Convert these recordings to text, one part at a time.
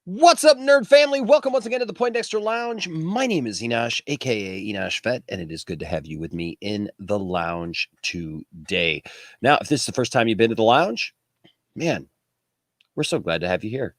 What's up, nerd family? Welcome once again to the Poindexter Lounge. My name is Enosh, aka Enosh Vet, and it is good to have you with me in the lounge today. Now, if this is the first time you've been to the lounge, man, we're so glad to have you here.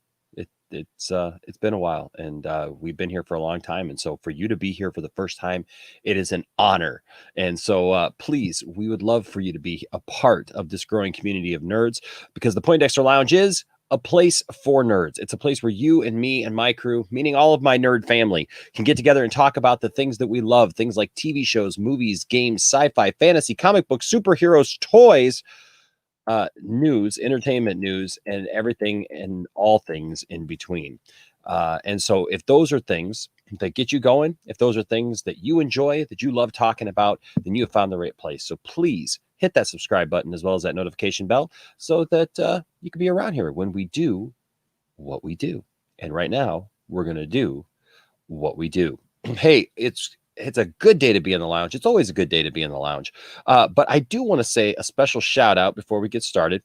It's been a while, and we've been here for a long time, and so for you to be here for the first time, it is an honor. And so, please, we would love for you to be a part of this growing community of nerds, because the Poindexter Lounge is a place for nerds. It's a place where you and me and my crew, meaning all of my nerd family, can get together and talk about the things that we love, things like TV shows, movies, games, sci-fi, fantasy, comic books, superheroes, toys, news, entertainment news, and everything and all things in between. And so if those are things that get you going, if those are things that you enjoy, that you love talking about, then you have found the right place. So please hit that subscribe button as well as that notification bell so that you can be around here when we do what we do. And right now, we're going to do what we do. Hey, it's a good day to be in the lounge. It's always a good day to be in the lounge. But I do want to say a special shout out before we get started.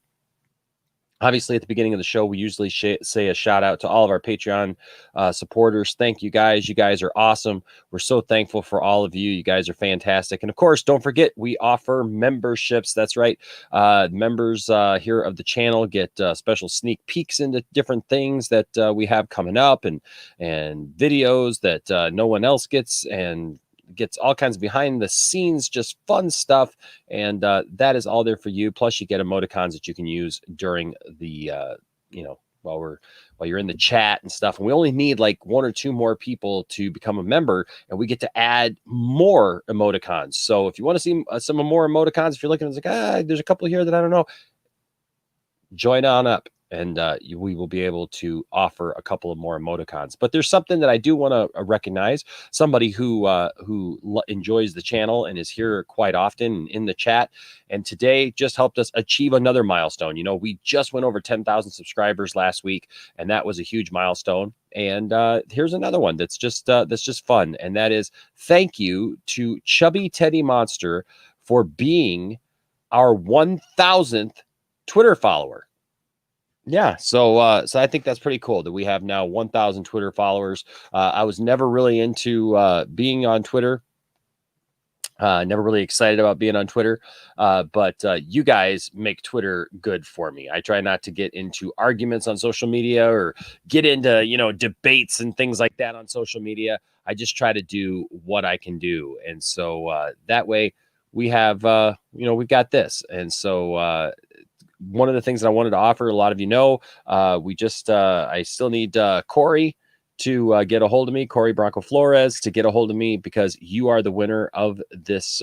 Obviously, at the beginning of the show, we usually say a shout out to all of our Patreon supporters. Thank you guys. You guys are awesome. We're so thankful for all of you. You guys are fantastic. And of course, don't forget, we offer memberships. That's right. Members here of the channel get special sneak peeks into different things that we have coming up and videos that no one else gets, and gets all kinds of behind the scenes, just fun stuff. And that is all there for you. Plus you get emoticons that you can use during the, while you're in the chat and stuff. And we only need like one or two more people to become a member, and we get to add more emoticons. So if you want to see some more emoticons, if you're looking, it's like, there's a couple here that I don't know, join on up. And we will be able to offer a couple of more emoticons. But there's something that I do want to recognize. Somebody who enjoys the channel and is here quite often in the chat, and today just helped us achieve another milestone. You know, we just went over 10,000 subscribers last week, and that was a huge milestone. And here's another one that's just fun, and that is thank you to Chubby Teddy Monster for being our 1,000th Twitter follower. Yeah, so I think that's pretty cool that we have now 1,000 Twitter followers. I was never really into being on Twitter. Never really excited about being on Twitter, but you guys make Twitter good for me. I try not to get into arguments on social media or get into, debates and things like that on social media. I just try to do what I can do. And so that way we have, we've got this. And so one of the things that I wanted to offer, a lot of I still need Corey to get a hold of me, Corey Bronco Flores, to get a hold of me, because you are the winner of this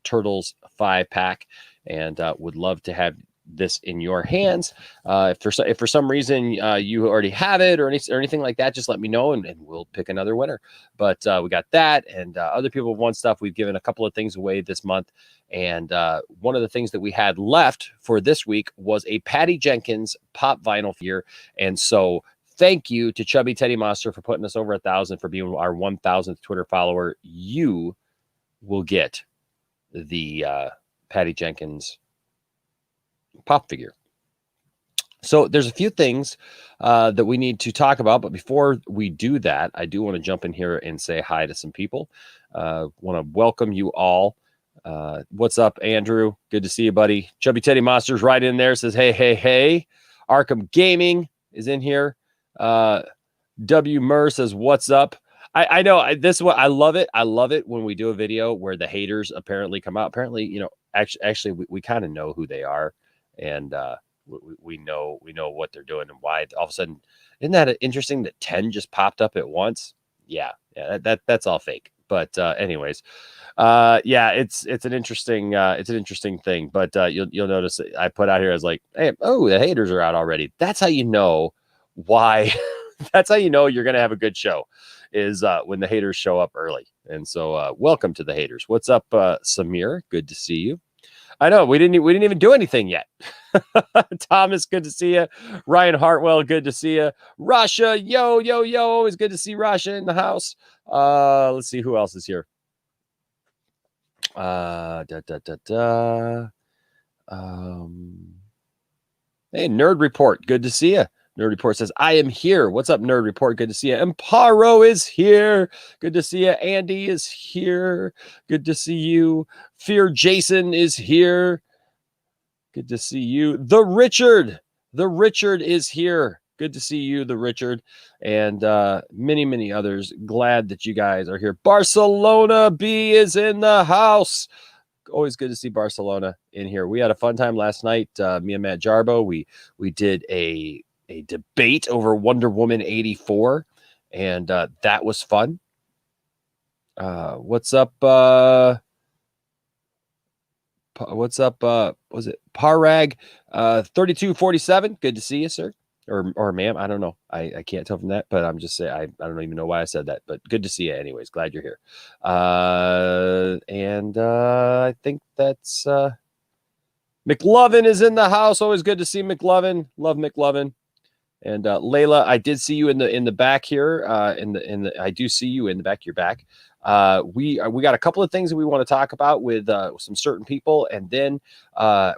Turtles 5-pack, and would love to have this in your hands. If for some reason you already have it or anything like that, just let me know, and we'll pick another winner. But we got that, and other people have won stuff. We've given a couple of things away this month, and one of the things that we had left for this week was a Patty Jenkins pop vinyl figure. And so thank you to Chubby Teddy Monster for putting us over 1,000, for being our 1,000th Twitter follower. You will get the Patty Jenkins pop figure. So there's a few things that we need to talk about, but before we do that, I do want to jump in here and say hi to some people. Want to welcome you all. What's up, Andrew? Good to see you, buddy. Chubby Teddy Monster's right in there, says hey. Arkham Gaming is in here. W Murr says what's up. I know this is what I love it. I love it when we do a video where the haters apparently come out. Apparently, actually we kind of know who they are, and we know what they're doing and why. All of a sudden, isn't that interesting that 10 just popped up at once? Yeah, that's all fake. But anyways, it's an interesting thing. But you'll notice that I put out here as like, hey, the haters are out already. That's how you know why. That's how you know you're gonna have a good show, is when the haters show up early. And so welcome to the haters. What's up, Samir? Good to see you. I know we didn't even do anything yet. Thomas, good to see you. Ryan Hartwell, good to see you. Rasha, yo, always good to see Rasha in the house. Let's see who else is here. Hey, Nerd Report, good to see you. Nerd Report says, I am here. What's up, Nerd Report? Good to see you. Amparo is here. Good to see you. Andy is here. Good to see you. Fear Jason is here. Good to see you. The Richard is here. Good to see you, the Richard, and many, many others. Glad that you guys are here. Barcelona B is in the house. Always good to see Barcelona in here. We had a fun time last night. Me and Matt Jarbo, we did a debate over Wonder Woman 84, and that was fun. What's up? What's up? Was it Parag 3247? Good to see you, sir. Or ma'am. I don't know. I can't tell from that, but I'm just saying I don't even know why I said that, but good to see you anyways. Glad you're here. And I think that's McLovin is in the house. Always good to see McLovin. Love McLovin. And Layla, I did see you in the back here. I do see you in the back. You're back. We got a couple of things that we want to talk about with some certain people, and then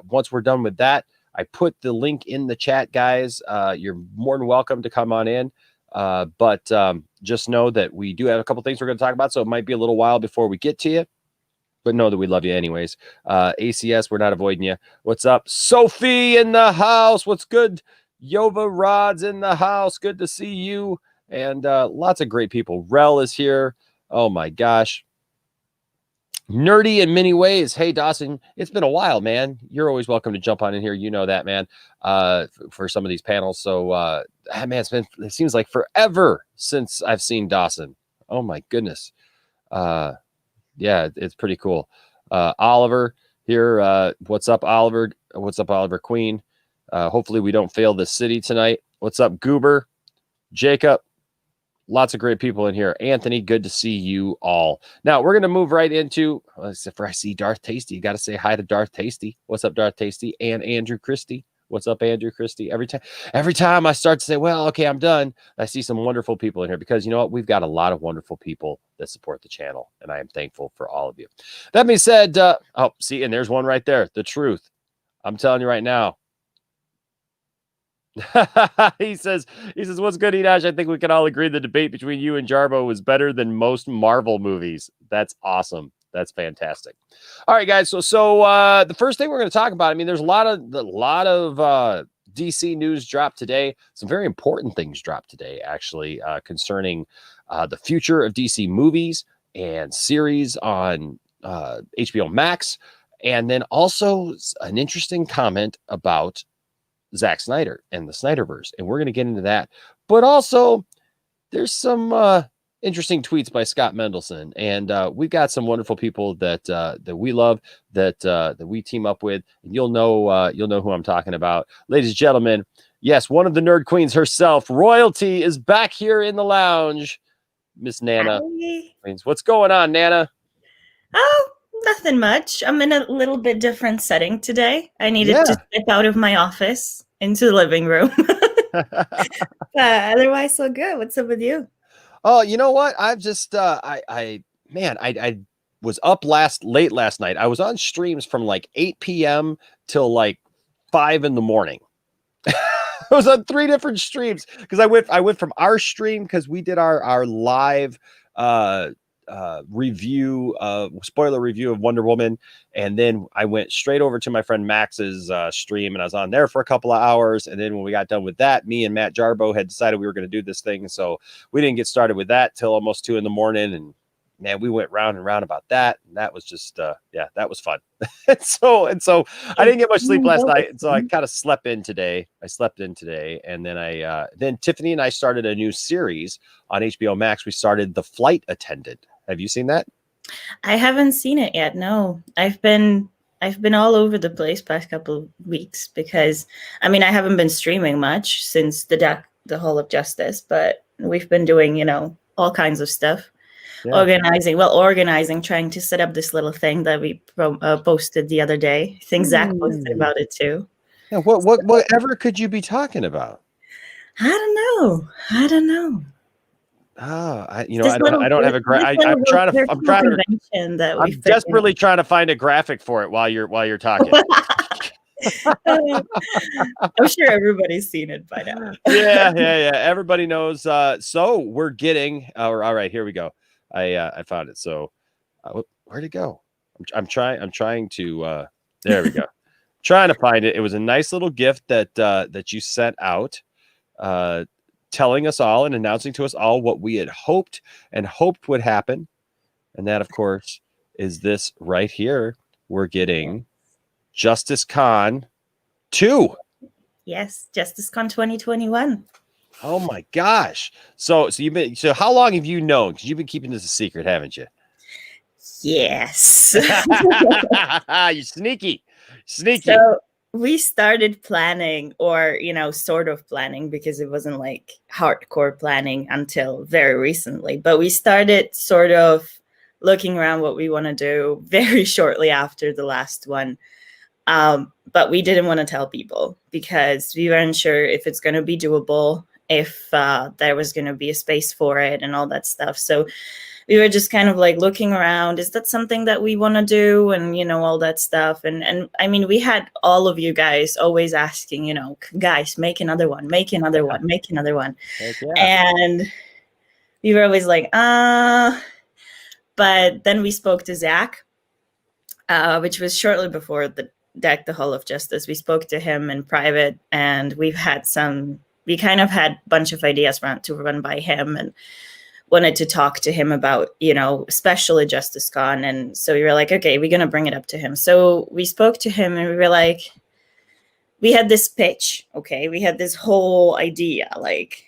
once we're done with that, I put the link in the chat, guys. You're more than welcome to come on in, but just know that we do have a couple things we're going to talk about, so it might be a little while before we get to you. But know that we love you anyways. ACS, we're not avoiding you. What's up, Sophie in the house? What's good? Yova Rod's in the house. Good to see you. And lots of great people. Rel is here. Oh my gosh. Nerdy in many ways. Hey, Dawson, it's been a while, man. You're always welcome to jump on in here. You know that, man, for some of these panels. So, man, it seems like forever since I've seen Dawson. Oh my goodness. Yeah, it's pretty cool. Oliver here. What's up, Oliver? What's up, Oliver Queen? Hopefully we don't fail this city tonight. What's up, Goober? Jacob? Lots of great people in here. Anthony, good to see you all. Now, we're going to move right into, except for I see Darth Tasty. You got to say hi to Darth Tasty. What's up, Darth Tasty? And Andrew Christie. What's up, Andrew Christie? Every time I start to say, well, okay, I'm done, I see some wonderful people in here because you know what? We've got a lot of wonderful people that support the channel, and I am thankful for all of you. That being said, see, and there's one right there. The truth. I'm telling you right now. he says, what's good, Enosh? I think we can all agree the debate between you and Jarbo was better than most Marvel movies. That's awesome. That's fantastic. All right, guys. So the first thing we're going to talk about, I mean, there's a lot of DC news dropped today. Some very important things dropped today, actually, concerning the future of DC movies and series on HBO Max. And then also an interesting comment about Zack Snyder and the Snyderverse, and we're going to get into that. But also, there's some interesting tweets by Scott Mendelson, and we've got some wonderful people that we love, that we team up with, and you'll know who I'm talking about, ladies and gentlemen. Yes, one of the nerd queens herself, royalty, is back here in the lounge. Miss Nana. Hi. What's going on, Nana? Oh, nothing much. I'm in a little bit different setting today. I needed to step out of my office into the living room. Otherwise, so good. What's up with you? Oh, you know what? I've just I was up late last night. I was on streams from like 8 p.m. till like 5 in the morning. I was on 3 different streams because I went from our stream, because we did our live review, spoiler review of Wonder Woman, and then I went straight over to my friend Max's stream, and I was on there for a couple of hours. And then when we got done with that, me and Matt Jarbo had decided we were going to do this thing, so we didn't get started with that till almost 2 in the morning. And man, we went round and round about that, and that was just that was fun. and so I didn't get much sleep last night, and so I kind of slept in today. And then then Tiffany and I started a new series on HBO Max. We started The Flight Attendant. Have you seen that? I haven't seen it yet. No, I've been all over the place past couple of weeks because I mean I haven't been streaming much since the Hall of Justice, but we've been doing all kinds of stuff. Yeah. Organizing, trying to set up this little thing that we posted the other day. I think Zach posted about it too. Yeah, whatever could you be talking about? I don't know. Oh, I don't have a graphic. I'm desperately trying to find a graphic for it while you're talking. I'm sure everybody's seen it by now. Yeah. Everybody knows. So we're getting. All right, here we go. I found it. So, where'd it go? I'm trying to. There we go. Trying to find it. It was a nice little gift that you sent out, telling us all and announcing to us all what we had hoped would happen, and that, of course, is this right here. We're getting Justice Con 2. Yes, JusticeCon 2021. Oh my gosh! So how long have you known? Because you've been keeping this a secret, haven't you? Yes. You're sneaky. So we started planning, or sort of planning, because it wasn't like hardcore planning until very recently. But we started sort of looking around what we want to do very shortly after the last one. But we didn't want to tell people because we weren't sure if it's going to be doable, if there was going to be a space for it and all that stuff. So we were just kind of like looking around. Is that something that we want to do? And, all that stuff. And I mean, we had all of you guys always asking, guys, make another one, make another one, make another one. Yeah. And we were always like, But then we spoke to Zach, which was shortly before the Hall of Justice. We spoke to him in private, and we kind of had a bunch of ideas to run by him, and wanted to talk to him about, especially Justice Con. And so we were like, okay, we're going to bring it up to him. So we spoke to him, and we were like, we had this pitch. Okay. We had this whole idea, like,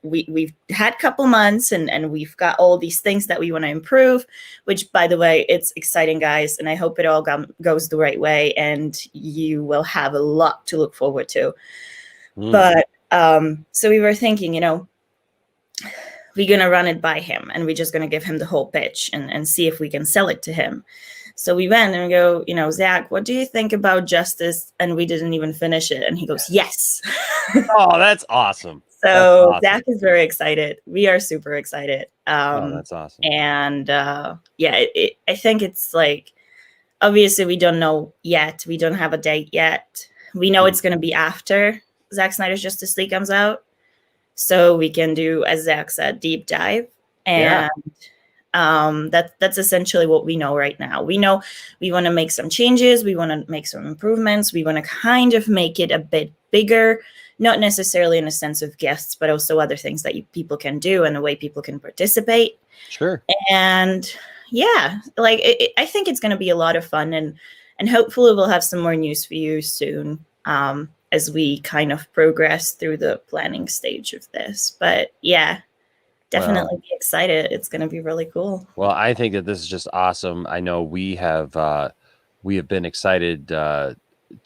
we've had a couple months and we've got all these things that we want to improve, which, by the way, it's exciting, guys. And I hope it all goes the right way and you will have a lot to look forward to. But so we were thinking, we're going to run it by him and we're just going to give him the whole pitch and see if we can sell it to him. So we went and we go, Zach, what do you think about Justice? And we didn't even finish it. And he goes, yes. Oh, that's awesome. So awesome. Zach is very excited. We are super excited. That's awesome. And I think it's like, obviously we don't know yet. We don't have a date yet. We know it's going to be after Zack Snyder's Justice League comes out. So we can do, as Zach said, deep dive. And that's essentially what we know right now. We know we want to make some changes. We want to make some improvements. We want to kind of make it a bit bigger. Not necessarily in a sense of guests, but also other things that people can do and the way people can participate. Sure. And I think it's going to be a lot of fun, and hopefully we'll have some more news for you soon as we kind of progress through the planning stage of this. But yeah, definitely be excited. It's going to be really cool. Well, I think that this is just awesome. I know we have been excited,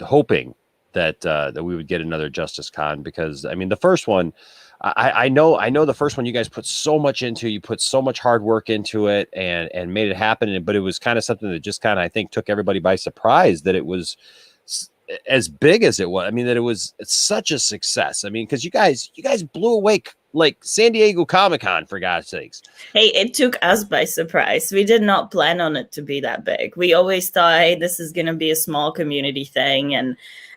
hoping that we would get another Justice Con, because I mean the first one, I know the first one you guys put so much into, you put so much hard work into it and made it happen, but it was kind of something that just kind of, I think, took everybody by surprise that it was as big as it was. I mean, that it's such a success. I mean, because you guys blew away like San Diego Comic-Con, for God's sakes. Hey, it took us by surprise. We did not plan on it to be that big. We always thought, hey, this is going to be a small community thing, and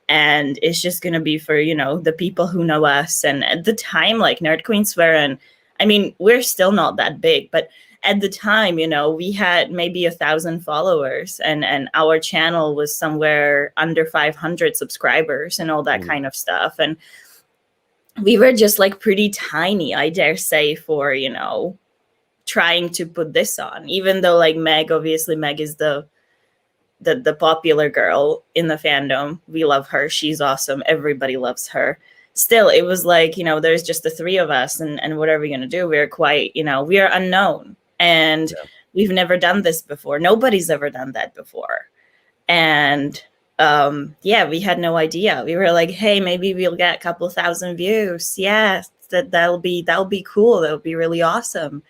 it's just going to be for, the people who know us. And at the time, like, Nerd Queens were, and I mean, we're still not that big, but at the time, we had maybe 1,000 followers, and our channel was somewhere under 500 subscribers and all that kind of stuff. And we were just like pretty tiny, I dare say, for, trying to put this on, even though like Meg is the popular girl in the fandom. We love her. She's awesome. Everybody loves her. Still, it was like, there's just the three of us, and what are we going to do? We're quite, we are unknown, and we've never done this before. Nobody's ever done that before. And we had no idea. We were like, hey, maybe we'll get a couple thousand views. Yes, that'll be cool. That'll be really awesome.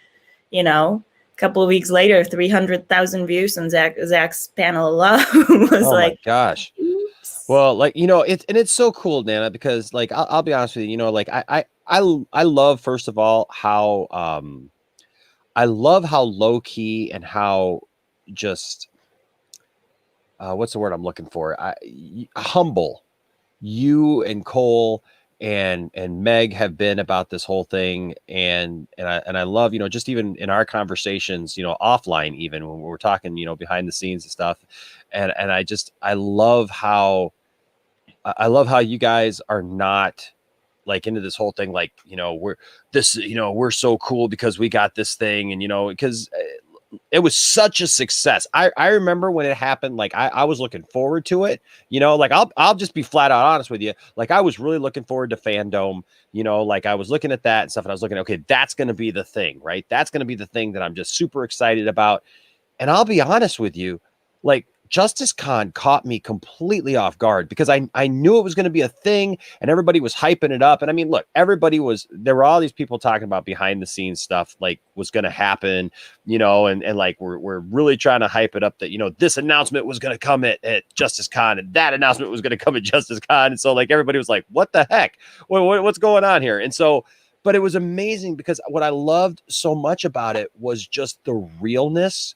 A couple of weeks later, 300,000 views on Zach's panel alone. Was my gosh. Oops. Well, like, it's so cool, Nana, because like, I'll be honest with you, like I love, first of all, how I love how low key and how just what's the word I'm looking for? Humble. You and Cole and Meg have been about this whole thing, and I love, you know, just even in our conversations, you know, offline, even when we're talking, you know, behind the scenes and stuff, and I love how you guys are not like into this whole thing, like, you know, we're so cool because we got this thing, and you know, because it was such a success. I remember when it happened, like I was looking forward to it, you know, like I'll just be flat out honest with you. Like I was really looking forward to Fandom, you know, like I was looking at that and stuff, and I was looking, okay, that's going to be the thing, right? That's going to be the thing that I'm just super excited about. And I'll be honest with you, like Justice Con caught me completely off guard because I knew it was going to be a thing and everybody was hyping it up. And I mean, look, there were all these people talking about behind the scenes stuff like was going to happen, you know, and like we're really trying to hype it up that, you know, this announcement was going to come at Justice Con and that announcement was going to come at Justice Con. And so like everybody was like, what the heck? What's going on here? And so, but it was amazing because what I loved so much about it was just the realness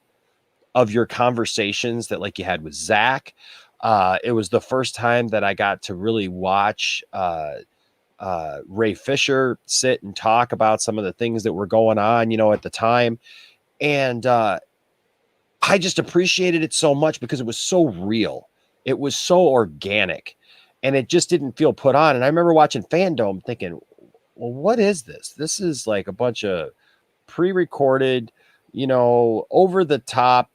of your conversations that like you had with Zach. It was the first time that I got to really watch Ray Fisher sit and talk about some of the things that were going on, you know, at the time. And I just appreciated it so much because it was so real. It was so organic and it just didn't feel put on. And I remember watching Fandom thinking, well, what is this? This is like a bunch of pre-recorded, you know, over the top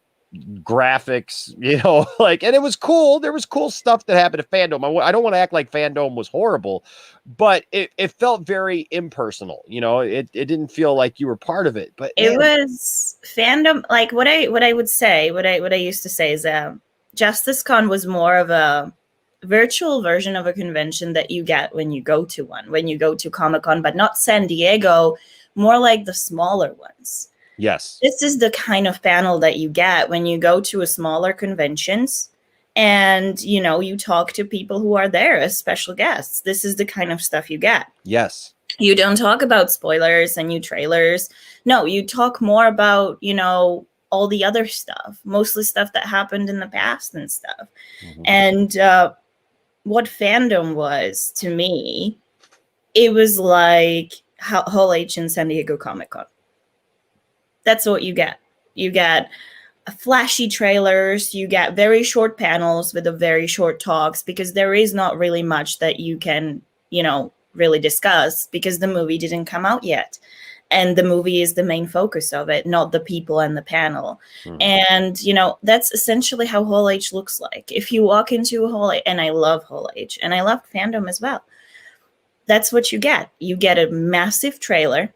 graphics, you know, like, and it was cool. There was cool stuff that happened at Fandom. I don't want to act like Fandom was horrible, but it felt very impersonal. You know, it didn't feel like you were part of it, but it was Fandom. Like what I would say, what I used to say is Justice Con was more of a virtual version of a convention that you get when you go to one, when you go to Comic-Con, but not San Diego, more like the smaller ones. Yes. This is the kind of panel that you get when you go to a smaller conventions and, you know, you talk to people who are there as special guests. This is the kind of stuff you get. Yes. You don't talk about spoilers and new trailers. No, you talk more about, you know, all the other stuff, mostly stuff that happened in the past and stuff. Mm-hmm. And what Fandom was to me, it was like Hall H and San Diego Comic-Con. That's what you get. You get flashy trailers. You get very short panels with the very short talks because there is not really much that you can, you know, really discuss because the movie didn't come out yet. And the movie is the main focus of it, not the people and the panel. Mm-hmm. And, you know, that's essentially how Hall H looks like. If you walk into a Hall H, and I love Hall H, and I love Fandom as well, that's what you get. You get a massive trailer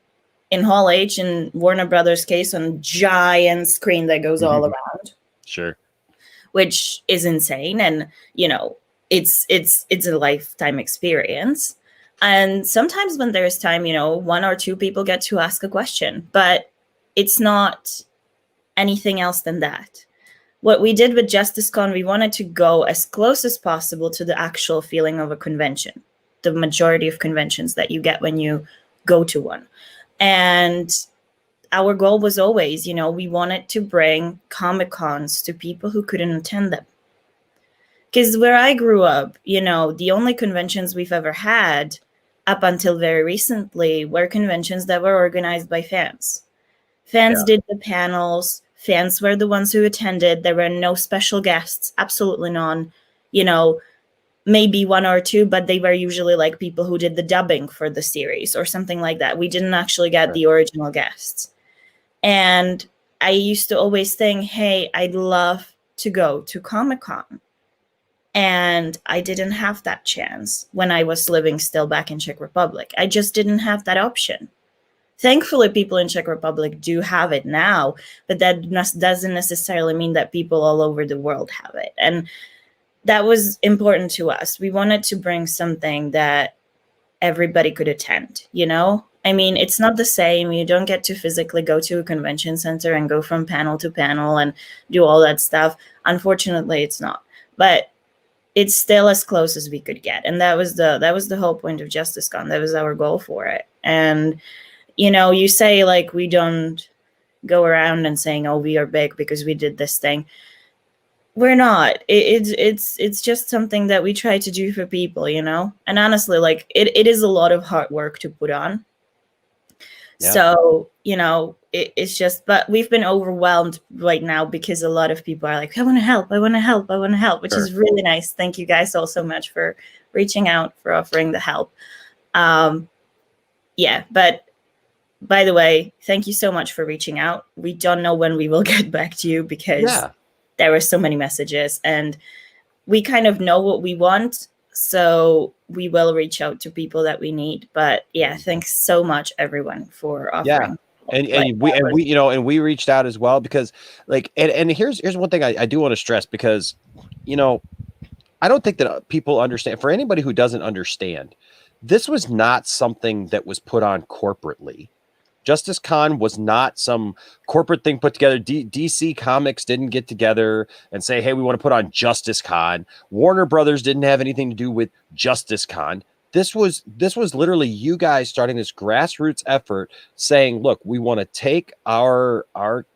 in Hall H and Warner Brothers case on a giant screen that goes all around. Sure. Which is insane. And, you know, it's a lifetime experience. And sometimes when there's time, you know, one or two people get to ask a question, but it's not anything else than that. What we did with Justice Con, we wanted to go as close as possible to the actual feeling of a convention, the majority of conventions that you get when you go to one. And our goal was always, you know, we wanted to bring Comic-Cons to people who couldn't attend them. Because where I grew up, you know, the only conventions we've ever had up until very recently were conventions that were organized by fans. Fans did the panels. Fans were the ones who attended. There were no special guests, absolutely none. You know, maybe one or two, but they were usually like people who did the dubbing for the series or something like that. We didn't actually get the original guests. And I used to always think, hey, I'd love to go to Comic-Con. And I didn't have that chance when I was living still back in Czech Republic. I just didn't have that option. Thankfully, people in Czech Republic do have it now, but that doesn't necessarily mean that people all over the world have it. And that was important to us. We wanted to bring something that everybody could attend, you know? I mean, it's not the same. You don't get to physically go to a convention center and go from panel to panel and do all that stuff. Unfortunately, it's not. But it's still as close as we could get. And that was the whole point of Justice Con. That was our goal for it. And, you know, you say like we don't go around and saying, oh, we are big because we did this thing. We're not. It's just something that we try to do for people, you know? And honestly, like it is a lot of hard work to put on. Yeah. So, you know, it's just, but we've been overwhelmed right now because a lot of people are like, I want to help, I want to help, I want to help, which Sure. is really nice. Thank you guys all so much for reaching out, for offering the help. Yeah, but by the way, thank you so much for reaching out. We don't know when we will get back to you because there were so many messages and we kind of know what we want. So we will reach out to people that we need. But yeah, thanks so much everyone for offering. And we you know, and we reached out as well because like and here's one thing I do want to stress because you know, I don't think that people understand. For anybody who doesn't understand, this was not something that was put on corporately. Justice Con was not some corporate thing put together. DC Comics didn't get together and say, hey, we want to put on Justice Con. Warner Brothers didn't have anything to do with Justice Con. This was literally you guys starting this grassroots effort saying, look, we want to take our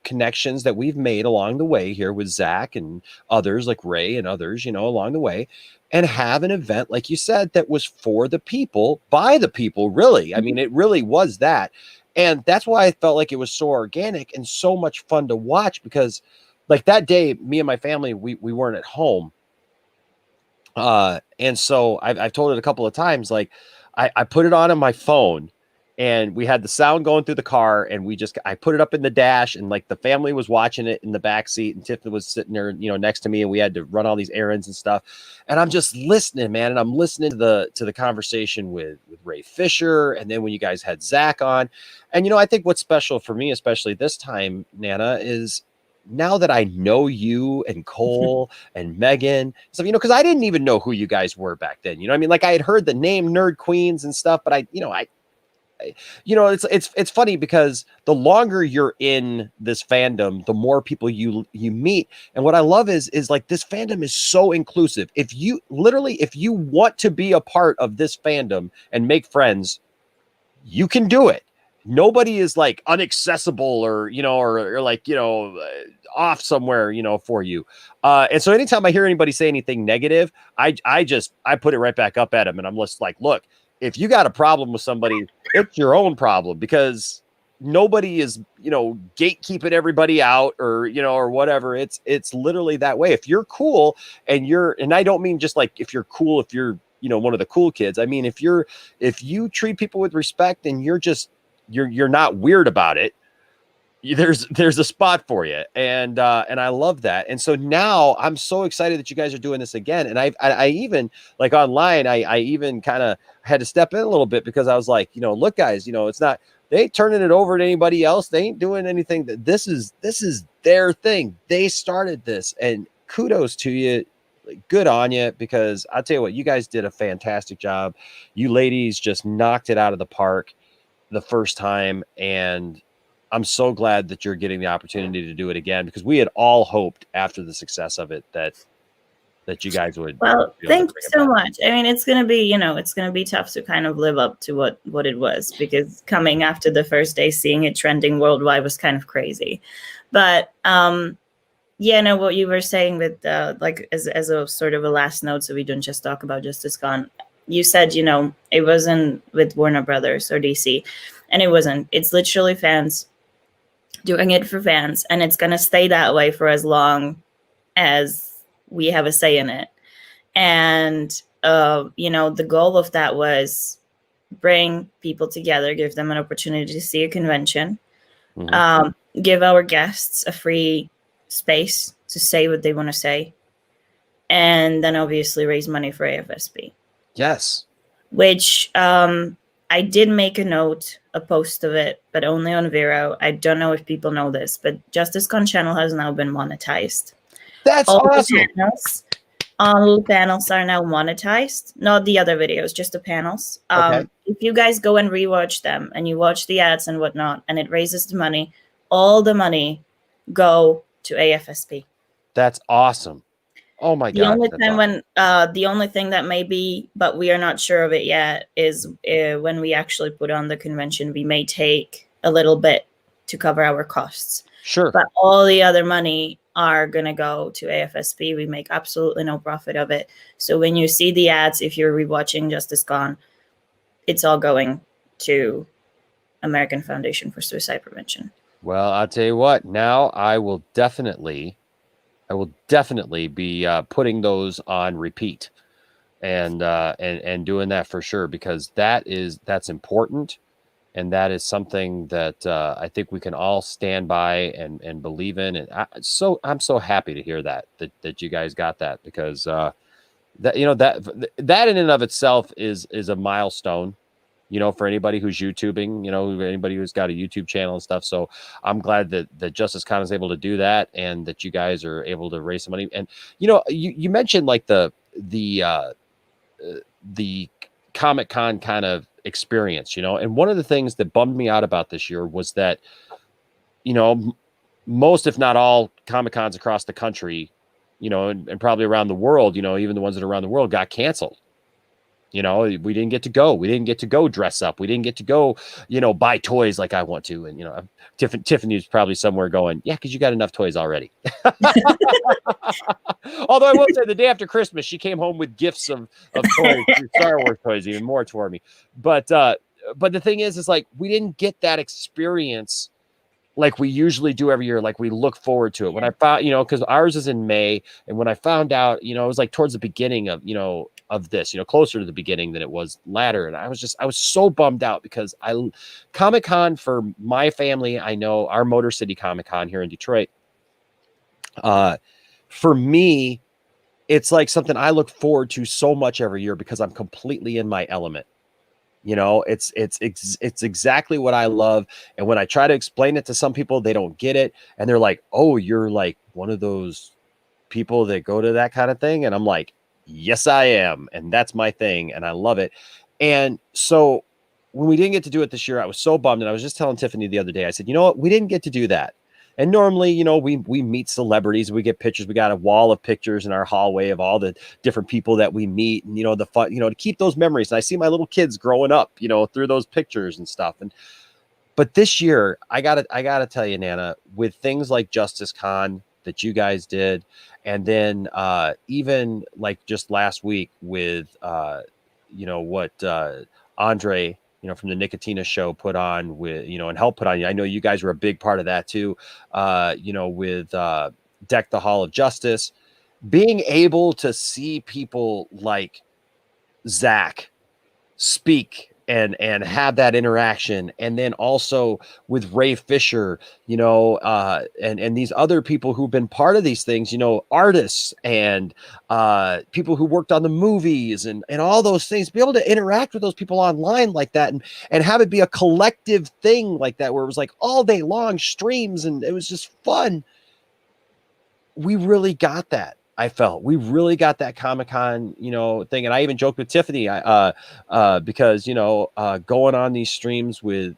connections that we've made along the way here with Zach and others like Ray and others, you know, along the way, and have an event, like you said, that was for the people, by the people, really. I mean, it really was that. And that's why I felt like it was so organic and so much fun to watch because like that day, me and my family, we weren't at home. And so I've told it a couple of times, like I put it on my phone and we had the sound going through the car and I put it up in the dash and like the family was watching it in the back seat and Tiffany was sitting there, you know, next to me and we had to run all these errands and stuff. And I'm just listening, man. And I'm listening to the conversation with Ray Fisher. And then when you guys had Zach on, and, you know, I think what's special for me, especially this time, Nana, is now that I know you and Cole and Megan, so, you know, because I didn't even know who you guys were back then. You know what I mean? Like I had heard the name Nerd Queens and stuff, but I you know, it's funny because the longer you're in this fandom, the more people you meet. And what I love is like this fandom is so inclusive. If you want to be a part of this fandom and make friends, you can do it. Nobody is like inaccessible or, you know, or like, you know, off somewhere, you know, for you. And so anytime I hear anybody say anything negative, I put it right back up at them. And I'm just like, look, if you got a problem with somebody, it's your own problem because nobody is, you know, gatekeeping everybody out or, you know, or whatever. It's literally that way. If you're cool and I don't mean just like, if you're cool, if you're, you know, one of the cool kids. I mean, if you treat people with respect and you're not weird about it, there's a spot for you. And I love that. And so now I'm so excited that you guys are doing this again. And I even like online, I even kind of had to step in a little bit because I was like, you know, look guys, you know, they ain't turning it over to anybody else. They ain't doing anything. This is their thing. They started this and kudos to you. Good on you, because I'll tell you what, you guys did a fantastic job. You ladies just knocked it out of the park the first time. And I'm so glad that you're getting the opportunity to do it again, because we had all hoped after the success of it that you guys would. Well, thank you so much. I mean, it's going to be, you know, it's going to be tough to kind of live up to what it was, because coming after the first day, seeing it trending worldwide was kind of crazy. But, yeah, no, what you were saying with like as a sort of a last note, so we don't just talk about Justice Con. You said, you know, it wasn't with Warner Brothers or DC, and it wasn't. It's literally fans doing it for fans, and it's gonna stay that way for as long as we have a say in it. And you know, the goal of that was bring people together, give them an opportunity to see a convention, give our guests a free space to say what they want to say, and then obviously raise money for AFSP. Yes. Which I did make a post of it, but only on Vero. I don't know if people know this, but Justice Con channel has now been monetized. That's awesome. All the panels are now monetized. Not the other videos, just the panels. Okay. If you guys go and rewatch them and you watch the ads and whatnot, and it raises the money, all the money go to AFSP. That's awesome. Oh my God. The only thing that may be, but we are not sure of it yet, is when we actually put on the convention, we may take a little bit to cover our costs. Sure. But all the other money are going to go to AFSP. We make absolutely no profit of it. So when you see the ads, if you're rewatching Justice Gone, it's all going to American Foundation for Suicide Prevention. Well, I'll tell you what, now I will definitely be putting those on repeat and doing that for sure, because that's important. And that is something that I think we can all stand by and believe in. And I'm so happy to hear that you guys got that, because that in and of itself is a milestone, for anybody who's YouTubing, anybody who's got a YouTube channel and stuff. So I'm glad that Justice Con is able to do that, and that you guys are able to raise some money. And you mentioned like the Comic-Con kind of experience, and one of the things that bummed me out about this year was that, most, if not all, Comic-Cons across the country, and probably around the world, even the ones that are around the world, got canceled. We didn't get to go. We didn't get to go dress up. We didn't get to go, buy toys like I want to. And, Tiffany's probably somewhere going, yeah, because you got enough toys already. Although I will say, the day after Christmas, she came home with gifts of toys, Star Wars toys, even more for me. But the thing is like, we didn't get that experience like we usually do every year. Like, we look forward to it. When I found, because ours is in May, and when I found out, it was like towards the beginning of, of this, closer to the beginning than it was latter. And I was so bummed out, because Comic-Con for my family, I know our Motor City Comic-Con here in Detroit, for me, it's like something I look forward to so much every year, because I'm completely in my element. It's exactly what I love. And when I try to explain it to some people, they don't get it. And they're like, oh, you're like one of those people that go to that kind of thing. And I'm like, yes, I am. And that's my thing. And I love it. And so when we didn't get to do it this year, I was so bummed. And I was just telling Tiffany the other day, I said, you know what? We didn't get to do that. And normally, we meet celebrities, we get pictures. We got a wall of pictures in our hallway of all the different people that we meet, and, the fun, to keep those memories. And I see my little kids growing up, through those pictures and stuff. But this year, I gotta tell you, Nana, with things like Justice Con that you guys did, and then even like just last week with, what Andre, from the Nicotina show put on with, and helped put on. I know you guys were a big part of that too. With Deck the Hall of Justice, being able to see people like Zach speak and have that interaction, and then also with Ray Fisher, and these other people who've been part of these things, artists and people who worked on the movies and all those things, be able to interact with those people online like that, and have it be a collective thing like that, where it was like all day long streams, and it was just fun. We really got that. I felt we really got that Comic-Con, thing. And I even joked with Tiffany, because, going on these streams with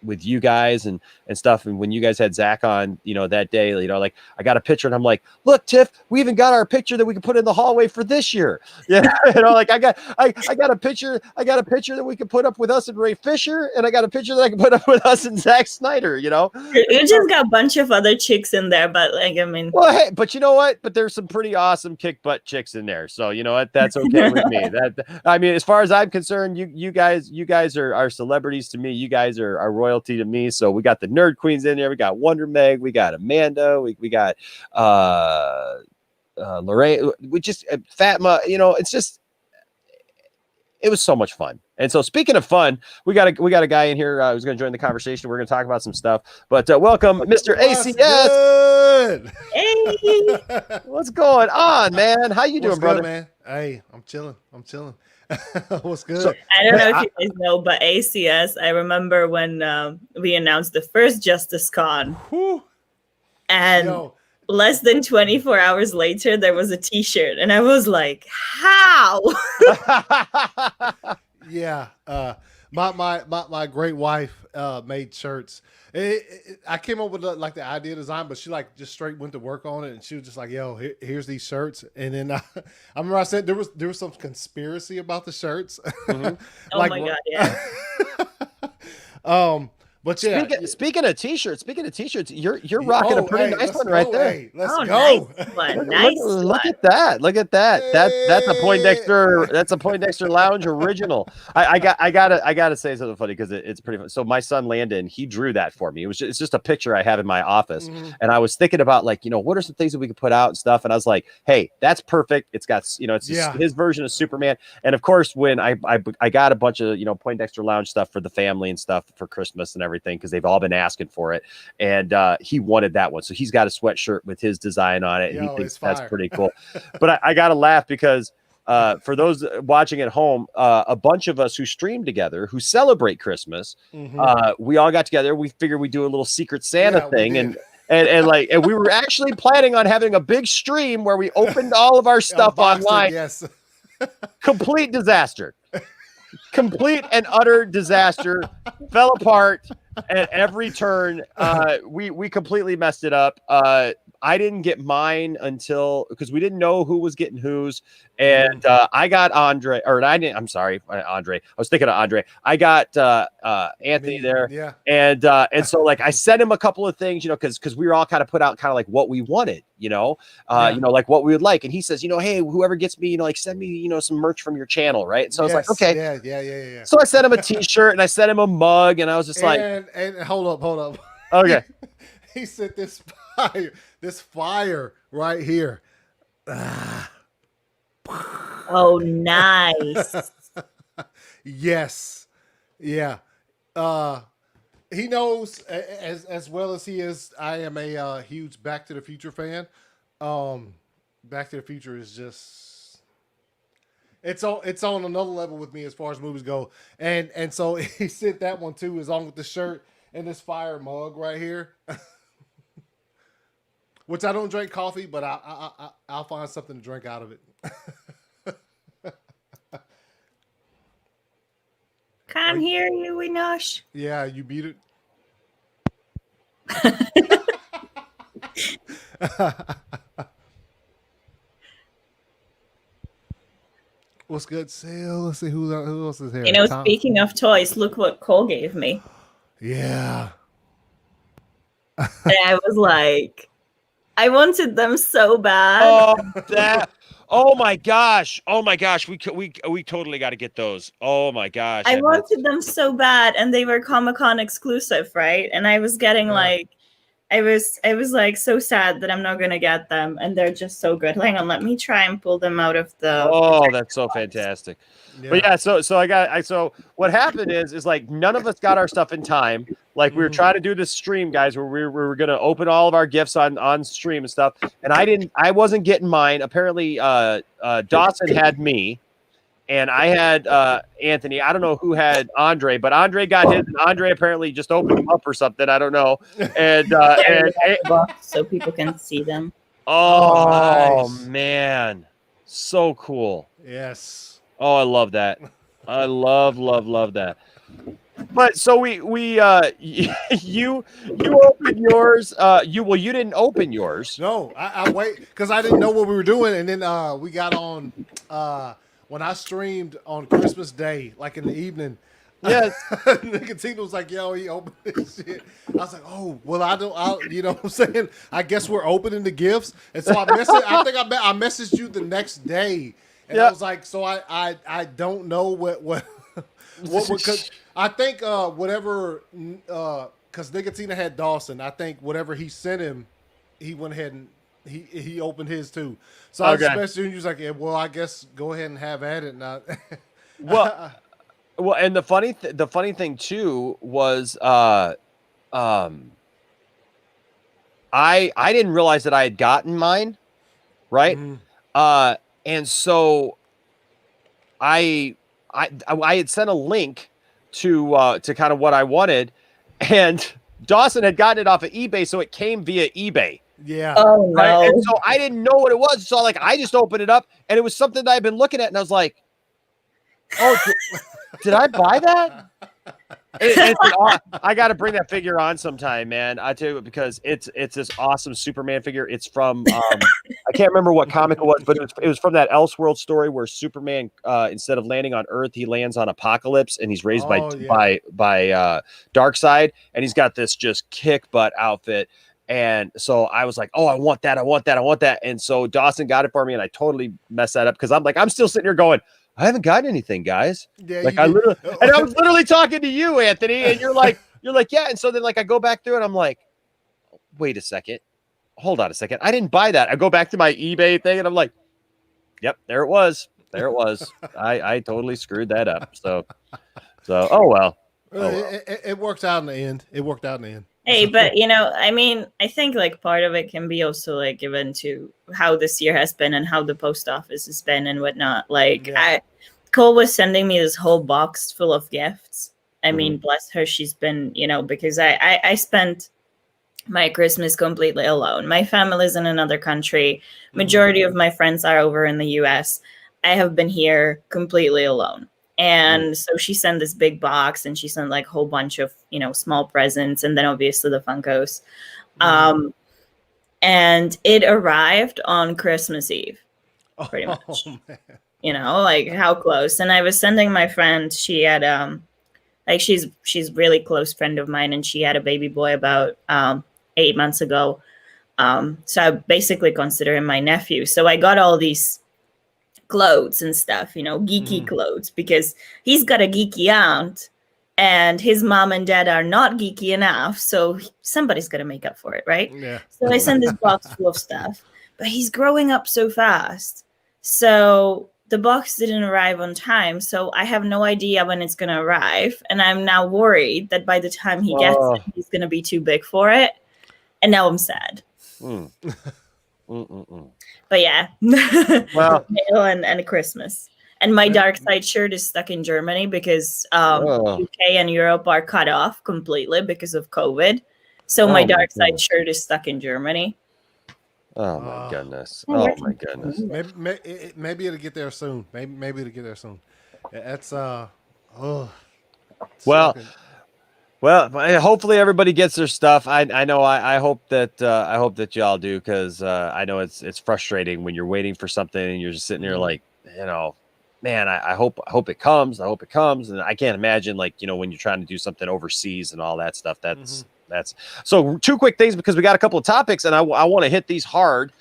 you guys and stuff. And when you guys had Zach on, that day, like I got a picture and I'm like, look, Tiff, we even got our picture that we can put in the hallway for this year. Yeah. Like I got a picture that we could put up with us and Ray Fisher. And I got a picture that I can put up with us and Zack Snyder, You just got a bunch of other chicks in there, but like, I mean, well, hey, but you know what? But there's some pretty awesome kick butt chicks in there. So you know what? That's okay with me. I mean, as far as I'm concerned, you guys are celebrities to me. You guys are royalty to me. So we got the nerd queens in there. We got Wonder Meg. We got Amanda. We got Lorraine. We just Fatma. It's just, it was so much fun. And so speaking of fun, we got a guy in here who's going to join the conversation. We're going to talk about some stuff. But welcome, Mr. ACS. Good. Hey, what's going on, man? How you doing, brother? Good, man? Hey, I'm chilling. What's good? So, I don't know if you guys know, but ACS, I remember when we announced the first Justice Con. Whew. And less than 24 hours later, there was a t-shirt. And I was like, how? Yeah. My great wife made shirts. I came up with the idea design, but she just straight went to work on it, and she was just like, "Yo, here's these shirts." And then I remember I said there was some conspiracy about the shirts. Mm-hmm. Oh my god, yeah. But yeah, speaking of t-shirts, you're rocking a pretty nice one right there. Hey, let's go. Nice one. Nice Look at that. Look at that. That's a Poindexter. That's a Poindexter Lounge original. I gotta say something funny because it's pretty fun. So my son Landon, he drew that for me. It's just a picture I have in my office, and I was thinking about like, what are some things that we could put out and stuff, and I was like, hey, that's perfect. It's got it's his version of Superman, and of course when I got a bunch of Poindexter Lounge stuff for the family and stuff for Christmas and everything because they've all been asking for it, and he wanted that one, so he's got a sweatshirt with his design on it, and he thinks that's pretty cool. But I gotta laugh because for those watching at home, a bunch of us who stream together who celebrate Christmas, we all got together. We figured we'd do a little Secret Santa thing, and we were actually planning on having a big stream where we opened all of our stuff online. Yes. Complete disaster. Complete and utter disaster. Fell apart at every turn. We completely messed it up. I didn't get mine until because we didn't know who was getting whose, and I got Andre, or I didn't. I'm sorry, Andre. I was thinking of Andre. I got Anthony there, and so like I sent him a couple of things, because we were all kind of put out kind of like what we wanted, like what we would like, and he says, hey, whoever gets me, like send me, some merch from your channel, right? So I was like, okay, yeah. So I sent him a T-shirt and I sent him a mug, and I was just and hold up. Okay. He said this fire right here. Oh, nice. Yes. Yeah. He knows as well as he is. I am a huge Back to the Future fan. Back to the Future is just it's on another level with me as far as movies go. And so he sent that one too, is on with the shirt and this fire mug right here. Which I don't drink coffee, but I'll find something to drink out of it. Can't hear you, Enosh. Yeah, you beat it. What's good, Sale? Let's see who else is here. Speaking of toys, look what Cole gave me. Yeah. And I was like, I wanted them so bad. Oh my gosh. We totally got to get those. Oh my gosh. I wanted them so bad, and they were Comic-Con exclusive, right? And I was getting I was like so sad that I'm not gonna get them, and they're just so good. Hang on, let me try and pull them out of the. Oh, that's so fantastic. Yeah. But yeah, so what happened is like none of us got our stuff in time. Like we were trying to do this stream, guys, where we were gonna open all of our gifts on stream and stuff, and I wasn't getting mine. Apparently, Dawson had me, and I had Anthony. I don't know who had Andre, but Andre got his, and Andre apparently just opened them up or something. I don't know. And so people can see them. Oh, nice. Man, so cool. Yes. Oh, I love that. I love that. But so you opened yours. You didn't open yours. No, I wait because I didn't know what we were doing, and then we got on when I streamed on Christmas Day, like in the evening. Yes. Nicotine was like, "Yo, he opened this shit." I was like, "Oh, well, you know what I'm saying? I guess we're opening the gifts." And so I messaged you the next day, and I was like, "So I don't know what because I think whatever because Nicotina had Dawson. I think whatever he sent him, he went ahead and he opened his too. So I just messaged you, and you was like, "Yeah, well, I guess go ahead and have at it." Now, well, and the funny thing too was I didn't realize that I had gotten mine, right? Mm-hmm. And so I had sent a link to kind of what I wanted, and Dawson had gotten it off of eBay, so it came via eBay. Yeah. Oh no. Right? And so I didn't know what it was, so I just opened it up, and it was something that I've been looking at, and I was like, "Oh, did I buy that?" I got to bring that figure on sometime, man. I tell you what, because it's this awesome Superman figure. It's from I can't remember what comic it was, but it was from that Elseworld story where Superman, instead of landing on Earth, he lands on Apocalypse, and he's raised by Darkseid, and he's got this just kick butt outfit. And so I was like, oh, I want that. And so Dawson got it for me, and I totally messed that up because I'm still sitting here going, I haven't gotten anything, guys. Yeah, like I was literally talking to you, Anthony, and you're like, yeah. And so then like I go back through it, I'm like, wait a second. Hold on a second. I didn't buy that. I go back to my eBay thing and I'm like, yep, there it was. I totally screwed that up. So, oh well. It works out in the end. Hey, but I mean, I think like part of it can be also like given to how this year has been and how the post office has been and whatnot. Like Cole was sending me this whole box full of gifts. I mean, bless her. She's been, because I spent my Christmas completely alone. My family's in another country. Majority of my friends are over in the US. I have been here completely alone. And so she sent this big box and she sent like a whole bunch of, small presents and then obviously the Funkos. And it arrived on Christmas Eve, pretty much. Man. Like how close. And I was sending my friend, she had like she's really close friend of mine and she had a baby boy about 8 months ago. So I basically consider him my nephew. So I got all these clothes and stuff, geeky clothes, because he's got a geeky aunt and his mom and dad are not geeky enough. So somebody's got to make up for it, right? Yeah. So I send this box full of stuff, but he's growing up so fast. So the box didn't arrive on time. So I have no idea when it's going to arrive. And I'm now worried that by the time he gets it, he's going to be too big for it. And now I'm sad. But yeah, well, and Christmas. And my Darkseid shirt is stuck in Germany because UK and Europe are cut off completely because of COVID. So my Darkseid shirt is stuck in Germany. Oh my goodness! Oh my goodness! Maybe it'll get there soon. Maybe it'll get there soon. That's Well, hopefully everybody gets their stuff. I know. I hope that y'all do, because I know it's frustrating when you're waiting for something and you're just sitting there like, man, I hope it comes. I hope it comes. And I can't imagine like, when you're trying to do something overseas and all that stuff. That's so. Two quick things, because we got a couple of topics and I want to hit these hard.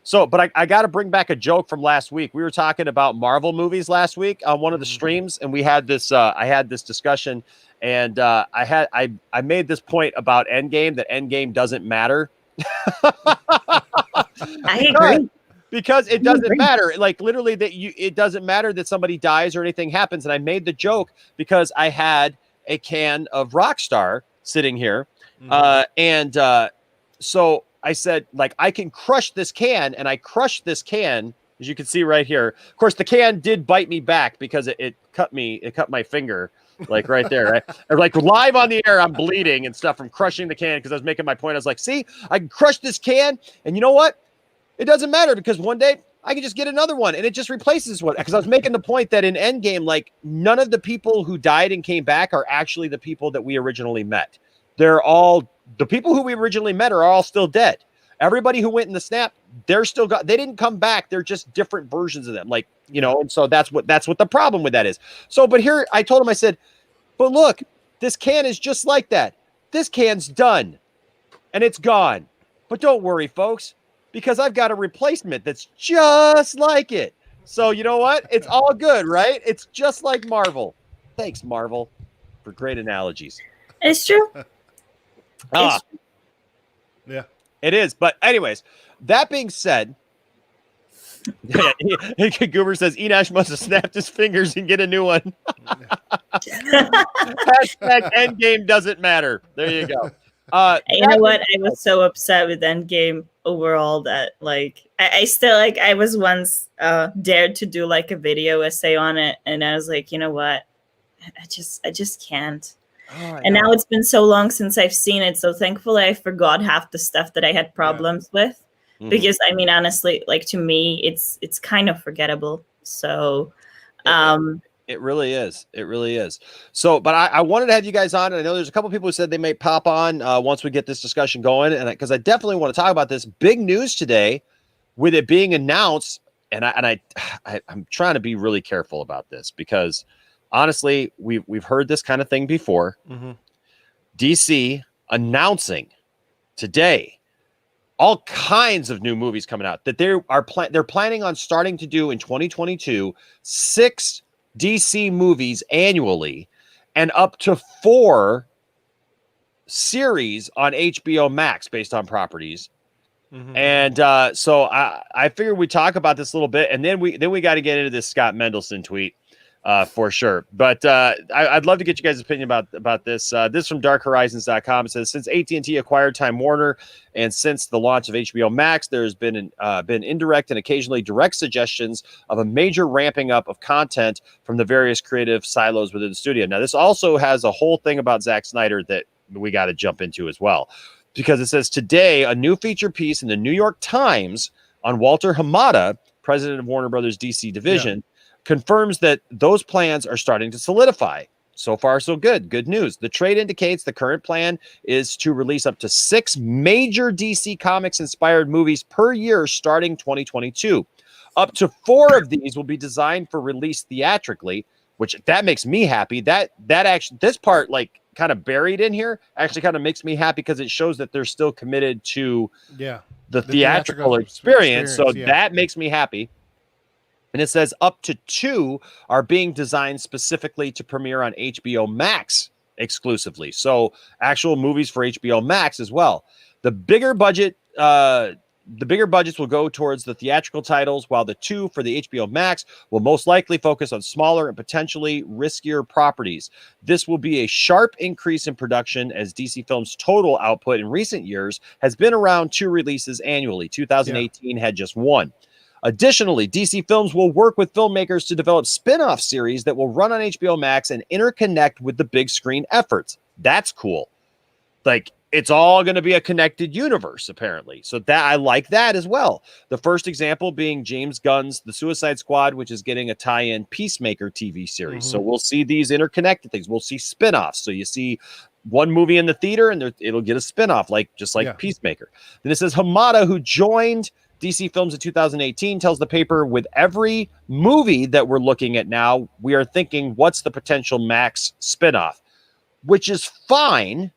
So, but I got to bring back a joke from last week. We were talking about Marvel movies last week on one of the streams, and we had this. I had this discussion, and I made this point about Endgame, that Endgame doesn't matter. I agree. Because it doesn't matter. Like literally, it doesn't matter that somebody dies or anything happens. And I made the joke because I had a can of Rockstar sitting here, so I said, like, I can crush this can, and I crushed this can, as you can see right here. Of course, the can did bite me back because it cut my finger, like right there. Right? Or like live on the air, I'm bleeding and stuff from crushing the can because I was making my point. I was like, see, I can crush this can, and you know what? It doesn't matter, because one day I can just get another one, and it just replaces one. Because I was making the point that in Endgame, like, none of the people who died and came back are actually the people that we originally met. They're all the people who we originally met are all still dead. Everybody who went in the snap, they're still they didn't come back. They're just different versions of them. Like, and so that's what the problem with that is. So, but here I told him, I said, but look, this can is just like that. This can's done and it's gone. But don't worry, folks, because I've got a replacement that's just like it. So you know what? It's all good, right? It's just like Marvel. Thanks, Marvel, for great analogies. It's true. Yeah, it is. But anyways, that being said, Goober says Enosh must have snapped his fingers and get a new one. Hashtag Endgame doesn't matter. There you go. You know what? I was so upset with Endgame overall that like I still like I was once dared to do like a video essay on it, and I was like, you know what? I just can't. And now it's been so long since I've seen it, so thankfully I forgot half the stuff that I had problems with. Because I mean, honestly, like to me, it's kind of forgettable. So, it really is. It really is. So, but I wanted to have you guys on, and I know there's a couple people who said they may pop on once we get this discussion going, and because I definitely want to talk about this big news today. with it being announced, I'm trying to be really careful about this because honestly, we've heard this kind of thing before. Mm-hmm. DC announcing today all kinds of new movies coming out that they're planning on starting to do in 2022, 6 DC movies annually and up to 4 series on HBO Max based on properties. Mm-hmm. And so I figured we'd talk about this a little bit, and then we got to get into this Scott Mendelson tweet for sure. But I'd love to get you guys' opinion about this. This from darkhorizons.com. It says, since AT&T acquired Time Warner and since the launch of HBO Max, there's been indirect and occasionally direct suggestions of a major ramping up of content from the various creative silos within the studio. Now, this also has a whole thing about Zack Snyder that we got to jump into as well. Because it says today, a new feature piece in the New York Times on Walter Hamada, president of Warner Brothers DC division, confirms that those plans are starting to solidify. So far, so good. Good news. The trade indicates the current plan is to release up to 6 major DC Comics inspired movies per year starting 2022. Up to 4 of these will be designed for release theatrically, which that makes me happy. That actually, this part, like, kind of buried in here actually kind of makes me happy because it shows that they're still committed to the theatrical experience. So that makes me happy. And it says up to 2 are being designed specifically to premiere on HBO Max exclusively. So actual movies for HBO Max as well. The bigger budgets will go towards the theatrical titles, while the 2 for the HBO Max will most likely focus on smaller and potentially riskier properties. This will be a sharp increase in production as DC Films' total output in recent years has been around 2 releases annually. 2018 had just 1. Additionally, DC Films will work with filmmakers to develop spin-off series that will run on HBO Max and interconnect with the big screen efforts. That's cool. Like, it's all going to be a connected universe, apparently. So that I like that as well. The first example being James Gunn's The Suicide Squad, which is getting a tie-in Peacemaker TV series. Mm-hmm. So we'll see these interconnected things. We'll see spin-offs. So you see one movie in the theater and it'll get a spin-off, just like Peacemaker. Then it says Hamada, who joined DC Films in 2018, tells the paper, with every movie that we're looking at now, we are thinking, what's the potential Max spin-off? Which is fine.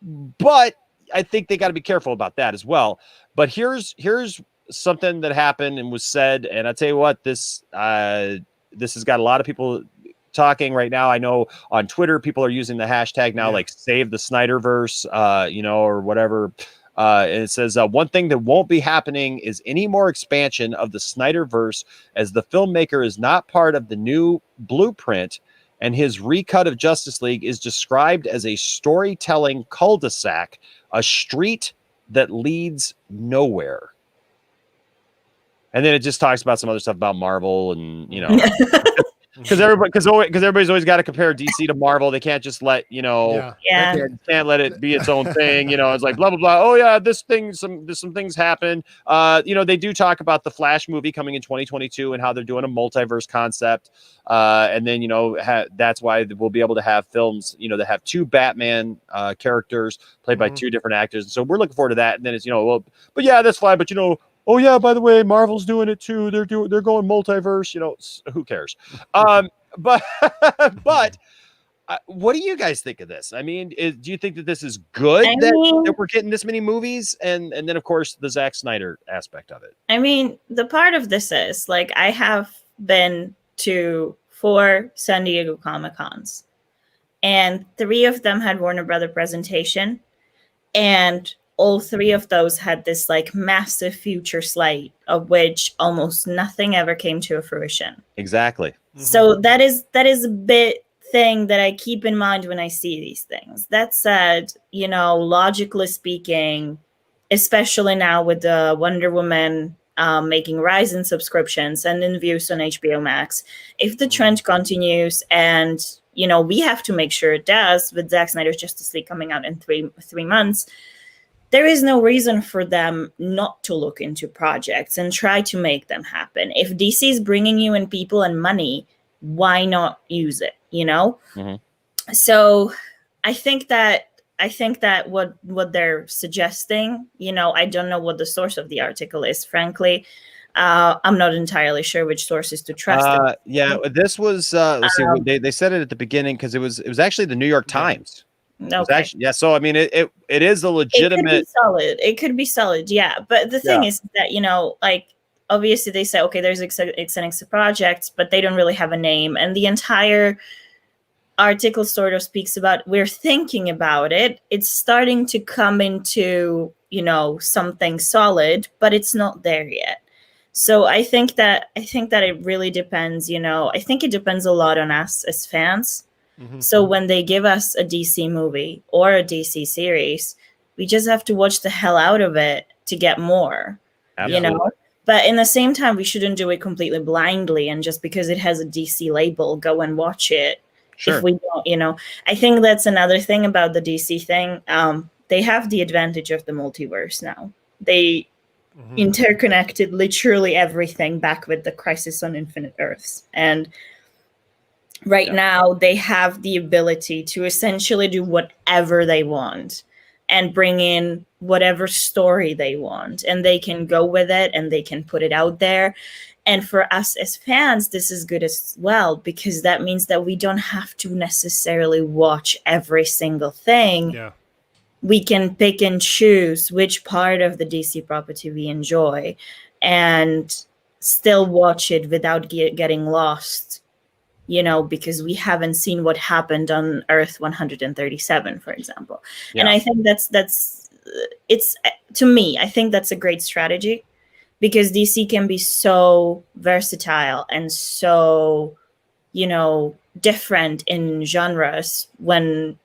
But I think they got to be careful about that as well. But here's something that happened and was said, and I tell you what, this has got a lot of people talking right now. I know on Twitter people are using the hashtag now, like save the Snyderverse, or whatever. And it says one thing that won't be happening is any more expansion of the Snyderverse, as the filmmaker is not part of the new blueprint. And his recut of Justice League is described as a storytelling cul-de-sac, a street that leads nowhere. And then it just talks about some other stuff about Marvel and, because everybody's always got to compare DC to Marvel. They can't just let, they can't let it be its own thing. It's like blah, blah, blah. Oh yeah, some things happen. They do talk about the Flash movie coming in 2022 and how they're doing a multiverse concept. And then, that's why we'll be able to have films, that have 2 Batman characters played by 2 different actors. And so we're looking forward to that. And then it's, but yeah, that's fine. But, oh yeah, by the way, Marvel's doing it too. They're going multiverse, who cares? But what do you guys think of this? I mean, do you think that this is good that we're getting this many movies? And then of course the Zack Snyder aspect of it. I mean, the part of this is like, I have been to 4 San Diego Comic-Cons and 3 of them had Warner Brother presentation, and all 3 of those had this like massive future slate of which almost nothing ever came to fruition. Exactly. Mm-hmm. So that is a bit thing that I keep in mind when I see these things. That said, logically speaking, especially now with the Wonder Woman making rise in subscriptions and in views on HBO Max, if the trend continues, and we have to make sure it does, with Zack Snyder's Justice League coming out in three months, there is no reason for them not to look into projects and try to make them happen. If DC is bringing you in people and money, why not use it, Mm-hmm. So I think that I think that what they're suggesting, I don't know what the source of the article is, frankly. I'm not entirely sure which sources to trust. Yeah, this was let's see, they said it at the beginning because it was actually the New York Times. It was actually, so I mean it is a legitimate. It could be solid, yeah. But the thing is that like obviously they say okay, there's exciting projects, but they don't really have a name, and the entire article sort of speaks about we're thinking about it. It's starting to come into something solid, but it's not there yet. So I think that it really depends. I think it depends a lot on us as fans. Mm-hmm. So when they give us a DC movie or a DC series, we just have to watch the hell out of it to get more. Absolutely. But in the same time, we shouldn't do it completely blindly and just because it has a DC label, go and watch it. Sure. If we don't, I think that's another thing about the DC thing. They have the advantage of the multiverse now. They interconnected literally everything back with the Crisis on Infinite Earths. And right now they have the ability to essentially do whatever they want and bring in whatever story they want. And they can go with it and they can put it out there. And for us as fans, this is good as well, because that means that we don't have to necessarily watch every single thing. Yeah. We can pick and choose which part of the DC property we enjoy and still watch it without getting lost, because we haven't seen what happened on Earth 137, for example. Yeah. And I think it's to me, I think that's a great strategy. Because DC can be so versatile and so, different in genres when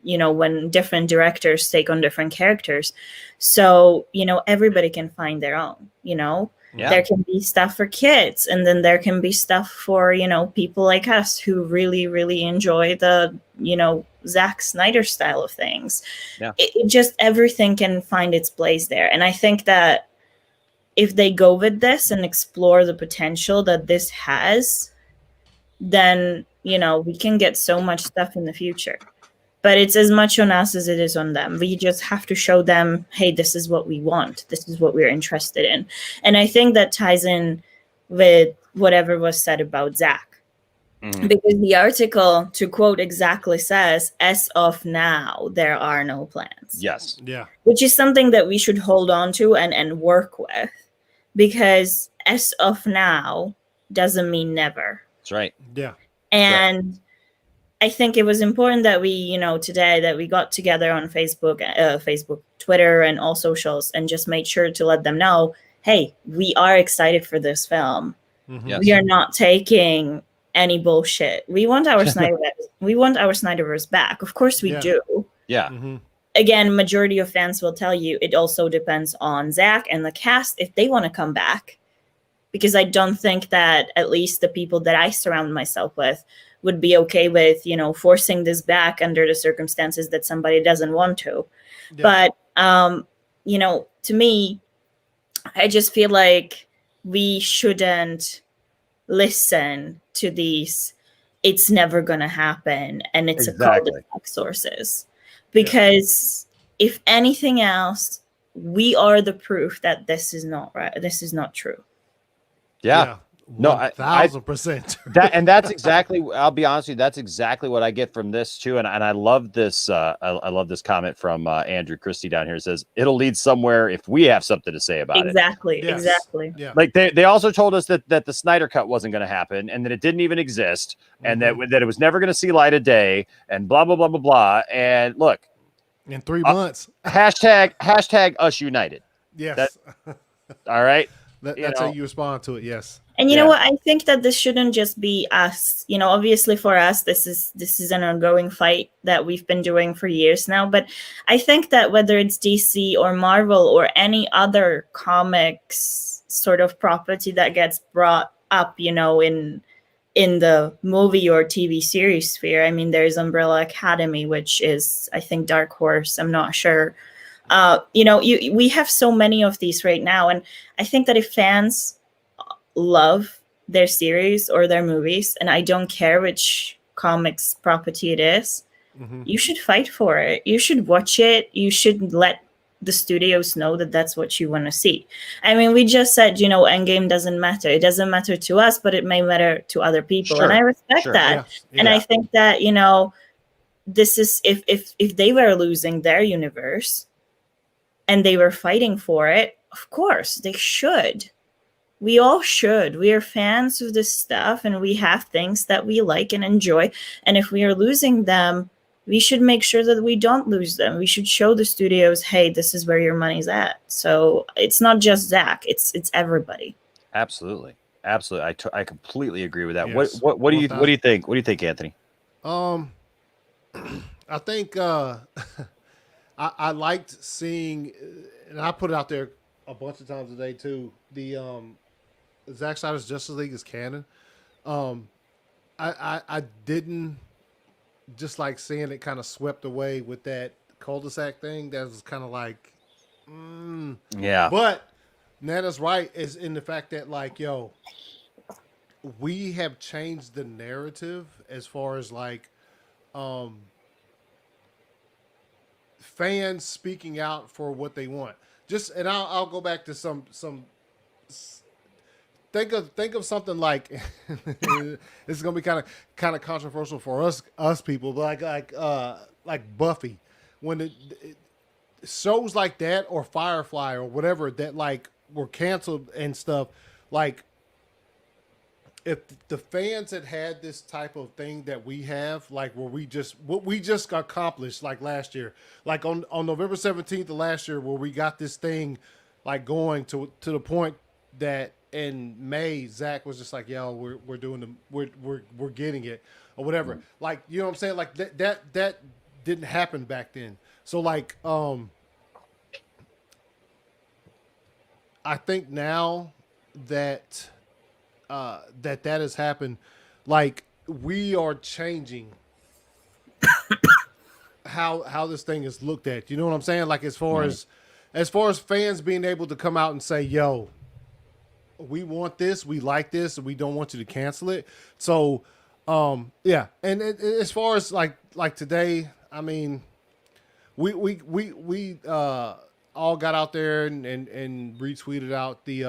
different directors take on different characters. So, everybody can find their own, Yeah. There can be stuff for kids and then there can be stuff for, people like us who really, really enjoy the, Zack Snyder style of things. Yeah. It just, everything can find its place there. And I think that if they go with this and explore the potential that this has, then, we can get so much stuff in the future. But it's as much on us as it is on them. We just have to show them, hey, this is what we want. This is what we're interested in. And I think that ties in with whatever was said about Zack. Mm-hmm. Because the article, to quote exactly, says, as of now, there are no plans. Yes. Yeah. Which is something that we should hold on to and work with. Because as of now doesn't mean never. That's right. Yeah. And I think it was important that we, today that we got together on Facebook, Twitter, and all socials and just made sure to let them know, hey, we are excited for this film. Mm-hmm. Yes. We are not taking any bullshit. We want our Snyderverse back. Of course we do. Yeah. Mm-hmm. Again, majority of fans will tell you it also depends on Zack and the cast if they want to come back. Because I don't think that at least the people that I surround myself with would be okay with, forcing this back under the circumstances that somebody doesn't want to. Yeah. But, to me, I just feel like we shouldn't listen to these, it's never going to happen, and it's a cul-de-sac sources. Because if anything else, we are the proof that this is not right. This is not true. Yeah. No, 1,000%. That's exactly. I'll be honest with you. That's exactly what I get from this too. And I love this. I love this comment from Andrew Christie down here. It says it'll lead somewhere if we have something to say about it. Exactly. Yeah. Like they also told us that the Snyder cut wasn't going to happen and that it didn't even exist and that it was never going to see light of day and blah blah blah blah blah. And look, in 3 months. Hashtag us united. Yes. All right. That's how you respond to it. Yes. And you know what? I think that this shouldn't just be us. Obviously for us, this is an ongoing fight that we've been doing for years now. But I think that whether it's DC or Marvel or any other comics sort of property that gets brought up, in the movie or TV series sphere, I mean, there's Umbrella Academy, which is, I think, Dark Horse. I'm not sure. We have so many of these right now. And I think that if fans love their series or their movies, and I don't care which comics property it is, you should fight for it. You should watch it. You should let the studios know that that's what you want to see. I mean, we just said, you know, Endgame doesn't matter. It doesn't matter to us, but it may matter to other people. Sure, And I respect sure. that. And I think that, you know, this is if they were losing their universe and they were fighting for it, of course they should. We all should. We are fans of this stuff and we have things that we like and enjoy. And if we are losing them, we should make sure that we don't lose them. We should show the studios, hey, this is where your money's at. So it's not just Zach, it's everybody. Absolutely. Absolutely. I completely agree with that. Yes. What do you think? What do you think, Anthony? I think I liked seeing, and I put it out there a bunch of times today too. The Zack Snyder's Justice League is canon. I didn't just like seeing it kind of swept away with that cul-de-sac thing. That was kind of like, yeah. But Nana's right is in the fact that like, yo, we have changed the narrative as far as like fans speaking out for what they want. Just and I'll go back to some think of something like this is gonna be kind of controversial for us people, but like Buffy, when it shows like that or Firefly or whatever that like were canceled and stuff, like if the fans had this type of thing that we have, like what we just accomplished like last year, like on November 17th of last year, where we got this thing like going to the point that in May, Zach was just like, yo, we're doing we're getting it or whatever. Mm-hmm. Like, you know what I'm saying? Like that didn't happen back then. So like, I think now that that has happened, like we are changing how this thing is looked at. You know what I'm saying? Like as far as fans being able to come out and say, yo, we want this, we like this, and we don't want you to cancel it. So yeah. And as far as like today, I mean, we all got out there and retweeted out the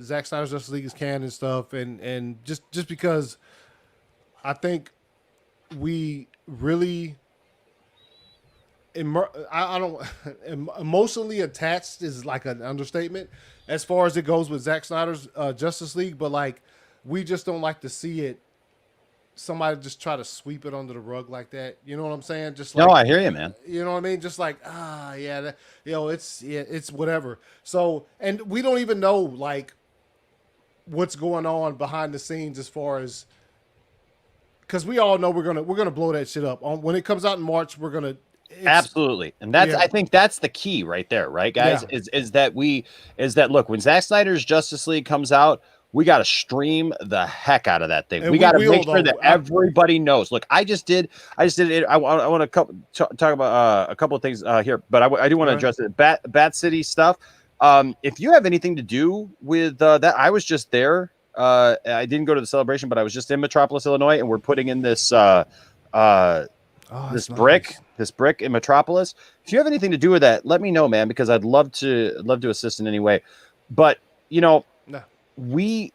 Zack Snyder's Justice League is canon and stuff, and just because I think we really I don't emotionally attached is like an understatement as far as it goes with Zack Snyder's Justice League, but like we just don't like to see it. Somebody just try to sweep it under the rug like that. You know what I'm saying? Just like, no, I hear you, man. You know what I mean? Just like, yeah, it's whatever. So, and we don't even know like what's going on behind the scenes as far as, because we all know we're gonna blow that shit up. When it comes out in March, we're gonna absolutely, and that's I think that's the key right there, right, guys? Yeah. Is that look, when Zack Snyder's Justice League comes out, we got to stream the heck out of that thing. And we got to make sure that everybody knows. Look, I just did it. I want to talk about a couple of things here, but I do want to address it. Bat City stuff. If you have anything to do with that, I was just there. I didn't go to the celebration, but I was just in Metropolis, Illinois, and we're putting in this this brick in Metropolis. If you have anything to do with that, let me know, man, because I'd love to assist in any way. But you know. No. When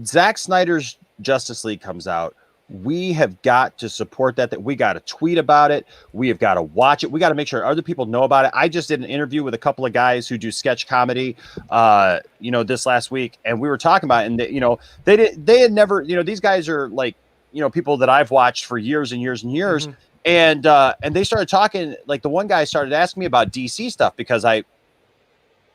Zack Snyder's Justice League comes out, we have got to support that we got to tweet about it. We have got to watch it. We got to make sure other people know about it. I just did an interview with a couple of guys who do sketch comedy, this last week, and we were talking about it, and they had never, these guys are like, people that I've watched for years and years and years. Mm-hmm. And they started talking, like the one guy started asking me about DC stuff because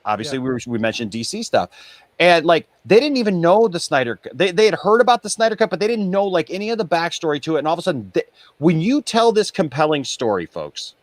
obviously we mentioned DC stuff, and like they didn't even know the Snyder. They had heard about the Snyder Cut, but they didn't know like any of the backstory to it. And all of a sudden, when you tell this compelling story, folks,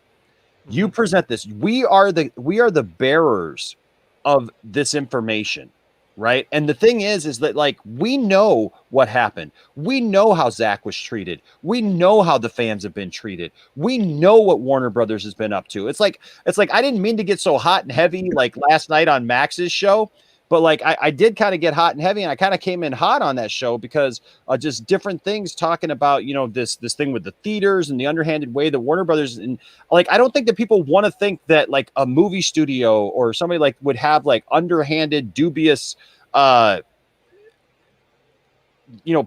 you present this. We are the bearers of this information, right? And the thing is that like we know what happened. We know how Zach was treated. We know how the fans have been treated. We know what Warner Brothers has been up to. It's like I didn't mean to get so hot and heavy like last night on Max's show, But like I did kind of get hot and heavy, and I kind of came in hot on that show because just different things talking about, this thing with the theaters and the underhanded way that Warner Brothers, and like I don't think that people want to think that like a movie studio or somebody like would have like underhanded, dubious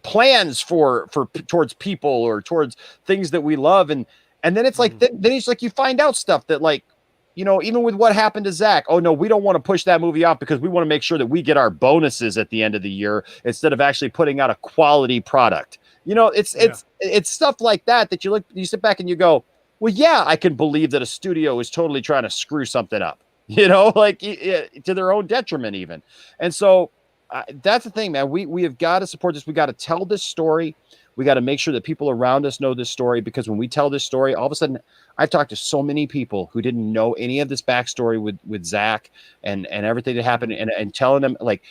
plans for towards people or towards things that we love, and then it's like then it's like you find out stuff that like even with what happened to Zach, oh no, we don't want to push that movie off because we want to make sure that we get our bonuses at the end of the year instead of actually putting out a quality product. It's stuff like that you sit back and you go, well, yeah, I can believe that a studio is totally trying to screw something up, like to their own detriment even. And so that's the thing, man. We have got to support this. We got to tell this story. We got to make sure that people around us know this story, because when we tell this story, all of a sudden I've talked to so many people who didn't know any of this backstory with Zach and everything that happened, and telling them, like,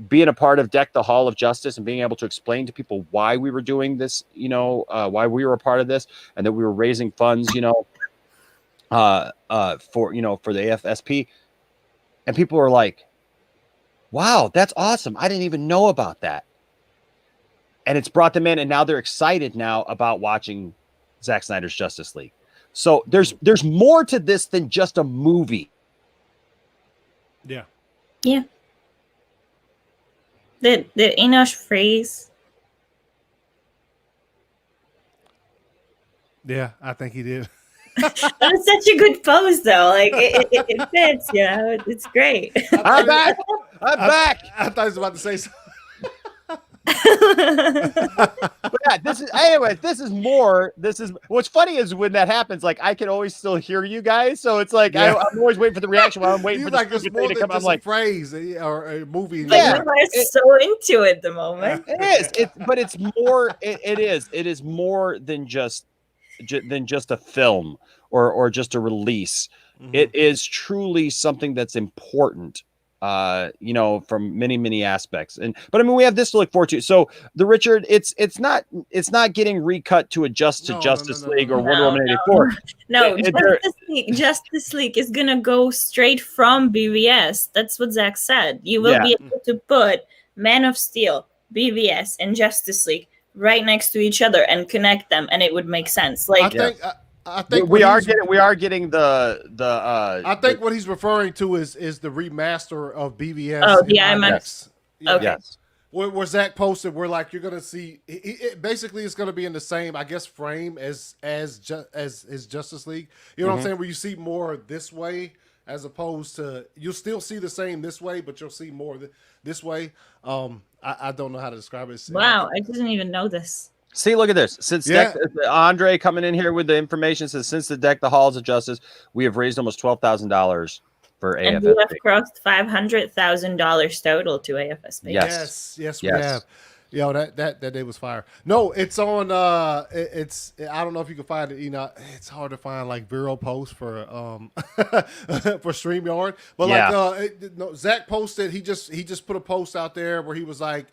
being a part of Deck the Hall of Justice and being able to explain to people why we were doing this, why we were a part of this, and that we were raising funds, for the AFSP. And people were like, wow, that's awesome. I didn't even know about that. And it's brought them in, and now they're excited now about watching Zack Snyder's Justice League. So there's more to this than just a movie. Yeah. Yeah. The Enosh phrase. Yeah, I think he did. That was such a good pose, though. Like it fits, it's great. I'm back. I'm back. I thought he was about to say something. But yeah, this is more. What's funny is when that happens, like I can always still hear you guys, so it's like I'm always waiting for the reaction while I'm waiting for like the thing to come. I'm like, phrase or a movie. Yeah, I'm so into it the moment. It is. But it's more. It is. It is more than just a film or just a release. Mm-hmm. It is truly something that's important. From many aspects, but I mean, we have this to look forward to. So the Richard, it's not getting recut to adjust to Justice League or Wonder Woman 84. No, Justice League is gonna go straight from BVS. That's what Zach said. You will be able to put Man of Steel, BVS, and Justice League right next to each other and connect them, and it would make sense. Like I think we are getting the I think what he's referring to is the remaster of BVS. Oh, the IMAX. Okay. Yes. Where Zach posted, we're like, you're gonna see. Basically, it's gonna be in the same, I guess, frame as Justice League. You know what I'm saying? Where you see more this way, as opposed to you'll still see the same this way, but you'll see more this way. I don't know how to describe it. Wow, I didn't even know this. See, look at this. Since Andre coming in here with the information says, since the Deck the Halls of Justice, we have raised almost $12,000 for AFSP. And we have crossed $500,000 total to AFSP. Yes, we have. Yo, that day was fire. No, it's on. It's I don't know if you can find it. It's hard to find like Vero posts for for StreamYard. But Zach posted. He just put a post out there where he was like,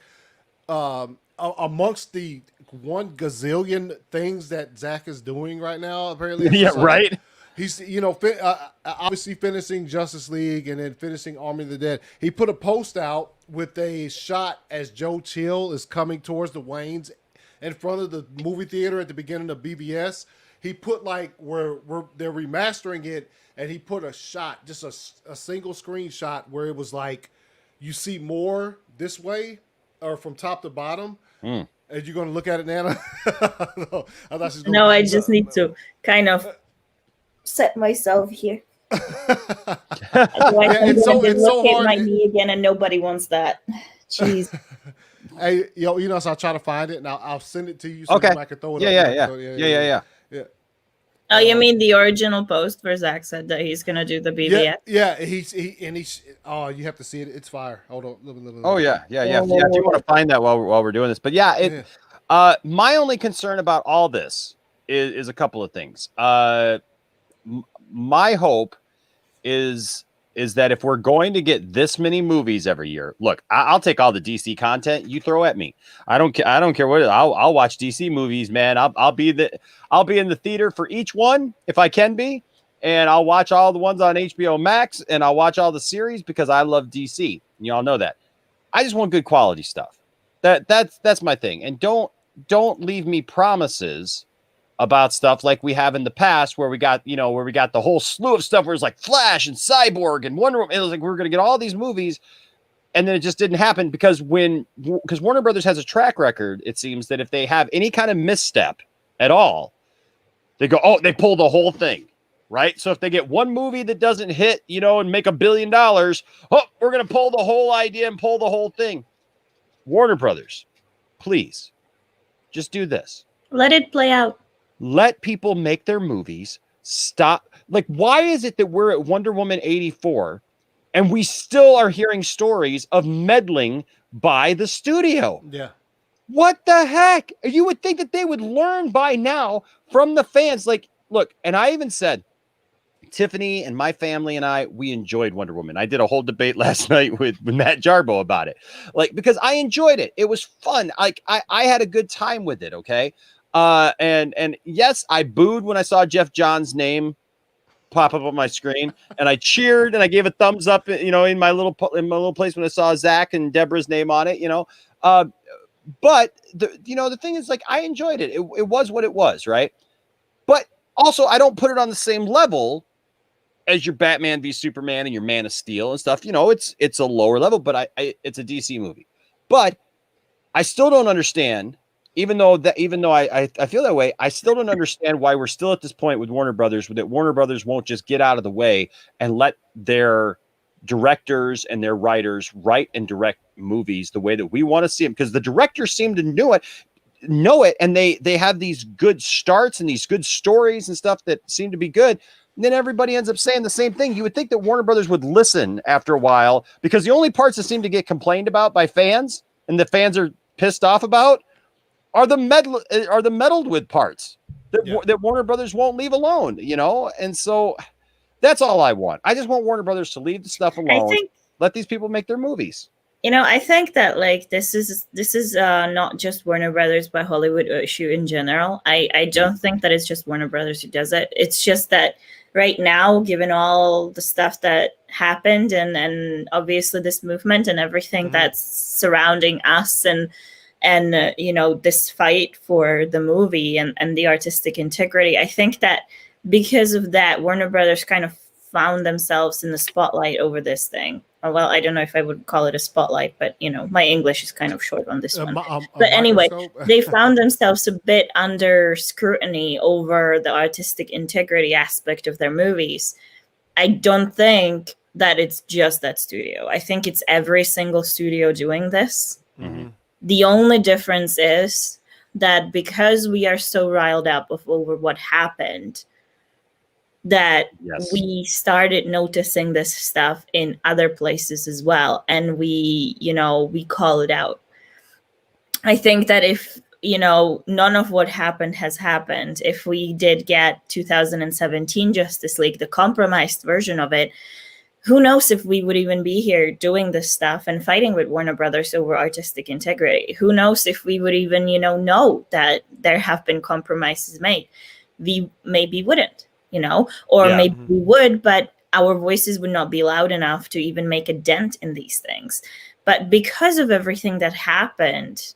amongst the 1 gazillion things that Zach is doing right now, apparently. Yeah, right. He's, obviously finishing Justice League and then finishing Army of the Dead. He put a post out with a shot as Joe Chill is coming towards the Waynes in front of the movie theater at the beginning of BBS. He put like where they're remastering it, and he put a shot, just a single screenshot where it was like, you see more this way or from top to bottom. Are you going to look at it, Nana? No, I thought she's going no, I just need to kind of set myself here. It's so hard. My knee again, and nobody wants that. Jeez. Hey, so I'll try to find it, and I'll send it to you so I can throw it up. Yeah. Oh, you mean the original post where Zach said that he's gonna do the BBS? Yeah. He's you have to see it. It's fire. Hold on. Oh yeah. If you want to find that while we're doing this, but my only concern about all this is a couple of things. My hope is that if we're going to get this many movies every year, look, I'll take all the DC content you throw at me. I don't care what it is. I'll watch DC movies, man. I'll be in the theater for each one if I can be, and I'll watch all the ones on HBO Max, and I'll watch all the series because I love DC. And y'all know that. I just want good quality stuff. That's my thing. And don't leave me promises about stuff like we have in the past where we got the whole slew of stuff where it's like Flash and Cyborg and Wonder Woman. It was like we were going to get all these movies, and then it just didn't happen because Warner Brothers has a track record, it seems, that if they have any kind of misstep at all, they pull the whole thing, right? So if they get one movie that doesn't hit, and make $1 billion, we're going to pull the whole idea and pull the whole thing. Warner Brothers, please, just do this. Let it play out. Let people make their movies. Stop. Like, why is it that we're at Wonder Woman 84 and we still are hearing stories of meddling by the studio? Yeah. What the heck? You would think that they would learn by now from the fans. Like, look, and I even said, Tiffany and my family and I, we enjoyed Wonder Woman. I did a whole debate last night with Matt Jarbo about it. Like, because I enjoyed it. It was fun. Like, I had a good time with it, okay? And yes, I booed when I saw Jeff Johns' name pop up on my screen, and I cheered and I gave a thumbs up, in my little place when I saw Zach and Deborah's name on it, but the thing is, like, I enjoyed it. It was what it was, right? But also, I don't put it on the same level as your Batman v Superman and your Man of Steel and stuff. It's a lower level, but it's a DC movie. But I still don't understand. Even though I feel that way, I still don't understand why we're still at this point with Warner Brothers, that Warner Brothers won't just get out of the way and let their directors and their writers write and direct movies the way that we want to see them. Because the directors seem to know it, and they have these good starts and these good stories and stuff that seem to be good. And then everybody ends up saying the same thing. You would think that Warner Brothers would listen after a while, because the only parts that seem to get complained about by fans and the fans are pissed off about are the meddled with parts that Warner Brothers won't leave alone, And so that's all I want. I just want Warner Brothers to leave the stuff alone. Let these people make their movies. I think that, like, this is not just Warner Brothers, but Hollywood issue in general. I don't think that it's just Warner Brothers who does it. It's just that right now, given all the stuff that happened and obviously this movement and everything that's surrounding us and this fight for the movie and the artistic integrity, I think that because of that, Warner Brothers kind of found themselves in the spotlight over this thing. Well, I don't know if I would call it a spotlight, but my English is kind of short on this one. But anyway, they found themselves a bit under scrutiny over the artistic integrity aspect of their movies. I don't think that it's just that studio. I think it's every single studio doing this. Mm-hmm. The only difference is that because we are so riled up over what happened, that we started noticing this stuff in other places as well. And we call it out. I think that if, none of what happened has happened, if we did get 2017 Justice League, the compromised version of it, who knows if we would even be here doing this stuff and fighting with Warner Brothers over artistic integrity? Who knows if we would even, know that there have been compromises made? We maybe wouldn't, or maybe we would, but our voices would not be loud enough to even make a dent in these things. But because of everything that happened,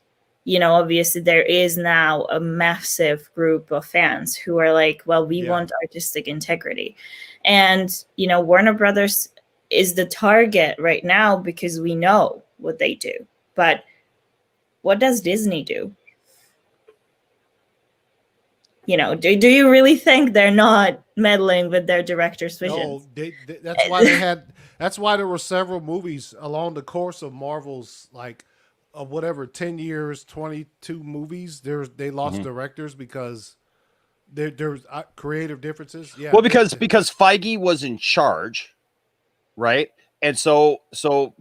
obviously there is now a massive group of fans who are like, well, we want artistic integrity. And, Warner Brothers is the target right now because we know what they do. But what does Disney do? Do you really think they're not meddling with their director's visions? No, that's why that's why there were several movies along the course of Marvel's, like, whatever, 10 years, 22 movies. They lost directors because there's creative differences. Yeah. Well, because Feige was in charge, right? And so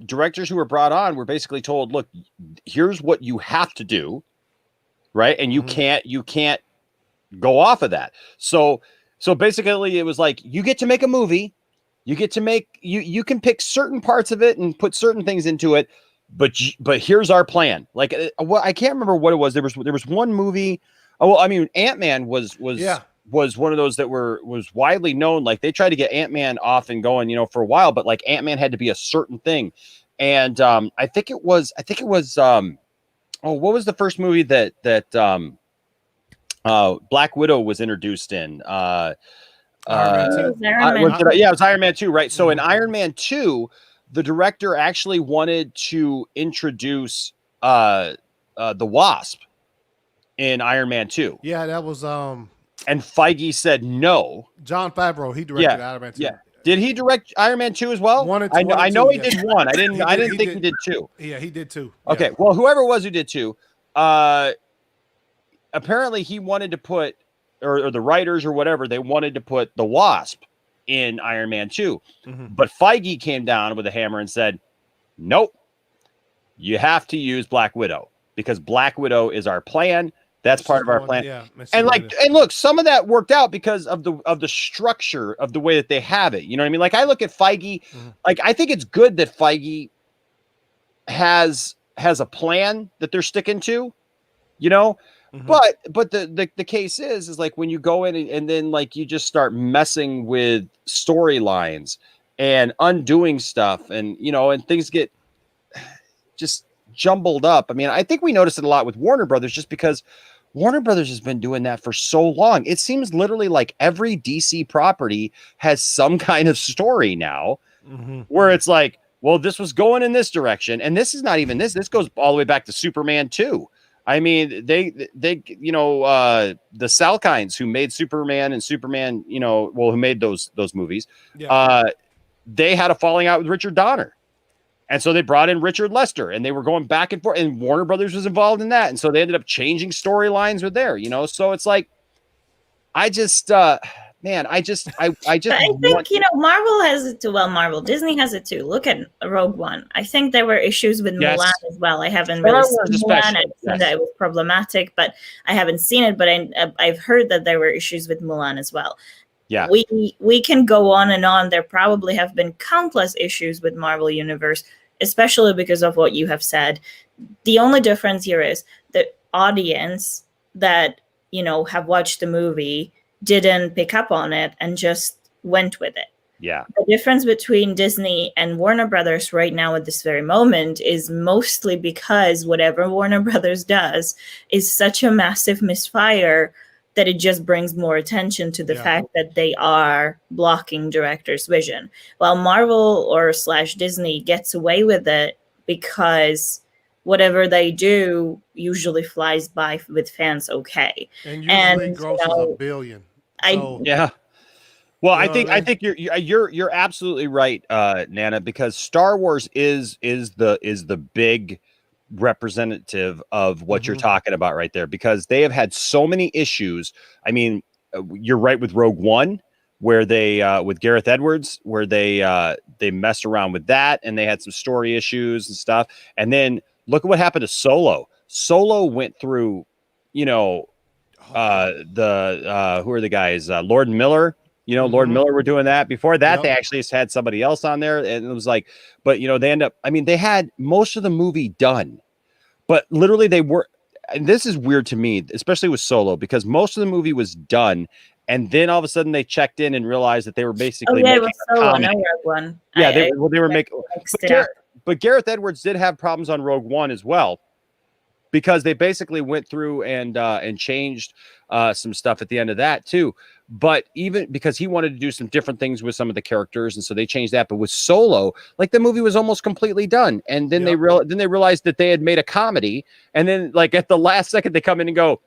directors who were brought on were basically told, look, here's what you have to do, right? And you can't go off of that. So basically it was like, you get to make a movie, you get to make, you can pick certain parts of it and put certain things into it, but here's our plan. Like, I can't remember what it was. There was one movie. Oh, well, I mean, Ant-Man was one of those that was widely known. Like, they tried to get Ant-Man off and going, for a while, but like Ant-Man had to be a certain thing. And I think it was what was the first movie that Black Widow was introduced in? Iron Man 2. It was Iron Man. It was Iron Man 2, right? So in Iron Man 2, the director actually wanted to introduce the Wasp in Iron Man 2. Yeah, that was And Feige said no. John Favreau. He directed Iron Man 2. Yeah. Did he direct Iron Man 2 as well? One and two, I know he yeah. did one. I didn't think he did 2. Yeah, he did 2. Okay. Yeah. Well, whoever it was who did 2, apparently he wanted to put, or the writers or whatever, they wanted to put the Wasp in Iron Man 2. But Feige came down with a hammer and said, nope, you have to use Black Widow because Black Widow is our plan. That's part of our plan. Yeah, and look, some of that worked out because of the structure of the way that they have it. You know what I mean? Like I look at Feige, like I think it's good that Feige has a plan that they're sticking to, you know. But the case is like when you go in and then like you just start messing with storylines and undoing stuff, and you know, and things get just jumbled up. I mean, I think we noticed it a lot with Warner Brothers just because Warner Brothers has been doing that for so long. It seems literally like every DC property has some kind of story now where it's like, well, this was going in this direction. And this is not even this. This goes all the way back to Superman 2. I mean, they you know, the Salkinds who made Superman and Superman, you know, well, who made those movies, they had a falling out with Richard Donner. And so they brought in Richard Lester and they were going back and forth, and Warner Brothers was involved in that. And so they ended up changing storylines with there, you know? So it's like, I just, man, I think, you know, Marvel has it too. Well, Disney has it too. Look at Rogue One. I think there were issues with Mulan as well. I haven't really seen Mulan. I've seen that it was problematic, but I haven't seen it. But I've heard that there were issues with Mulan as well. Yeah, we can go on and on. There probably have been countless issues with Marvel Universe, especially because of what you have said. The only difference here is the audience that, you know, have watched the movie didn't pick up on it and just went with it. Yeah. The difference between Disney and Warner Brothers right now at this very moment is mostly because whatever Warner Brothers does is such a massive misfire that it just brings more attention to the fact that they are blocking director's vision. While Marvel or / Disney gets away with it because whatever they do usually flies by with fans okay. And usually grosses $1 billion. Yeah. Well, I think you're absolutely right, Nana, because Star Wars is the big representative of what you're talking about right there, because they have had so many issues. I mean, you're right with Rogue One, where they with Gareth Edwards, where they messed around with that and they had some story issues and stuff. And then look at what happened to Solo. Solo went through, you know, who are the guys? Lord and Miller. You know, Lord and Miller were doing that. Before that, they actually just had somebody else on there. And it was like, but, you know, they end up, I mean, they had most of the movie done. But literally they were, and this is weird to me, especially with Solo, because most of the movie was done. And then all of a sudden they checked in and realized that they were basically making a comedy. Yeah, they were making, but Gareth Edwards did have problems on Rogue One as well, because they basically went through and changed some stuff at the end of that too. But even because he wanted to do some different things with some of the characters, and so they changed that. But with Solo, like the movie was almost completely done, and then they realized that they had made a comedy, and then like at the last second they come in and go,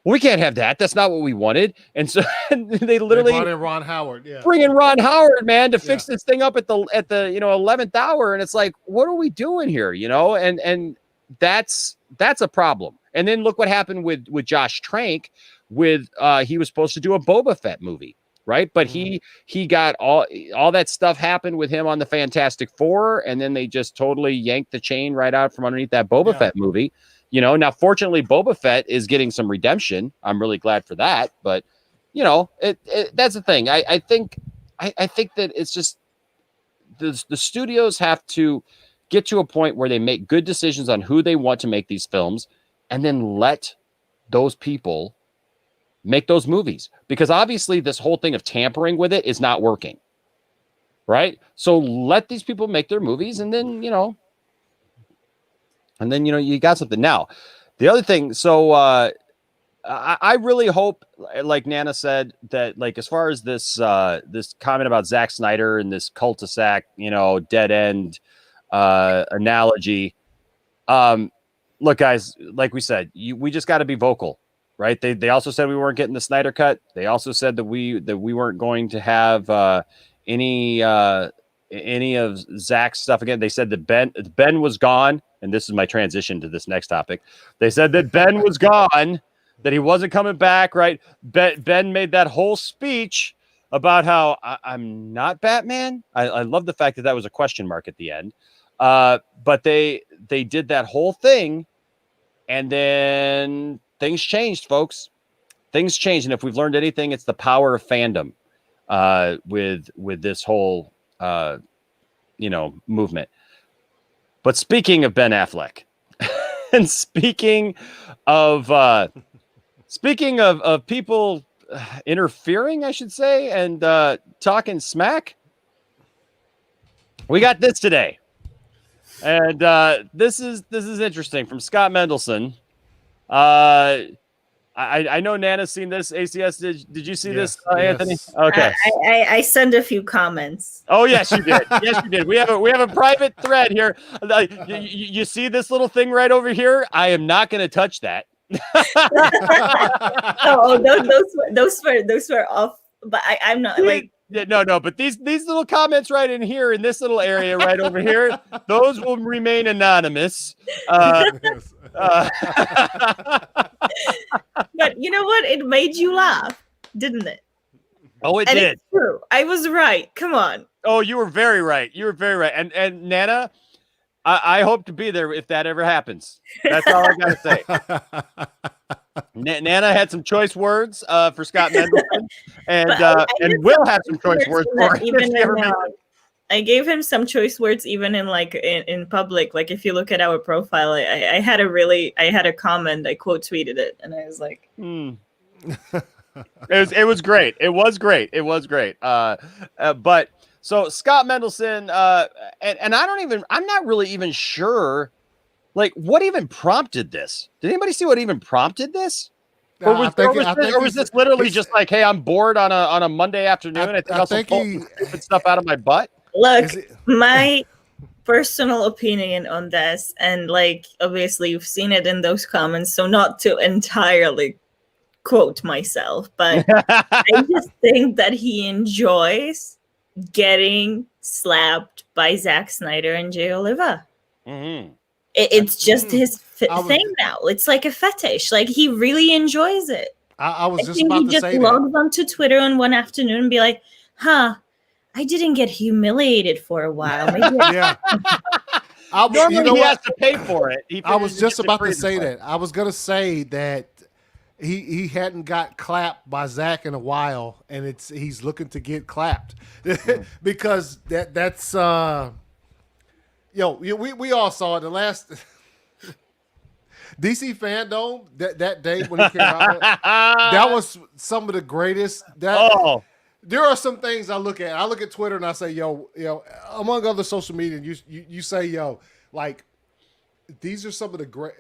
well, we can't have that. That's not what we wanted. And so they literally brought in Ron Howard. Yeah, bring in Ron Howard, man, to fix this thing up at the 11th hour, and it's like, what are we doing here? You know, and that's a problem. And then look what happened with Josh Trank. With he was supposed to do a Boba Fett movie, right? But he got all that stuff happened with him on the Fantastic Four, and then they just totally yanked the chain right out from underneath that Boba Fett movie. You know, now fortunately Boba Fett is getting some redemption. I'm really glad for that. But you know, that's the thing. I think that it's just the studios have to get to a point where they make good decisions on who they want to make these films, and then let those people make those movies, because obviously this whole thing of tampering with it is not working. Right. So let these people make their movies, and then, you know, And then, you got something. Now, the other thing, so I really hope, like Nana said, that like as far as this this comment about Zack Snyder and this cul-de-sac, dead end analogy. Look, guys, like we said, we just got to be vocal, right? They also said we weren't getting the Snyder cut. They also said that we weren't going to have any of Zach's stuff again. They said that Ben was gone, and this is my transition to this next topic. They said that Ben was gone, that he wasn't coming back, right? Ben made that whole speech about how I'm not Batman. I love the fact that was a question mark at the end. But they did that whole thing, and then things changed, folks. Things changed, and if we've learned anything, it's the power of fandom with this whole movement. But speaking of Ben Affleck, and speaking of people interfering, I should say, and talking smack, we got this today. And this is interesting from Scott Mendelson. I know Nana's seen this. ACS, did you see this, Anthony? Yes. Okay. I sent a few comments. Oh yes, you did. Yes, you did. We have a private thread here. You see this little thing right over here? I am not going to touch that. Those were off. But I'm not like. No, but these little comments right in here in this little area right over here, those will remain anonymous. But you know what? It made you laugh, didn't it? Oh, it and did. It's true. I was right. Come on. Oh, you were very right. And Nana, I hope to be there if that ever happens. That's all I gotta say. Nana had some choice words for Scott Mendelson, and Will have some choice words for him. I gave him some choice words even in public. Like if you look at our profile, I had a comment. I quote tweeted it, and I was like, It was great. It was great. But so Scott Mendelson, and I'm not really even sure. Like, what even prompted this? Did anybody see what even prompted this? Or was this literally just like, hey, I'm bored on a Monday afternoon? I think I'll pull stupid stuff out of my butt. Look, my personal opinion on this, and like obviously you've seen it in those comments, so not to entirely quote myself, but I just think that he enjoys getting slapped by Zack Snyder and Jay Oliva. Mm-hmm. It's just his thing now. It's like a fetish. Like he really enjoys it. I was just about to say that. He just logs onto Twitter on one afternoon and be like, I didn't get humiliated for a while. Maybe yeah. Normally he has to pay for it. I was just about to say that. I was going to say that he hadn't got clapped by Zach in a while, and he's looking to get clapped because that's we all saw it the last DC Fandom that day when he came out. That was some of the greatest. There are some things I look at. I look at Twitter and I say, among other social media, you say, like, these are some of the great,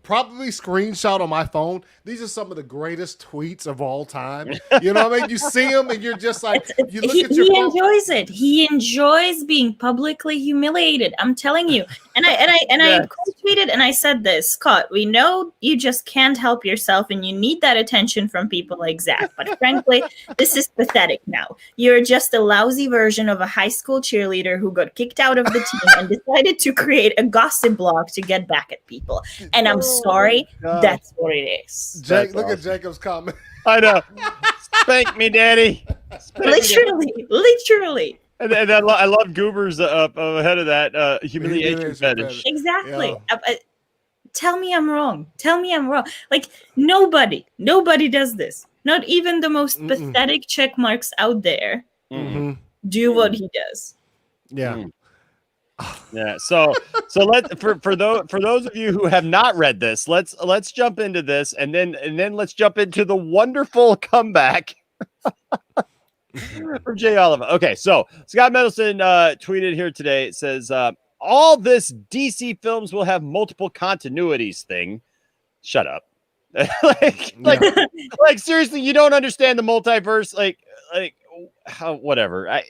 probably screenshot on my phone. These are some of the greatest tweets of all time. You know what I mean? You see them and you're just like, you look at your phone. He enjoys it. He enjoys being publicly humiliated. I'm telling you. And I tweeted and I said this, Scott, we know you just can't help yourself and you need that attention from people like Zach. But frankly, this is pathetic now. You're just a lousy version of a high school cheerleader who got kicked out of the team and decided to create a gossip blog to get back at people. And I'm sorry, that's what it is. Look at Jacob's comment. I know. Spank me, daddy. Literally. And I love Goober's up ahead of that humiliation fetish. Exactly. Yeah. Tell me I'm wrong. Like nobody does this. Not even the most pathetic check marks out there do what he does. Yeah. Mm. Yeah. So for those of you who have not read this, let's jump into this and then let's jump into the wonderful comeback from Jay Oliver. Okay, so Scott Mendelson tweeted here today. It says, all this DC films will have multiple continuities thing. Shut up. like seriously, you don't understand the multiverse. Like how whatever.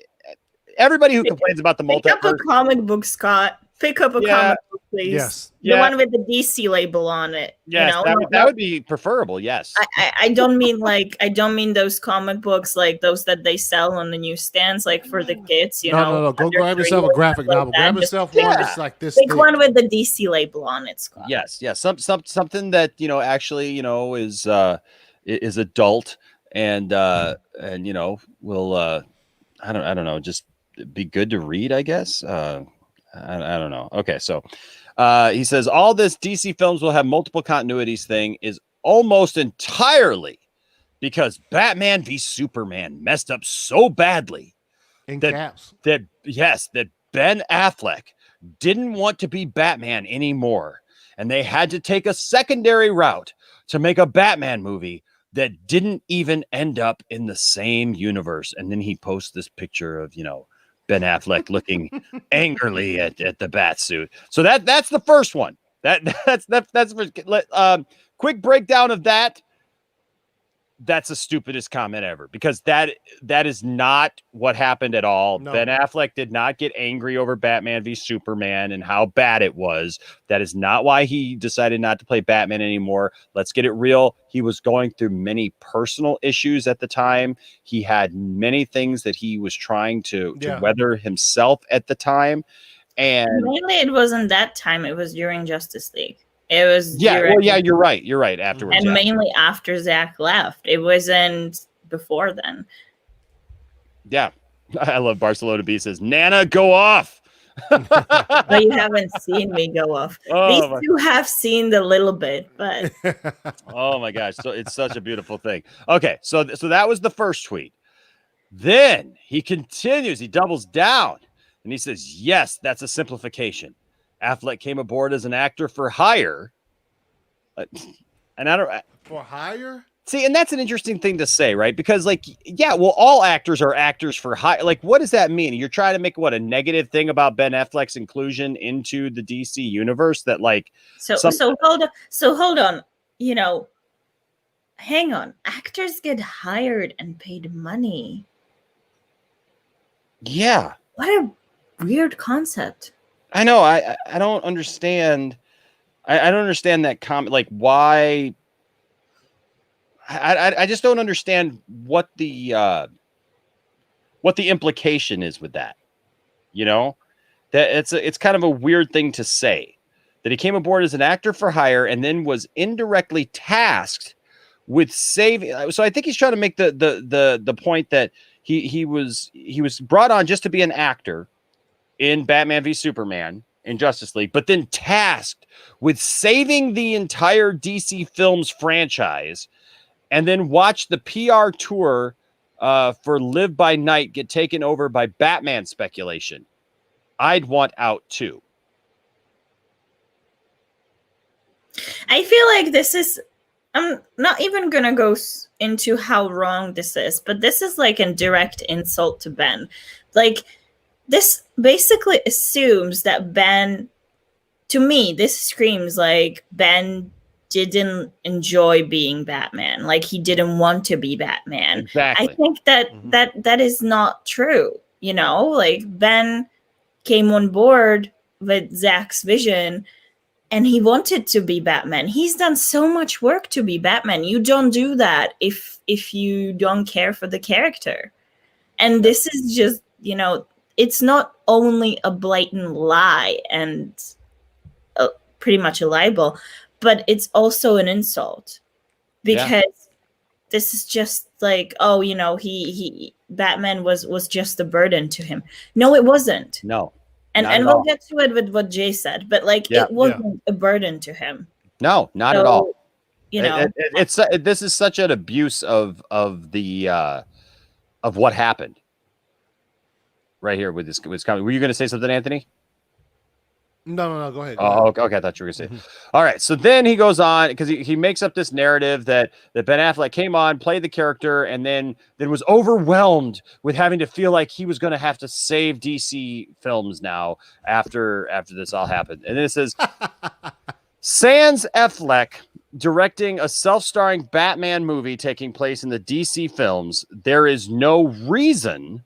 Everybody who complains about the Pick up a multiverse. comic book, Scott. Pick up a comic book, please. Yes. The one with the DC label on it. Yes, you know? that would be preferable. Yes. I don't mean those comic books like those that they sell on the newsstands, like for the kids. No. Go grab yourself a graphic novel. Grab yourself one that's like this. Pick one with the DC label on it, Scott. Yes. Something that actually is adult and will I don't know, just be good to read, I guess. I don't know. Okay, so he says all this DC films will have multiple continuities thing is almost entirely because Batman v Superman messed up so badly that Ben Affleck didn't want to be Batman anymore, and they had to take a secondary route to make a Batman movie that didn't even end up in the same universe. And then he posts this picture of Ben Affleck looking angrily at the bat suit. So that's the first one. That's quick breakdown of that. That's the stupidest comment ever, because that is not what happened at all. No. Ben Affleck did not get angry over Batman v Superman and how bad it was. That is not why he decided not to play Batman anymore. Let's get it real. He was going through many personal issues at the time. He had many things that he was trying to weather himself at the time. And mainly it wasn't that time. It was during Justice League. It was you're right. You're right. Afterwards, and mainly after Zach left. It wasn't before then. Yeah, I love Barcelona B says, "Nana, go off." But you haven't seen me go off. These two have seen the little bit, but oh my gosh, so it's such a beautiful thing. Okay, so that was the first tweet. Then he continues. He doubles down, and he says, "Yes, that's a simplification. Affleck came aboard as an actor for hire." And I don't... For hire? See, and that's an interesting thing to say, right? Because, all actors are actors for hire. Like, what does that mean? You're trying to make, a negative thing about Ben Affleck's inclusion into the DC universe that, So hold on. Hang on. Actors get hired and paid money. Yeah. What a weird concept. I know. I don't understand. I don't understand that comment. Like, why? I just don't understand what the implication is with that. That it's kind of a weird thing to say, that he came aboard as an actor for hire and then was indirectly tasked with saving. So I think he's trying to make the point that he was brought on just to be an actor in Batman v Superman in Justice League, but then tasked with saving the entire DC Films franchise, and then watch the PR tour for Live by Night get taken over by Batman speculation. I'd want out too. I feel like this is... I'm not even going to go into how wrong this is, but this is like a direct insult to Ben. This basically assumes that Ben, to me, this screams like Ben didn't enjoy being Batman. Like he didn't want to be Batman. Exactly. I think that is not true. Ben came on board with Zach's vision and he wanted to be Batman. He's done so much work to be Batman. You don't do that if you don't care for the character. And this is just, it's not only a blatant lie and pretty much a libel, but it's also an insult, because this is just like, he Batman was just a burden to him. No, it wasn't. No. And we'll get to it with what Jay said, but it wasn't a burden to him. No, not at all. This is such an abuse of what happened right here with this comment. Were you going to say something, Anthony? No. Go ahead. Oh, okay. I thought you were going to say. Mhm. All right. So then he goes on because he makes up this narrative that Ben Affleck came on, played the character, and then was overwhelmed with having to feel like he was going to have to save DC films now after this all happened. And then it says, sans Affleck directing a self-starring Batman movie taking place in the DC films, there is no reason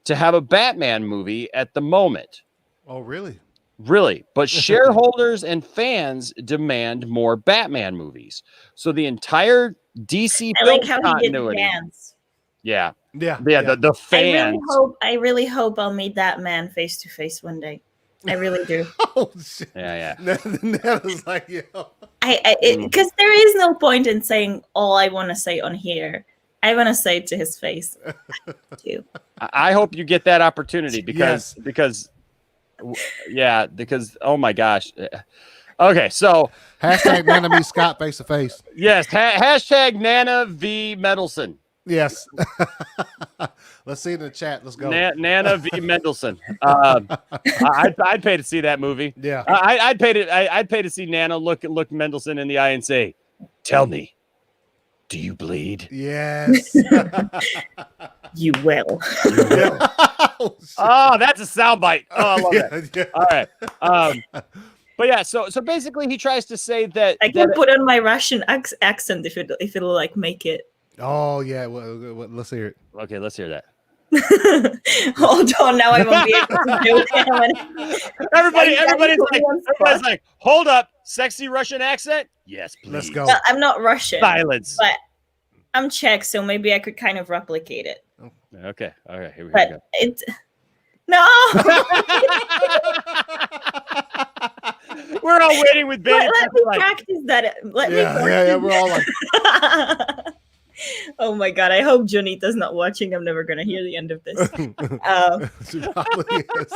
to have a Batman movie at the moment. Oh, really? Really, but shareholders and fans demand more Batman movies. So the entire DC I film like how he did continuity. fans. Yeah. Yeah. The fans. I really hope I'll meet that man face to face one day. I really do. Oh shit. Yeah. That was like, yo. Because there is no point in saying all I want to say on here. I want to say it to his face too. I hope you get that opportunity because oh my gosh. Okay, so Hashtag Nana me Scott face to face. yes, hashtag Nana v Mendelson. Yes. Let's see it in the chat. Let's go. Nana v Mendelson. I'd pay to see that movie. Yeah. I'd pay to see Nana look Mendelson in the eye and say, "Tell me, do you bleed?" Yes. You will. Oh, that's a soundbite. Oh, I love that. Yeah. All right. But yeah, so basically he tries to say that I can put on my Russian accent if it'll like make it. Oh yeah. Well, let's hear it. Okay, let's hear that. Hold on, now I won't be able to do it. Everybody's like, hold up, sexy Russian accent? Yes, please. Let's go. Well, I'm not Russian, Silence. but I'm Czech, so maybe I could kind of replicate it. Okay, all right, here we But go. it's no. We're all waiting with baby. Let me practice that. Yeah. We're all like, oh my god! I hope Jonita's not watching. I'm never gonna hear the end of this. she probably is.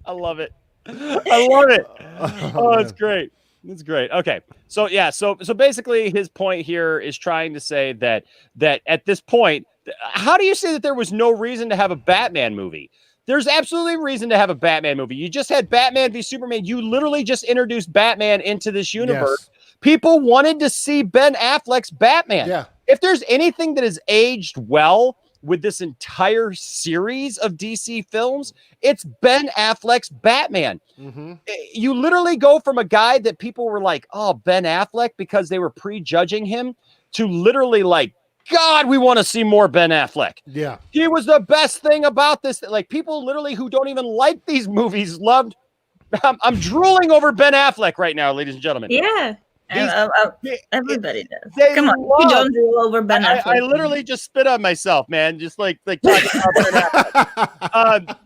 I love it. Oh, it's great. It's great. Okay. So yeah, so basically his point here is trying to say that at this point, how do you say that there was no reason to have a Batman movie? There's absolutely a reason to have a Batman movie. You just had Batman v Superman. You literally just introduced Batman into this universe. Yes. People wanted to see Ben Affleck's Batman. Yeah. If there's anything that has aged well with this entire series of DC films, it's Ben Affleck's Batman. Mm-hmm. You literally go from a guy that people were like, oh, Ben Affleck, because they were prejudging him, to literally like, God, we want to see more Ben Affleck. Yeah. He was the best thing about this. Like, people literally who don't even like these movies loved. I'm drooling over Ben Affleck right now, ladies and gentlemen. Yeah. Everybody does. Come on, you don't drool over Ben Affleck. I literally just spit on myself, man. Just like talking about Ben Affleck.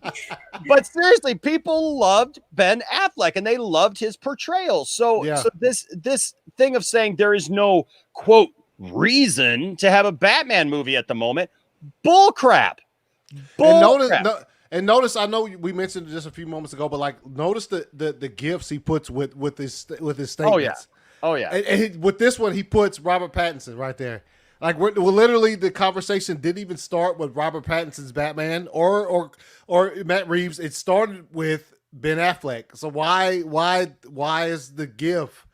But seriously, people loved Ben Affleck and they loved his portrayal. So this thing of saying there is no quote reason to have a Batman movie at the moment, bull crap. And notice, I know we mentioned it just a few moments ago, but like notice the gifts he puts with his statements. Oh yeah. And with this one, he puts Robert Pattinson right there. Like we're literally the conversation didn't even start with Robert Pattinson's Batman or Matt Reeves. It started with Ben Affleck. So why is the GIF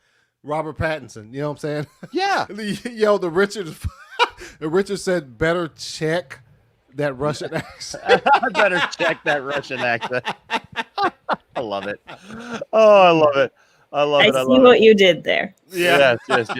Robert Pattinson? You know what I'm saying? Yeah. The Richard said better check that Russian accent. Better check that Russian accent. I love it. Oh, I love it. I see what you did there. Yeah. Yes.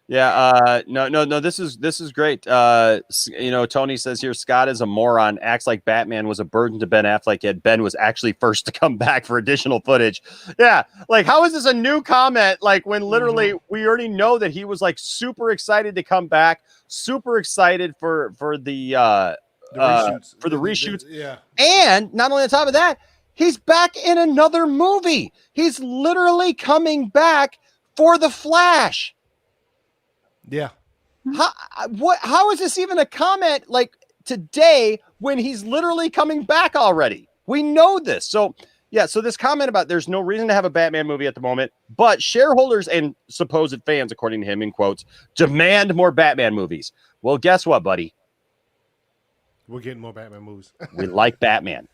Yeah. No. This is great. Tony says here, Scott is a moron. Acts like Batman was a burden to Ben Affleck, yet Ben was actually first to come back for additional footage. Yeah. Like, how is this a new comment? Like, when literally we already know that he was like super excited to come back, super excited for the reshoots. Yeah. And not only on top of that, he's back in another movie. He's literally coming back for The Flash. Yeah. How is this even a comment like today when he's literally coming back already? We know this. So this comment about there's no reason to have a Batman movie at the moment, but shareholders and supposed fans, according to him, in quotes, demand more Batman movies. Well, guess what, buddy? We're getting more Batman movies. We like Batman.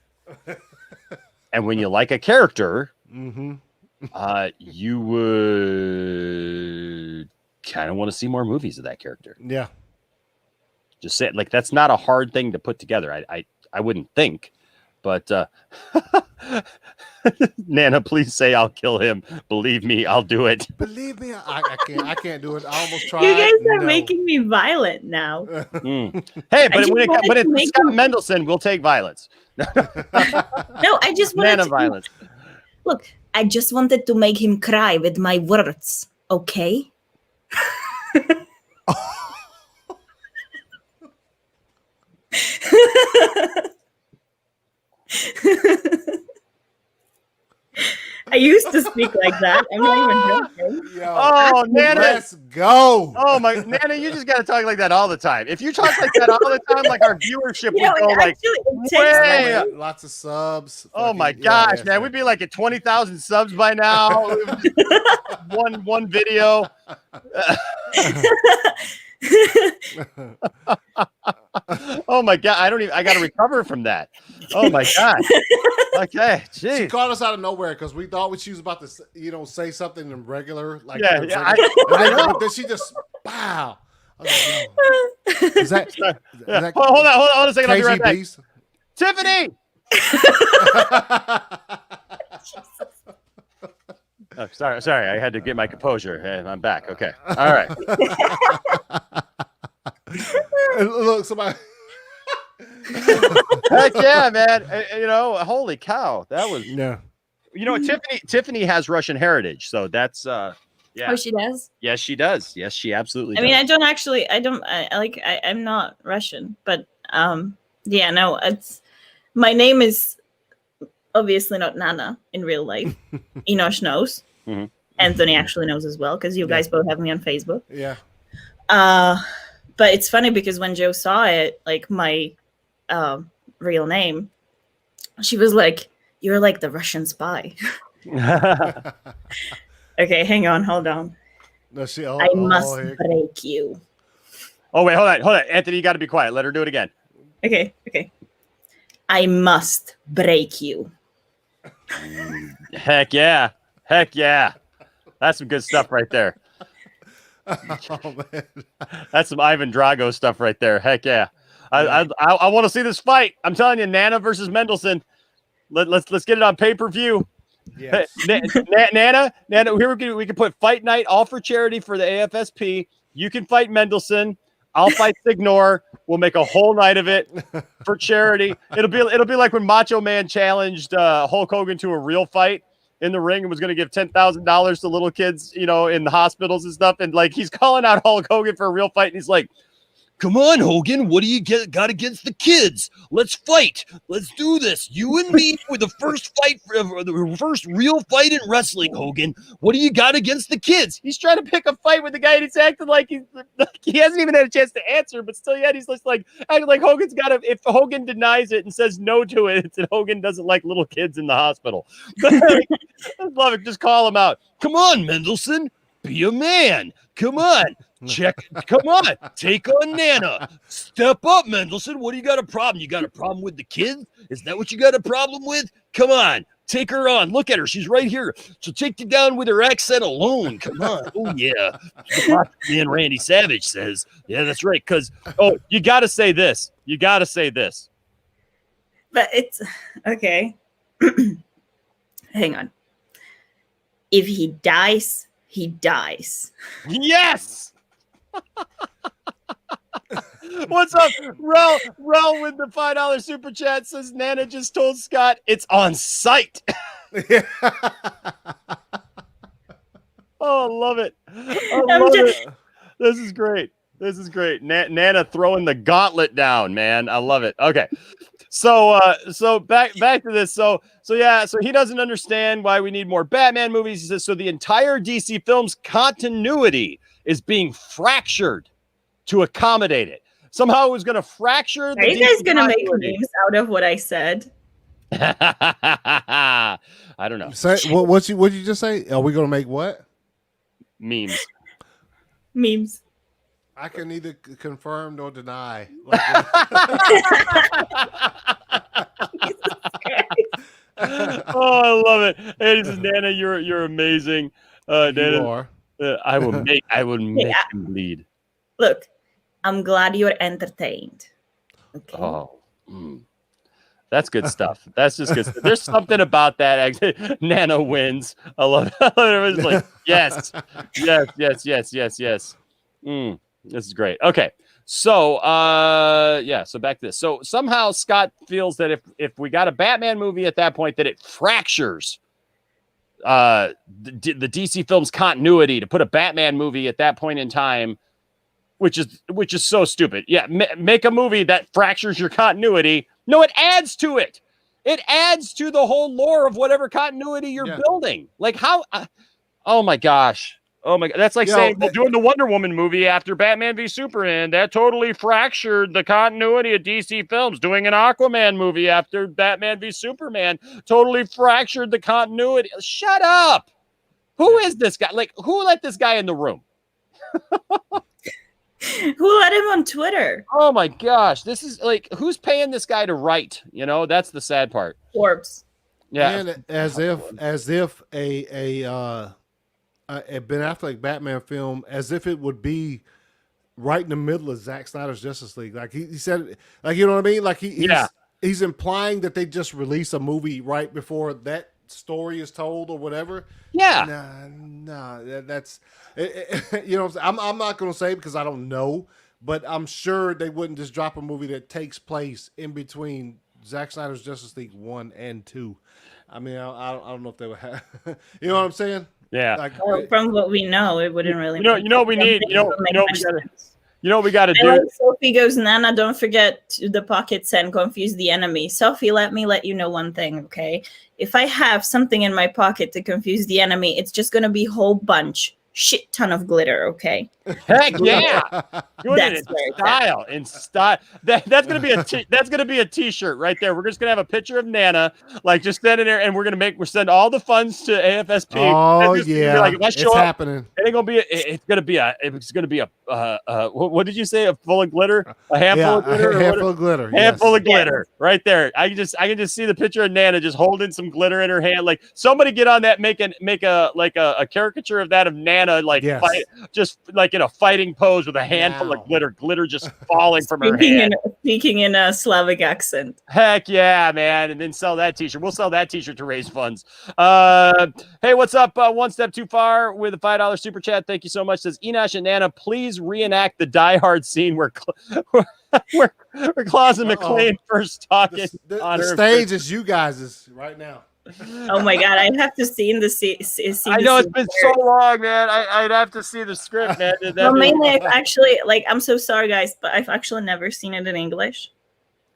And when you like a character, Mm-hmm. You would kind of want to see more movies of that character. Yeah. Just say like that's not a hard thing to put together. I wouldn't think, but Nana, please say I'll kill him. Believe me, I'll do it. Believe me, I can't do it. I almost tried. You guys are making me violent now. Hey, but when it's Scott Mendelson, we'll take violence. No, I just wanted Nana violence. Look, I just wanted to make him cry with my words, okay? I used to speak like that. I'm not even joking. Oh, Nana. Let's go. Oh, my Nana, you just got to talk like that all the time. If you talk like that all the time, like our viewership would go like way. Lots of subs. Oh, my gosh, man. We'd be like at 20,000 subs by now. one video. Oh my god, I gotta recover from that. Oh my god. Okay, geez. She caught us out of nowhere because we thought she was about to, say something in regular, like I know. But then she just wow. Like, no. Is that hold on a second, I'll be right back. KGBs? Tiffany. Oh, sorry, I had to get my composure. And I'm back. Okay, all right. Look, somebody. Heck yeah, man! Holy cow, that was. Yeah. Tiffany has Russian heritage, so that's yeah. Oh, she does? Yes, she does. Yes, she absolutely does. I mean, I'm not Russian, but yeah, no, my name is obviously not Nana in real life. Enosh knows. Mm-hmm. Anthony actually knows as well because you guys both have me on Facebook. Yeah. But it's funny because when Joe saw it, like my real name, she was like, "You're like the Russian spy." Okay, hang on, hold on. No, I must break you. Oh wait, hold on, Anthony, you got to be quiet. Let her do it again. Okay. I must break you. Heck yeah. That's some good stuff right there. Oh, man. That's some Ivan Drago stuff right there. Heck yeah. I want to see this fight. I'm telling you, Nana versus Mendelson. Let's get it on pay-per-view. Yes. Nana, here we can put fight night all for charity for the AFSP. You can fight Mendelson. I'll fight Signor. We'll make a whole night of it for charity. It'll be like when Macho Man challenged Hulk Hogan to a real fight in the ring and was going to give $10,000 to little kids, in the hospitals and stuff. And like, he's calling out Hulk Hogan for a real fight. And he's like, "Come on, Hogan. What do you got against the kids? Let's fight. Let's do this. You and me for the first fight, the first real fight in wrestling, Hogan. What do you got against the kids?" He's trying to pick a fight with the guy, and he's acting like he hasn't even had a chance to answer, but still yet he's just like acting like Hogan's got to. If Hogan denies it and says no to it, then Hogan doesn't like little kids in the hospital. I love it. Just call him out. "Come on, Mendelson. Be a man. Come on. Come on. Take on Nana. Step up, Mendelson. What do you got a problem? You got a problem with the kids? Is that what you got a problem with? Come on. Take her on. Look at her. She's right here. She'll take you down with her accent alone. Come on." Oh, yeah. Man, Randy Savage says. Yeah, that's right. Because, you got to say this. But it's okay. Hang on. If he dies, he dies. Yes. What's up? Ro with the $5 super chat says Nana just told Scott it's on site. Oh, I love it. This is great. Nana throwing the gauntlet down, man. I love it. Okay. So back to this. So he doesn't understand why we need more Batman movies. He says, so the entire DC Films continuity is being fractured to accommodate it. Somehow it was going to fracture. Are you guys going to make memes out of what I said? I don't know. What'd you just say? Are we going to make what? Memes. I can neither confirm nor deny. He says, Nana, you're amazing. You Nana, are. I will make him bleed. Look, I'm glad you're entertained. Okay. Oh, that's good stuff. That's just good stuff. There's something about that. Nana wins. I love it. It was like, yes. This is great. Okay. So, so back to this. So somehow Scott feels that if we got a Batman movie at that point, that it fractures the DC film's continuity to put a Batman movie at that point in time, which is so stupid. Yeah, make a movie that fractures your continuity. No, it adds to it. It adds to the whole lore of whatever continuity you're building. Like how? Oh my gosh. Oh my God. That's like saying doing the Wonder Woman movie after Batman v Superman. That totally fractured the continuity of DC films. Doing an Aquaman movie after Batman v Superman totally fractured the continuity. Shut up. Who is this guy? Like, who let this guy in the room? Who let him on Twitter? Oh my gosh. This is like, who's paying this guy to write? You know, that's the sad part. Forbes. Yeah. And as if a Ben Affleck Batman film, as if it would be right in the middle of Zack Snyder's Justice League. Like he said, like, you know what I mean? Like he's implying that they just release a movie right before that story is told or whatever. Yeah. Nah, that's you know what I'm not going to say because I don't know, but I'm sure they wouldn't just drop a movie that takes place in between Zack Snyder's Justice League 1 and 2. I mean, I don't know if they would have, you know what I'm saying? Yeah. Like, well, from what we know, it wouldn't really. You know what we need. You know what we got to do. Like Sophie goes, Nana, don't forget the pockets and confuse the enemy. Sophie, let me let you know one thing, okay? If I have something in my pocket to confuse the enemy, it's just gonna be a whole bunch, shit ton of glitter, okay? Heck yeah! Doing That's it in style. That's gonna be a t-shirt right there. We're just gonna have a picture of Nana, like just standing there, and we're send all the funds to AFSP. Oh yeah, like, if I show it's up, happening. It's gonna be a what did you say? A full of glitter? A handful of glitter? A handful of glitter. Handful of glitter right there. I can just see the picture of Nana just holding some glitter in her hand. Like somebody get on that, make a caricature of that of Nana, like just like in a fighting pose with a handful of glitter just falling from her hand. Speaking in a Slavic accent. Heck yeah, man. And then sell that t-shirt. We'll sell that t-shirt to raise funds. Hey, what's up? One Step Too Far with a $5 super chat. Thank you so much. Says Enosh and Nana, please reenact the Die Hard scene where Claus and McClane first talking. The stage is you guys' right now. Oh my God, I'd have to see in the I know it's been so long, man. I'd have to see the script, man. Well, mainly, I've actually, like, I'm so sorry, guys, but I've actually never seen it in English.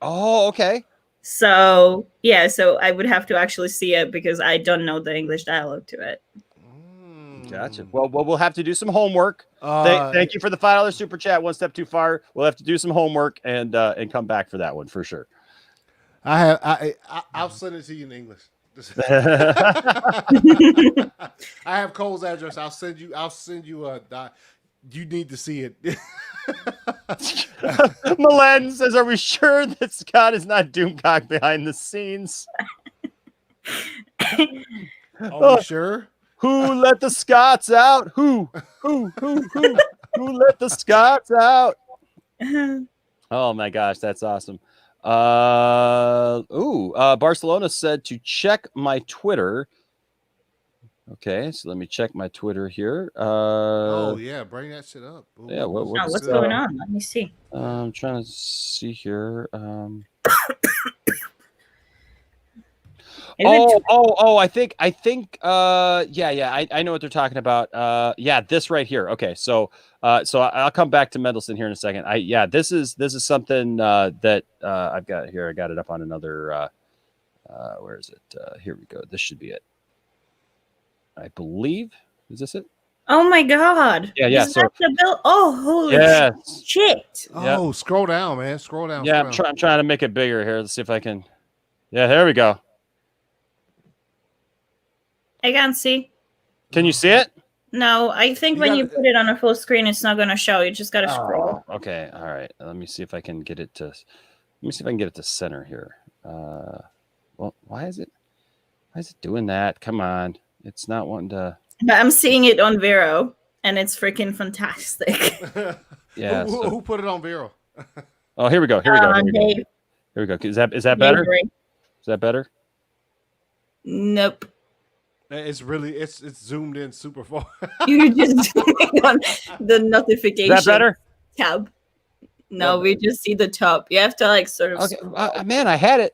Oh, okay. So yeah, so I would have to actually see it because I don't know the English dialogue to it. Gotcha. Well, we'll have to do some homework. Thank you for the $5 super chat. One Step Too Far. We'll have to do some homework and come back for that one for sure. I'll send it to you in English. I have Cole's address. I'll send you a. You need to see it. Milan says, "Are we sure that Scott is not Doomcock behind the scenes?" Are we sure? Who let the Scots out? Who let the Scots out? Oh my gosh, that's awesome. Barcelona said to check my Twitter. Okay, so let me check my Twitter here. Bring that shit up. Ooh, yeah, what's going on? Let me see. I'm trying to see here. I think I know what they're talking about. This right here. Okay, so I'll come back to Mendelson here in a second. This is something that I've got here. I got it up on another where is it? Here we go. This should be it. I believe. Is this it? Oh my God. Yeah. So the bill. Oh, holy shit. Oh, yep. Scroll down, man. Scroll down. Yeah, I'm trying to make it bigger here. Let's see if I can. Yeah, there we go. I can't see. Can you see it? No, I think when you put it on a full screen, it's not going to show. You just got to scroll. Okay. All right. Let me see if I can get it to. Let me see if I can get it to center here. Well, why is it? Why is it doing that? Come on. It's not wanting to. But I'm seeing it on Vero, and it's freaking fantastic. Yeah. Who put it on Vero? Oh, here we go. Here we go. Here we go. Dave, Here we go. Is that better? Avery. Is that better? Nope. It's really it's zoomed in super far. You're just zooming on the notification Is that better? tab. No, we just see the top. You have to like sort of. Okay, man, I had it.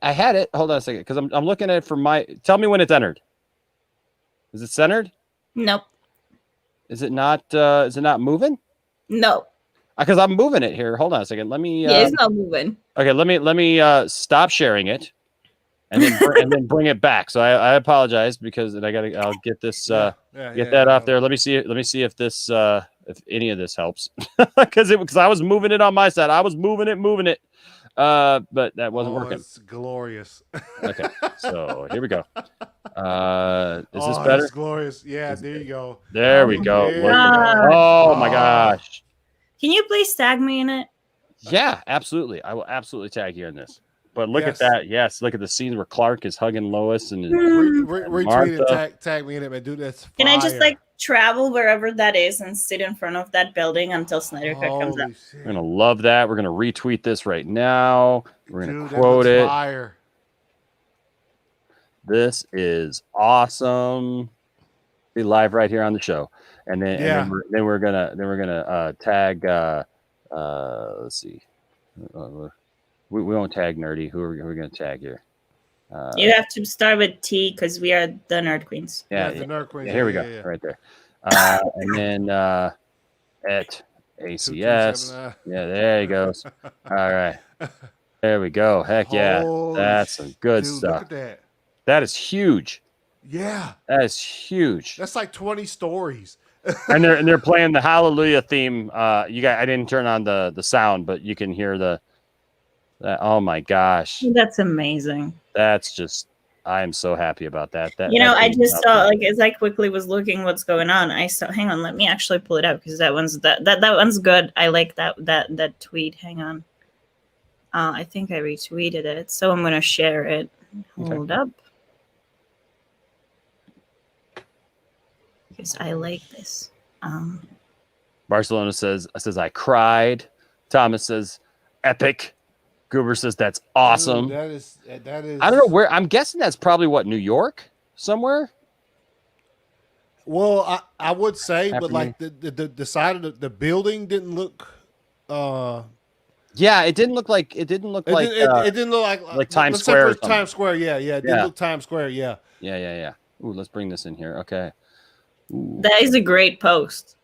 Hold on a second, because I'm looking at it from my. Tell me when it's entered. Is it centered? Nope. Is it not? Is it not moving? No. Because I'm moving it here. Hold on a second. Let me. Yeah, it's not moving. Okay, let me stop sharing it, and then bring it back. So I apologize because I'll get this get that off there. Let me see if this if any of this helps, because I was moving it on my side. I was moving it, but that wasn't working. It's glorious. Okay, so here we go. Is this better? It's glorious. Yeah, there you go. There we go. Yeah. Oh my gosh. Can you please tag me in it? Yeah, absolutely. I will absolutely tag you in this. But look at that. Yes, look at the scenes where Clark is hugging Lois and retweet and tag me in it, man. Dude, that's fire. Can I just like travel wherever that is and sit in front of that building until Snyder Cut comes up? We're gonna love that. We're gonna retweet this right now. We're gonna quote it. Fire. This is awesome. Be live right here on the show, and then we're gonna tag. Let's see. We won't tag Nerdy. Who are we going to tag here? You have to start with T because we are the Nerd Queens. Yeah, the Nerd Queens. Yeah, here we go. Right there. And then at ACS. Yeah, there he goes. All right. There we go. Heck yeah. That's some good stuff. Look at that. That is huge. Yeah. That is huge. That's like 20 stories. and they're playing the Hallelujah theme. I didn't turn on the sound, but you can hear that. Oh my gosh. That's amazing. That's just, I am so happy about that. I just saw, like, as I quickly was looking what's going on, I saw, hang on, let me actually pull it up because that one's good. I like that tweet. Hang on. I think I retweeted it, so I'm gonna share it. Hold up. Because I like this. Barcelona says I cried. Thomas says epic. Goober says that's awesome. Dude, that is. I don't know where. I'm guessing that's probably New York somewhere. Well, I would say, but like the side of the building didn't look. Yeah, it didn't look like. It didn't look like Times Square. Times Square, yeah. It didn't look Times Square, yeah. Yeah. Ooh, let's bring this in here. Okay. Ooh. That is a great post.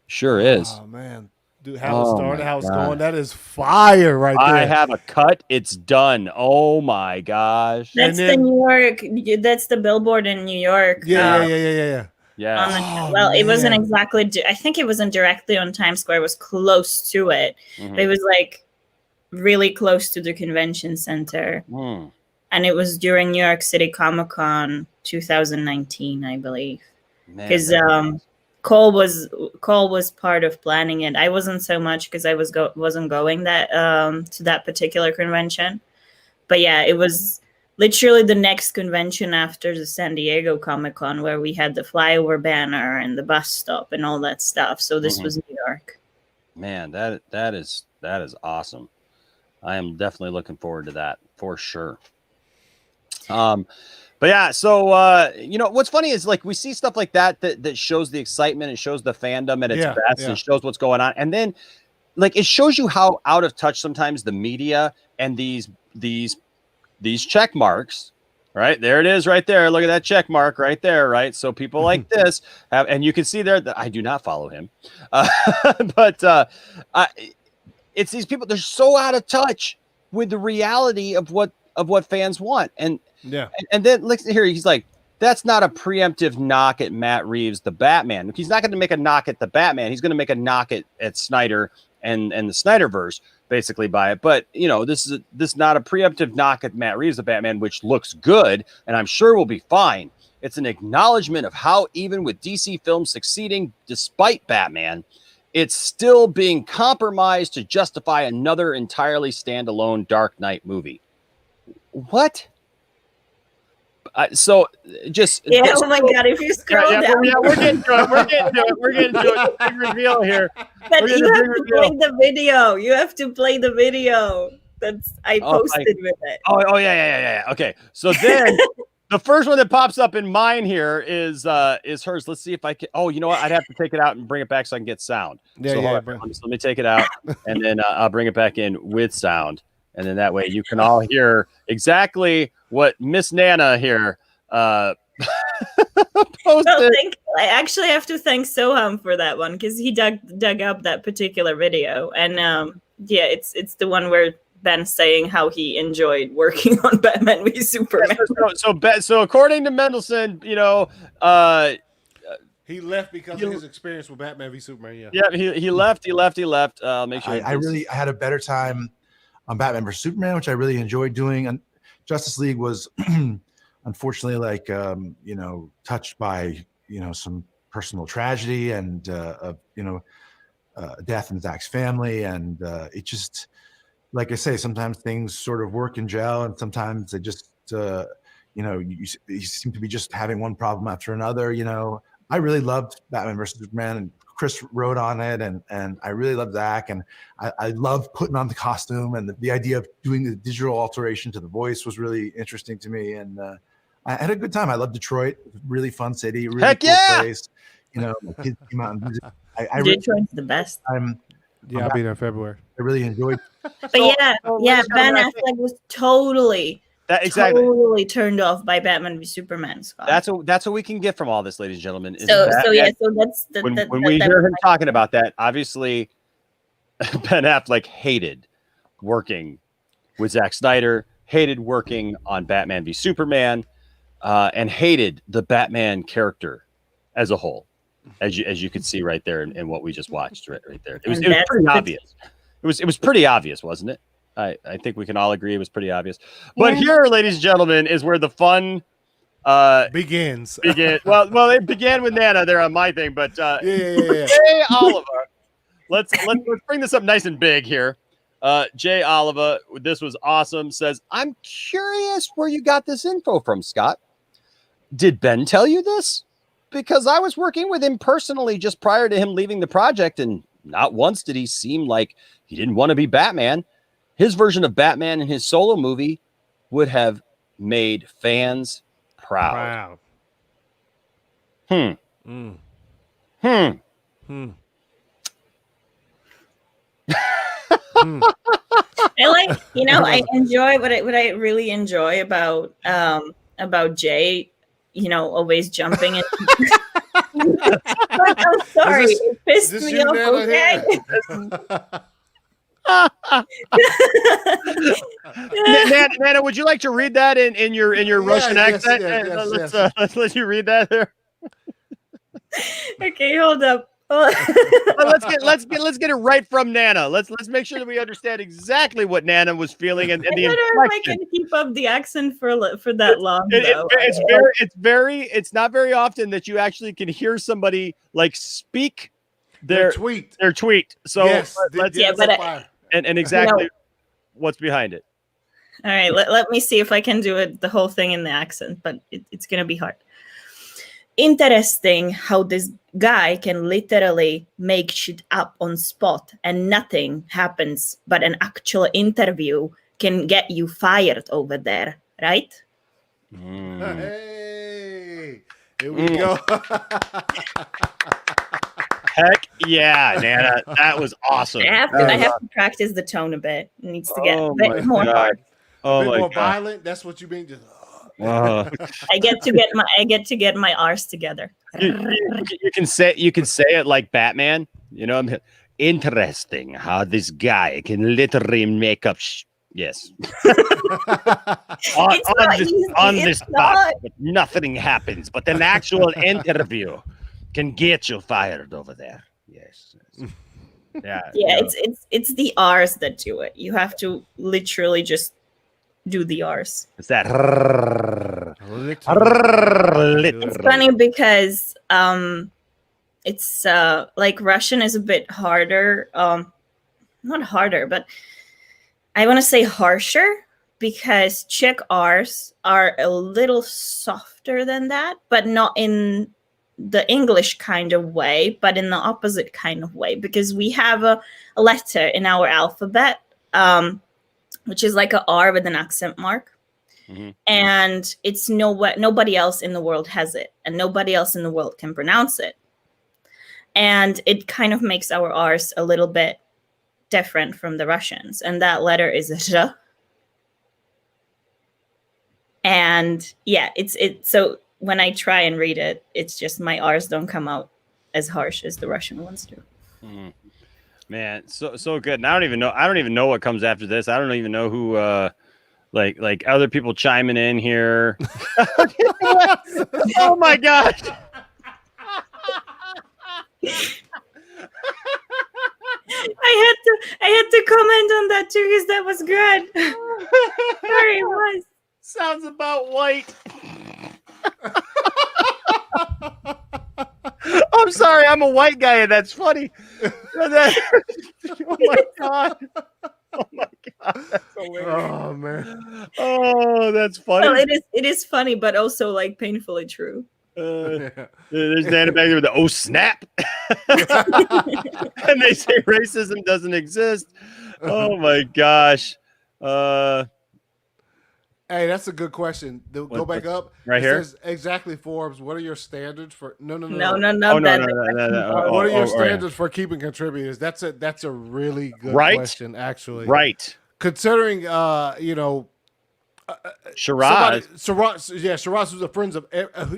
Sure is. Oh man. Dude, how it started, how it's going. That is fire right there. I have a cut. It's done. Oh my gosh. That's the New York. That's the billboard in New York. Yeah. Well, it wasn't exactly. I think it wasn't directly on Times Square. It was close to it. Mm-hmm. But it was like really close to the convention center. And it was during New York City Comic Con 2019, I believe. Because Cole was part of planning it. I wasn't so much because I wasn't going to that particular convention. But yeah, it was literally the next convention after the San Diego Comic Con where we had the flyover banner and the bus stop and all that stuff. So this was New York. Man, that is awesome. I am definitely looking forward to that for sure. But yeah, so what's funny is like we see stuff like that shows the excitement and shows the fandom at its best and shows what's going on, and then like it shows you how out of touch sometimes the media and these check marks. Right there it is, right there. Look at that check mark right there, right? So people like this have, and you can see there that I do not follow him, but it's these people. They're so out of touch with the reality of what fans want, and then look here. He's like, that's not a preemptive knock at Matt Reeves, the Batman. He's not going to make a knock at the Batman. He's going to make a knock at Snyder and the Snyderverse, basically by it. But this is not a preemptive knock at Matt Reeves, the Batman, which looks good, and I'm sure will be fine. It's an acknowledgement of how even with DC films succeeding despite Batman, it's still being compromised to justify another entirely standalone Dark Knight movie. What? So just Oh my god! If you scroll down, we're getting to it. We're getting to it. Big reveal here. but you have to play the video. You have to play the video. I posted with it. Oh yeah. Okay, so then the first one that pops up in mine here is hers. Let's see if I can. Oh, you know what? I'd have to take it out and bring it back so I can get sound. Let me take it out and then I'll bring it back in with sound, and then that way you can all hear exactly what Miss Nana here posted. I actually have to thank Soham for that one because he dug up that particular video, and it's the one where Ben's saying how he enjoyed working on Batman v Superman. So according to Mendelson, he left because of his experience with Batman v Superman. He left. Make sure. I had a better time on Batman v Superman, which I really enjoyed doing. And Justice League was unfortunately touched by some personal tragedy and death in Zach's family, and it just, like I say, sometimes things sort of work and gel, and sometimes they just you seem to be just having one problem after another. I really loved Batman vs Superman, and Chris wrote on it, and I really loved Zach, and I love putting on the costume, and the idea of doing the digital alteration to the voice was really interesting to me, and I had a good time. I love Detroit, really fun city, really cool place. My kids came out and visited. Detroit's the best. I'll be there in February. I really enjoyed. But Ben Affleck was totally turned off by Batman v Superman, Scott. That's what we can get from all this, ladies and gentlemen. When we hear him talking about that, obviously Ben Affleck hated working with Zack Snyder, hated working on Batman v Superman, and hated the Batman character as a whole, as you can see right there in what we just watched right there. It was pretty obvious. It was pretty obvious, wasn't it? I think we can all agree it was pretty obvious. But here, ladies and gentlemen, is where the fun begins. Well, it began with Nana there on my thing, but Jay Oliver. Let's bring this up nice and big here. Jay Oliver, this was awesome. Says, I'm curious where you got this info from, Scott. Did Ben tell you this? Because I was working with him personally just prior to him leaving the project, and not once did he seem like he didn't want to be Batman. His version of Batman in his solo movie would have made fans proud. I I enjoy what I really enjoy about Jay, always jumping in. I'm sorry, it pissed me off. Okay. Nana, would you like to read that in your Russian accent? Let's let you read that there. Okay, hold up. let's get it right from Nana. Let's make sure that we understand exactly what Nana was feeling and the inflection. I can keep up the accent for that long. It's not very often that you actually can hear somebody like speak their tweet. So yes, and exactly what's behind it. All right, let me see if I can do the whole thing in the accent, but it's gonna be hard. Interesting how this guy can literally make shit up on spot and nothing happens, but an actual interview can get you fired over there, right? Hey, here we go. Heck yeah, Nana, that was awesome. I have to practice the tone a bit. It needs to get a bit more hard. A bit more violent. That's what you mean. Just I get to get my R's together. You can say it like Batman. Interesting how this guy can literally make up. Yes. on this spot, but nothing happens. But an actual interview can get you fired over there. Yes. Yeah. Yeah. It's the R's that do it. You have to literally just do the R's. It's that. It's funny because it's like Russian is a bit harder. Not harder, but I want to say harsher because Czech R's are a little softer than that, but not in the English kind of way, but in the opposite kind of way, because we have a letter in our alphabet, which is like a R with an accent mark. Mhm. And it's nobody else in the world has it, and nobody else in the world can pronounce it. And it kind of makes our R's a little bit different from the Russians. And that letter is a R. And yeah, so when I try and read it, it's just my R's don't come out as harsh as the Russian ones do. Mhm. Man, so good. And I don't even know what comes after this. I don't even know who like other people chiming in here. Oh my gosh. I had to comment on that too, because that was good. Sorry, it was. Sounds about white. I'm sorry, I'm a white guy, and that's funny. Oh my god. Oh my god, that's hilarious. Oh man. Oh, that's funny. Well, it is funny, but also like painfully true. There's Nana back there with the oh snap. And they say racism doesn't exist. Oh my gosh. Hey, that's a good question. Go back up. Right It here? says, exactly, Forbes. What are your standards for? No. No. Oh, that- no. What are your Oh, standards for keeping contributors? That's a really good Right? question, actually. Right. Considering, Shiraz. Shiraz is a friend of.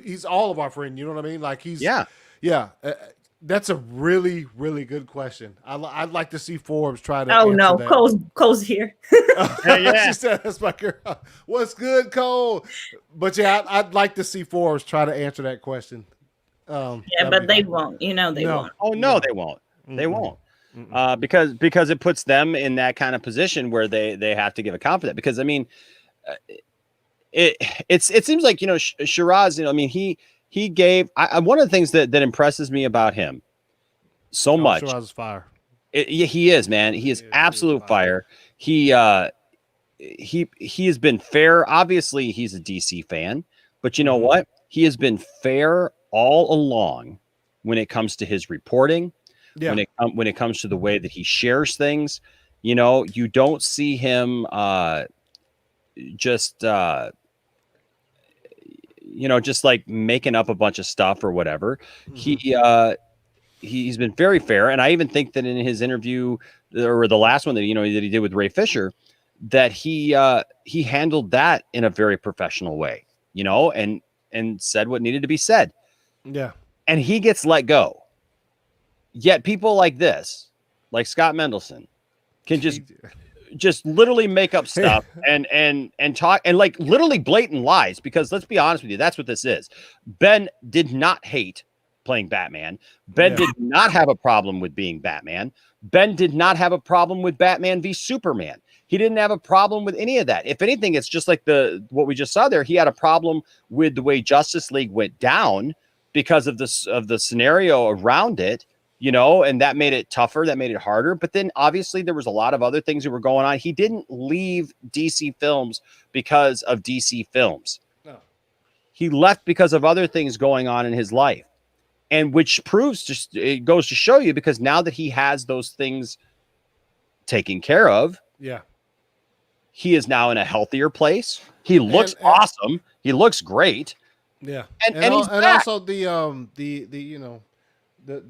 He's all of our friend. You know what I mean? Like he's. Yeah. Yeah. That's a really, really good question. I'd like to see Forbes try to. Oh answer no, that. Cole's here. Yeah. She said, "That's my girl." What's good, Cole? But yeah, I'd like to see Forbes try to answer that question. Yeah, but they won't. You know they won't. Oh no, they won't. They won't. Because it puts them in that kind of position where they have to give a confidence. Because I mean, it seems like Shiraz. I mean he gave. One of the things that impresses me about him so much. Shiraz is fire. He is, man. He is absolute fire. He has been fair. Obviously, he's a DC fan, but you know what? He has been fair all along when it comes to his reporting. Yeah. When it comes to the way that he shares things, you don't see him just like making up a bunch of stuff or whatever. He's been very fair, and I even think that in his interview or the last one that that he did with Ray Fisher, that he handled that in a very professional way, and said what needed to be said. Yeah. And he gets let go. Yet people like this, like Scott Mendelson, can just literally make up stuff and talk and like literally blatant lies, because let's be honest with you, that's what this is. Ben did not hate playing Batman. Ben did not have a problem with being Batman. Ben did not have a problem with Batman v Superman. He didn't have a problem with any of that. If anything, it's just like what we just saw there. He had a problem with the way Justice League went down because of the scenario around it. And that made it tougher, that made it harder. But then obviously there was a lot of other things that were going on. He didn't leave DC Films because of DC Films. No. He left because of other things going on in his life. And which it goes to show you, because now that he has those things taken care of, he is now in a healthier place. He looks awesome. He looks great. Yeah. And he's back. Also the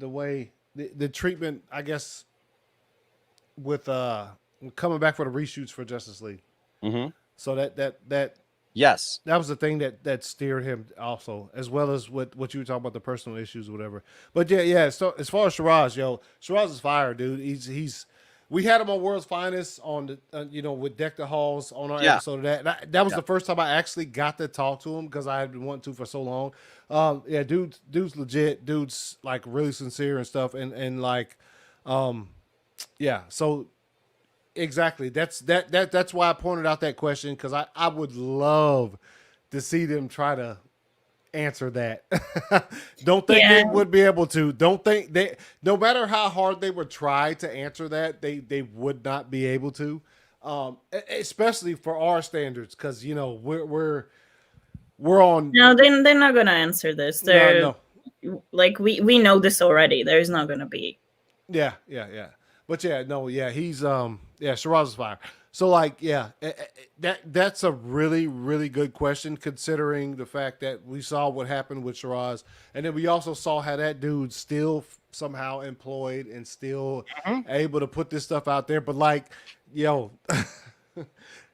way the treatment, I guess, with coming back for the reshoots for Justice League. Mm-hmm. So that yes, that was the thing that steered him also, as well as what you were talking about, the personal issues or whatever. But yeah. So as far as Shiraz, Shiraz is fire, dude. We had him on World's Finest on the with Deck the Halls on our episode of that. And that was the first time I actually got to talk to him, because I had been wanting to for so long. Dude's legit. Dude's like really sincere and stuff. And like, So exactly. That's why I pointed out that question, because I would love to see them try to answer that. Don't think they would be able to. Don't think no matter how hard they would try to answer that, they would not be able to. Especially for our standards, because you know we're on. No, they're not gonna answer this. They're No. like we know this already. There's not gonna be. Yeah. But he's Shiraz is fire. So like, that's a really, really good question, considering the fact that we saw what happened with Shiraz, and then we also saw how that dude's still somehow employed and still able to put this stuff out there. But like,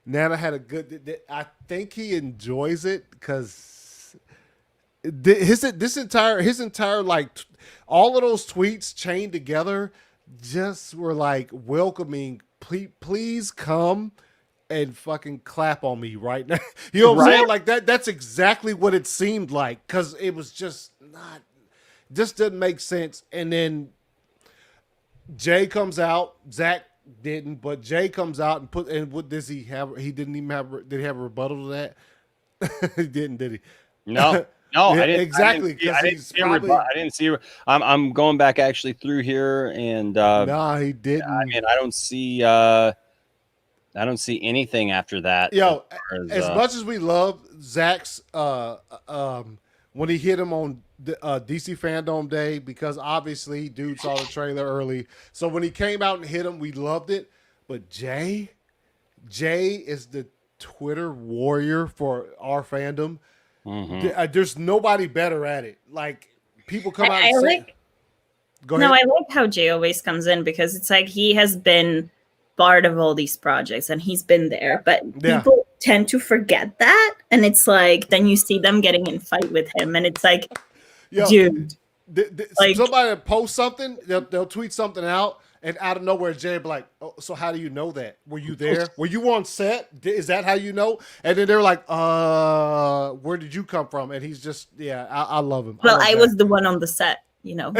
Nana had a good. I think he enjoys it because his entire like all of those tweets chained together just were like welcoming. Please come and fucking clap on me right now. You know what I'm saying? Like that's exactly what it seemed like, because it was just didn't make sense. And then Jay comes out, Zach didn't, but Jay comes out and what does he have? He didn't even have. Did he have a rebuttal to that? He didn't, did he? No. No, yeah, I didn't. Exactly. I didn't see. I'm going back actually through here, and no, he didn't. I mean, I don't see anything after that. As much as we love Zach's when he hit him on DC Fandom Day, because obviously dude saw the trailer early, so when he came out and hit him, we loved it. But Jay is the Twitter warrior for our fandom. There's nobody better at it. Like, people come out and say, go ahead. No, I like how Jay always comes in, because it's like he has been part of all these projects and he's been there, but people tend to forget that, and it's like then you see them getting in fight with him, and it's like, dude, like, somebody post something, they'll tweet something out, and out of nowhere, Jay will be like, "Oh, so how do you know that? Were you there? Were you on set? Is that how you know?" And then they're like, where did you come from?" And he's just, I love him. Well, I was the one on the set, you know.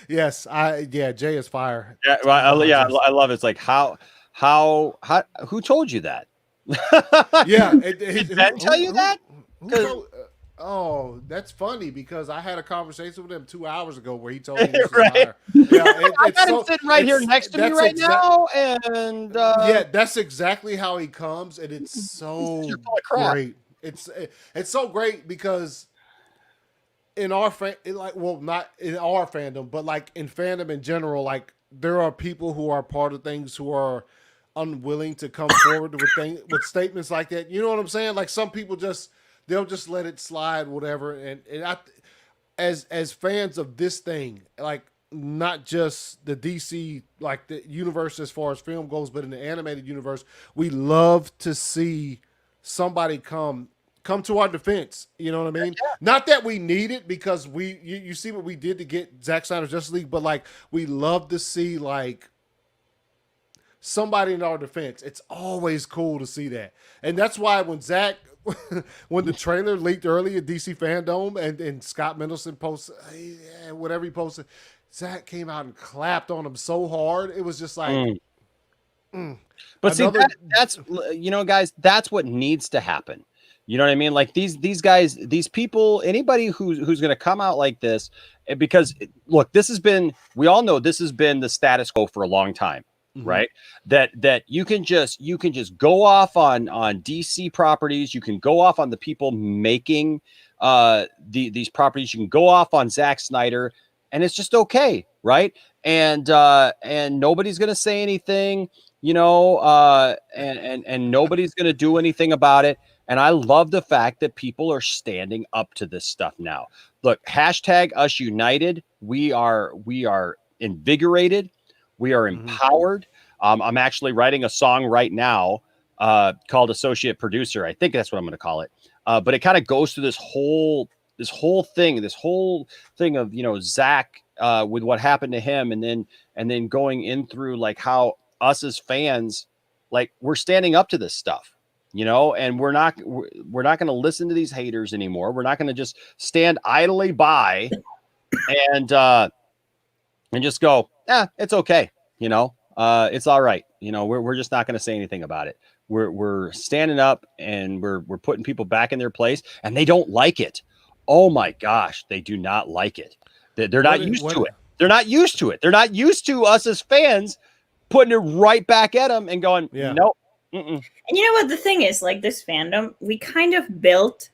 Yes, Jay is fire. Yeah, well, I love it. It's like how who told you that? Did Ben tell you that? Oh, that's funny, because I had a conversation with him 2 hours ago where he told me this right. is fire. I got him sitting right here next to me right now, and that's exactly how he comes, and it's so great. It's so great, because in our not in our fandom, but like in fandom in general, like there are people who are part of things who are unwilling to come forward with statements like that. You know what I'm saying? Like, some people they'll just let it slide, whatever. And I, as fans of this thing, like, not just the DC, like the universe as far as film goes, but in the animated universe, we love to see somebody come to our defense. You know what I mean? Yeah. Not that we need it, because you see what we did to get Zack Snyder's Justice League, but like, we love to see like somebody in our defense. It's always cool to see that. And that's why when when the trailer leaked early at DC Fandom, and Scott Mendelson posted, whatever he posted, Zach came out and clapped on him so hard. It was just like, But see, that's, guys, that's what needs to happen. You know what I mean? Like, these guys, these people, anybody who's going to come out like this, because look, we all know this has been the status quo for a long time. Right, that you can just go off on DC properties. You can go off on the people making these properties. You can go off on Zack Snyder, and it's just okay, right? And nobody's gonna say anything, and nobody's gonna do anything about it. And I love the fact that people are standing up to this stuff now. Look, #UsUnited. We are invigorated. We are empowered. I'm actually writing a song right now called Associate Producer. I think that's what I'm going to call it. But it kind of goes through this whole thing of Zach with what happened to him, and then going in through like how us as fans, like, we're standing up to this stuff, and we're not going to listen to these haters anymore. We're not going to just stand idly by and just go, it's okay. It's all right. We're just not going to say anything about it. We're standing up, and we're putting people back in their place, and they don't like it. Oh my gosh. They do not like it. They're not used to it. They're not used to it. They're not used to us as fans putting it right back at him and going, Yeah. nope. And you know what the thing is, like this fandom, we kind of built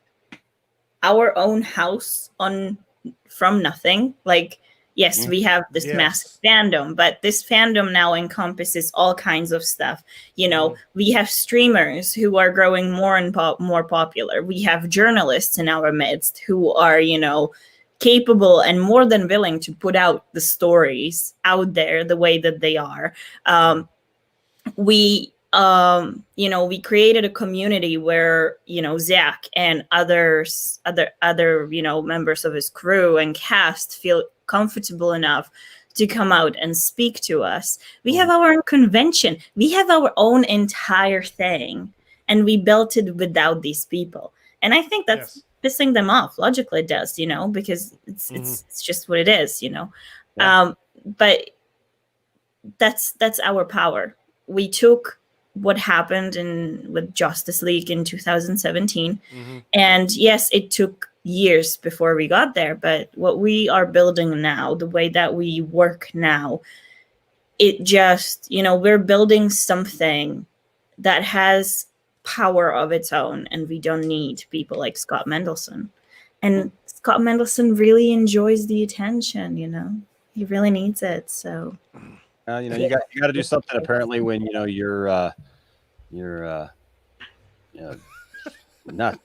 our own house from nothing. Like, yes, we have this massive fandom, but this fandom now encompasses all kinds of stuff. You know, we have streamers who are growing more and more popular. We have journalists in our midst who are, you know, capable and more than willing to put out the stories out there the way that they are. You know, we created a community where, you know, Zach and other, you know, members of his crew and cast feel comfortable enough to come out and speak to us. We have our own convention. We have our own entire thing, and we built it without these people. And I think that's pissing them off. Logically, it does, you know, because it's just what it is, you know. Yeah. But that's our power. We took what happened with Justice League in 2017. And yes, it took years before we got there, but what we are building now, the way that we work now, it just, you know, we're building something that has power of its own, and we don't need people like Scott Mendelson. And Scott Mendelson really enjoys the attention, you know. He really needs it, so... you know, you got to do something apparently when, you know, you're you know, not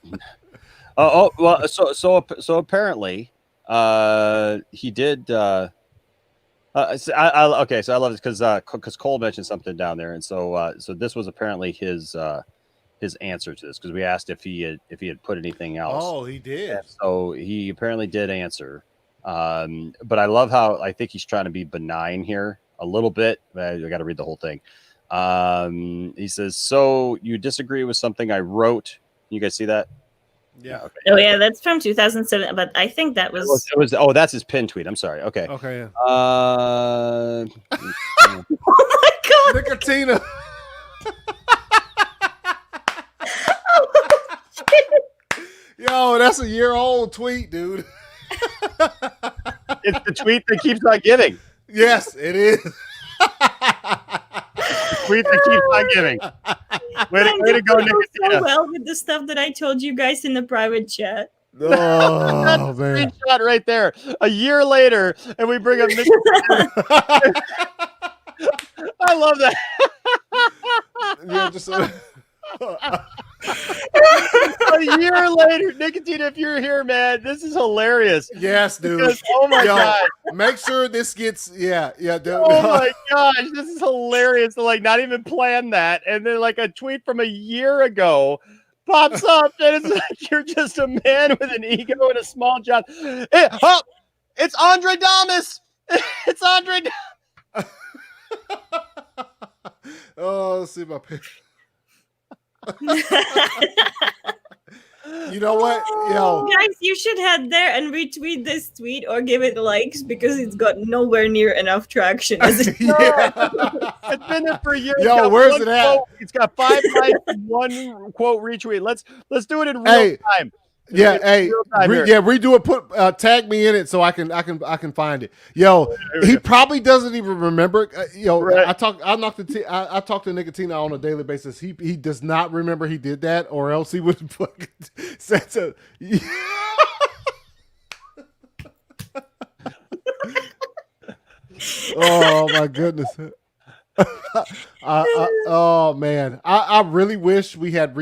well, so apparently he did okay, so I love this because Cole mentioned something down there, and so this was apparently his answer to this, because we asked if he had put anything else. Oh, he did. And so he apparently did answer, but I love how I think he's trying to be benign here a little bit. I got to read the whole thing. He says, so you disagree with something I wrote? You guys see that? Yeah. Okay. Oh yeah, that's from 2007, but I think that was... It was oh, that's his pin tweet. I'm sorry. Okay. Okay. Yeah. Oh my god! Nicotina. Yo, that's a year-old tweet, dude. It's the tweet that keeps on giving. Yes, it is. Tweet that keeps on giving. Way to go, Nicotina. So well with the stuff that I told you guys in the private chat. Oh man, screenshot right there. A year later, and we bring up Nicotina. I love that. Yeah, just a year later, Nicotina, if you're here, man, this is hilarious. Yes, dude. Because, oh my god. Make sure this gets dude. Oh my gosh, this is hilarious to like not even plan that, and then like a tweet from a year ago pops up, and it's like you're just a man with an ego and a small job. It's Andre Damas. It's Andre. Oh, let's see my picture. You know what, yo, guys, you should head there and retweet this tweet or give it likes, because it's got nowhere near enough traction as it It's been there for a year. Yo, where's it at? It's got 5 likes and 1 quote retweet. Let's do it in real time. Yeah, redo it. Put tag me in it so I can find it. Yo, he probably doesn't even remember. Right. I talk to Nicotina on a daily basis. He does not remember he did that, or else he would fucking said so. Oh my goodness. Oh man, I really wish we had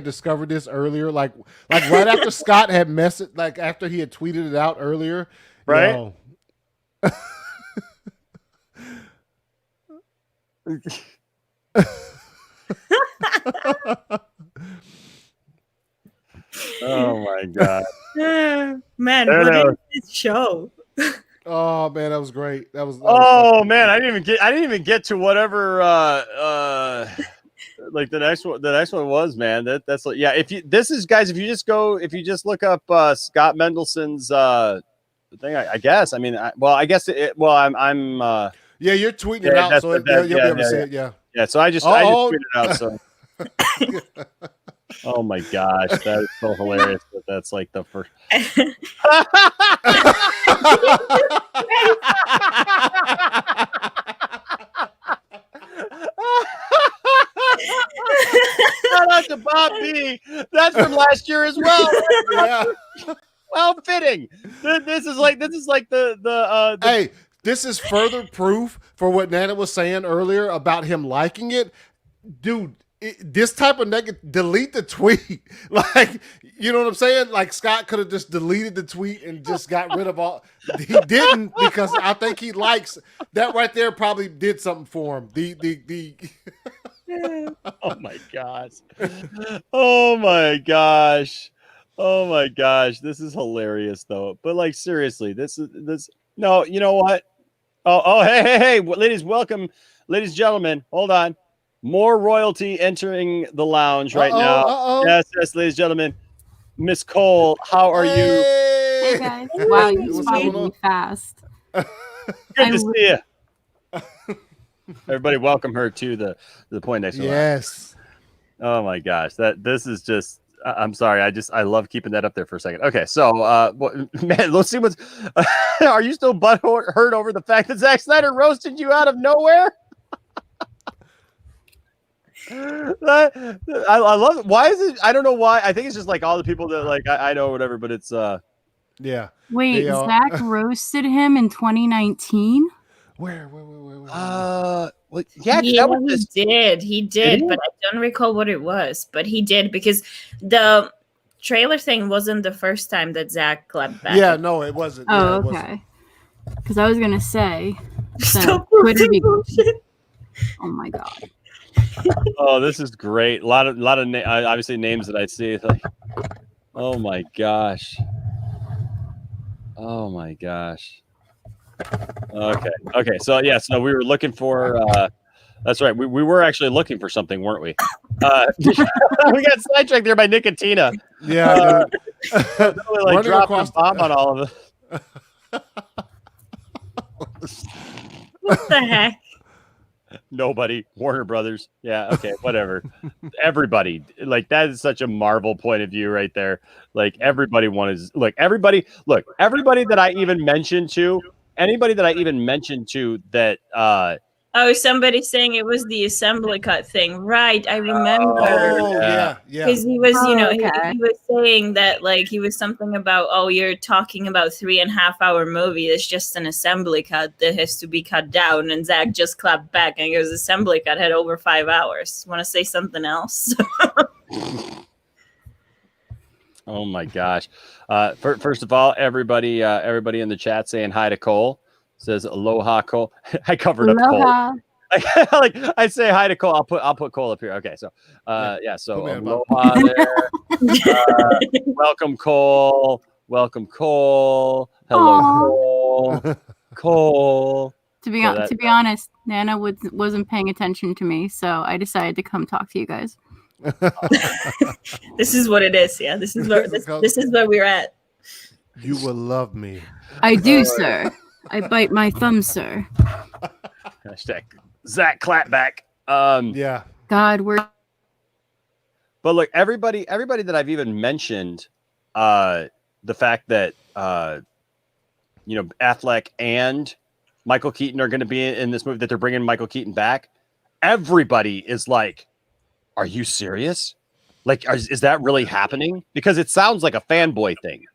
discovered this earlier, like right after Scott had messaged, like after he had tweeted it out earlier, right? Oh my god, man! What is this show? Oh man, that was great. That was man, I didn't even get to whatever like the next one was, man. That's like, yeah, if you just look up Scott Mendelson's thing, I guess. I mean, I'm yeah, you're tweeting it out, so you'll be able to see it. Yeah. Yeah, so I just tweeted it out. So oh my gosh, that is so hilarious. But that's like the first. to Bob B. That's from last year as well. Yeah. Well, fitting. This is like the Hey, this is further proof for what Nana was saying earlier about him liking it. Dude, this type of delete the tweet. Like, you know what I'm saying? Like, Scott could have just deleted the tweet and just got rid of all. He didn't, because I think he likes that right there. Probably did something for him. The Oh my gosh. Oh my gosh. Oh my gosh. This is hilarious though. But like, seriously, this no, you know what? Oh, hey, ladies, welcome, ladies and gentlemen. Hold on. More royalty entering the lounge right now. Yes, ladies and gentlemen. Miss Cole, how are you? Hey guys. Wow, you What's spotted going me fast. Good to see you. Everybody, welcome her to the Poindexter Lounge. Yes. Oh my gosh, this is just. I'm sorry. I love keeping that up there for a second. Okay, so man, let's see what's. Are you still hurt over the fact that Zack Snyder roasted you out of nowhere? I love it. Why is it? I don't know why. I think it's just like all the people that like I know whatever, but it's Yeah. Wait, Zach roasted him in 2019? Where? well, yeah, Yeah, he did, but I don't recall what it was. But he did, because the trailer thing wasn't the first time that Zach clapped back. Yeah, no, it wasn't. Oh, it okay. Because I was gonna say, Stop Twitter roasting bullshit. oh my god. Oh, this is great. A lot of obviously names that I see. It's like, oh my gosh. Oh my gosh. Okay. So yeah, so we were looking for. That's right. We were actually looking for something, weren't we? We got sidetracked there by Nicotina. Yeah. Really, like dropping a bomb on all of it. What the heck? Nobody. Warner Brothers. Yeah. Okay. Whatever. Everybody. Like, that is such a Marvel point of view right there. Like, everybody wanted. Everybody that I even mentioned to. Anybody that I even mentioned to that. Oh, somebody saying it was the assembly cut thing. Right, I remember. Oh, yeah. Because he was, okay. he was saying that, like, he was something about, oh, you're talking about 3.5 hour movie. It's just an assembly cut that has to be cut down. And Zach just clapped back and goes, assembly cut had over 5 hours. Want to say something else? Oh my gosh. First of all, everybody in the chat saying hi to Cole. Says aloha, Cole. I covered Aloha. up Cole. Like, I say hi to Cole. I'll put Cole up here. Okay, so so aloha there. Welcome, Cole. Welcome, Cole. Hello, Cole. Cole. To be honest, Nana wasn't paying attention to me, so I decided to come talk to you guys. This is what it is. Yeah, this is where we're at. You will love me. I do, sir. I bite my thumb, sir. Hashtag Zach Clapback. Yeah. God, we're. But look, everybody that I've even mentioned, the fact that Affleck and Michael Keaton are going to be in this movie, that they're bringing Michael Keaton back. Everybody is like, "Are you serious? Like, is that really happening?" Because it sounds like a fanboy thing.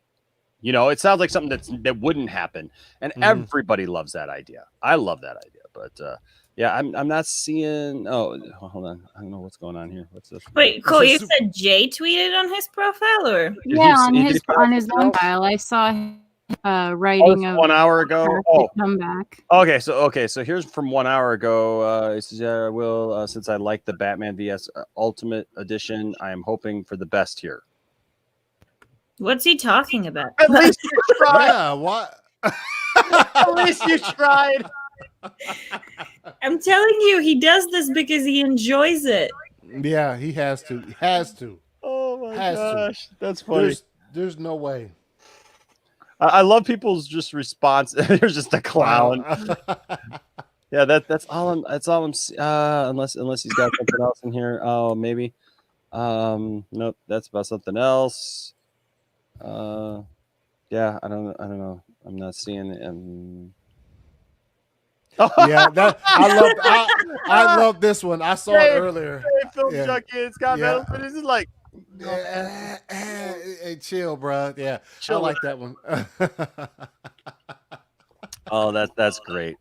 It sounds like something that wouldn't happen, and everybody loves that idea. I love that idea, but I'm not seeing. Oh, hold on, I don't know what's going on here. What's this? Wait, Cole, you said Jay tweeted on his profile, or on his own file. I saw writing of 1 hour ago. Come back. Okay, so here's from 1 hour ago. It says, I will, since I like the Batman vs Ultimate Edition, I am hoping for the best here. What's he talking about? At least you tried. Yeah, what? At least you tried. I'm telling you, he does this because he enjoys it. Yeah, he has to. He has to. Oh my Has to. gosh, that's funny. There's no way. I love people's just response. There's just a clown. Yeah, that's all I'm. That's all I'm. Unless he's got something else in here. Oh, maybe. Nope, that's about something else. Yeah, I don't know. I'm not seeing it. Yeah, that I love this one. I saw it earlier. Film Yeah. junkie and Scott Yeah. Mendelson. This is like, Hey, chill, bro. Yeah, Chill, I like that one. oh, that's great.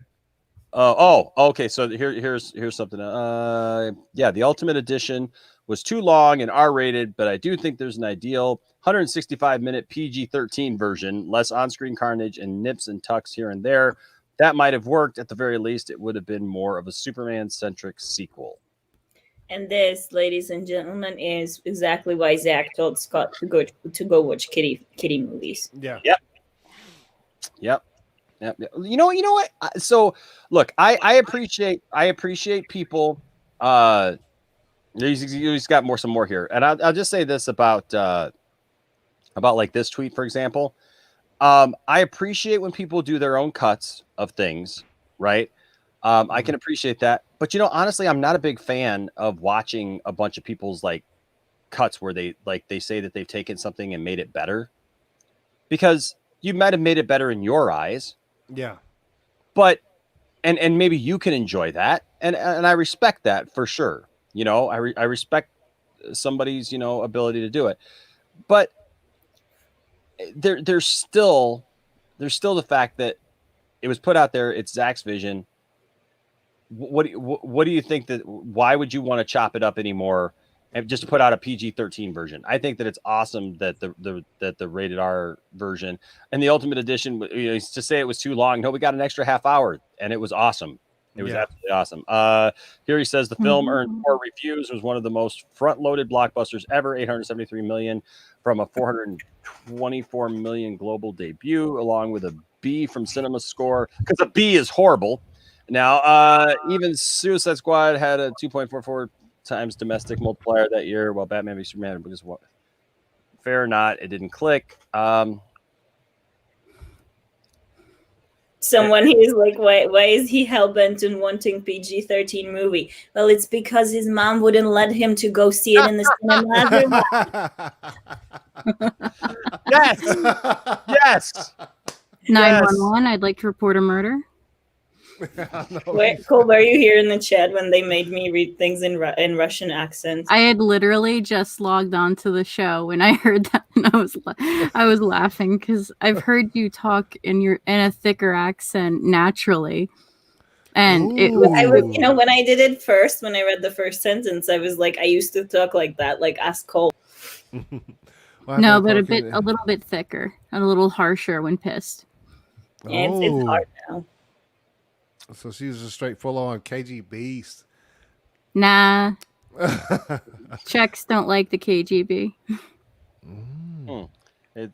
Okay. So here's something. Yeah, the Ultimate Edition was too long and R-rated, but I do think there's an ideal 165-minute PG-13 version, less on-screen carnage and nips and tucks here and there. That might have worked. At the very least, it would have been more of a Superman-centric sequel. And this, ladies and gentlemen, is exactly why Zach told Scott to go watch kitty movies. Yeah. Yep. You know what? So look, I appreciate people. He's got some more here, and I'll just say this about like this tweet, for example. I appreciate when people do their own cuts of things, right? I can appreciate that, but honestly, I'm not a big fan of watching a bunch of people's like cuts where they say that they've taken something and made it better, because you might have made it better in your eyes. Yeah. But and maybe you can enjoy that, and I respect that for sure. I respect somebody's ability to do it, but there's still the fact that it was put out there. It's Zach's vision. What do you think that? Why would you want to chop it up anymore and just put out a PG-13 version? I think that it's awesome that the rated R version and the Ultimate Edition. To say it was too long, no, we got an extra half hour, and it was awesome. It was absolutely awesome. Here he says the film earned 4 reviews. It was one of the most front-loaded blockbusters ever. 873 million from a 424 million global debut, along with a B from Cinema Score, because a B is horrible. Now, even Suicide Squad had a 2.44 times domestic multiplier that year, while Batman v Superman was what? Fair or not, it didn't click. Someone here is like, why is he hell-bent on wanting PG-13 movie? Well, it's because his mom wouldn't let him to go see it in the cinema. Yes. 911, I'd like to report a murder. Cole, were you here in the chat when they made me read things in Russian accents? I had literally just logged on to the show when I heard that, and I was laughing because I've heard you talk in a thicker accent naturally, and it was. I was, when I did it first, when I read the first sentence, I was like, I used to talk like that, like ask Cole. No, but a little bit thicker and a little harsher when pissed. Yeah, it's hard now. So she was a straight full-on KG beast. Nah. Czechs don't like the KGB.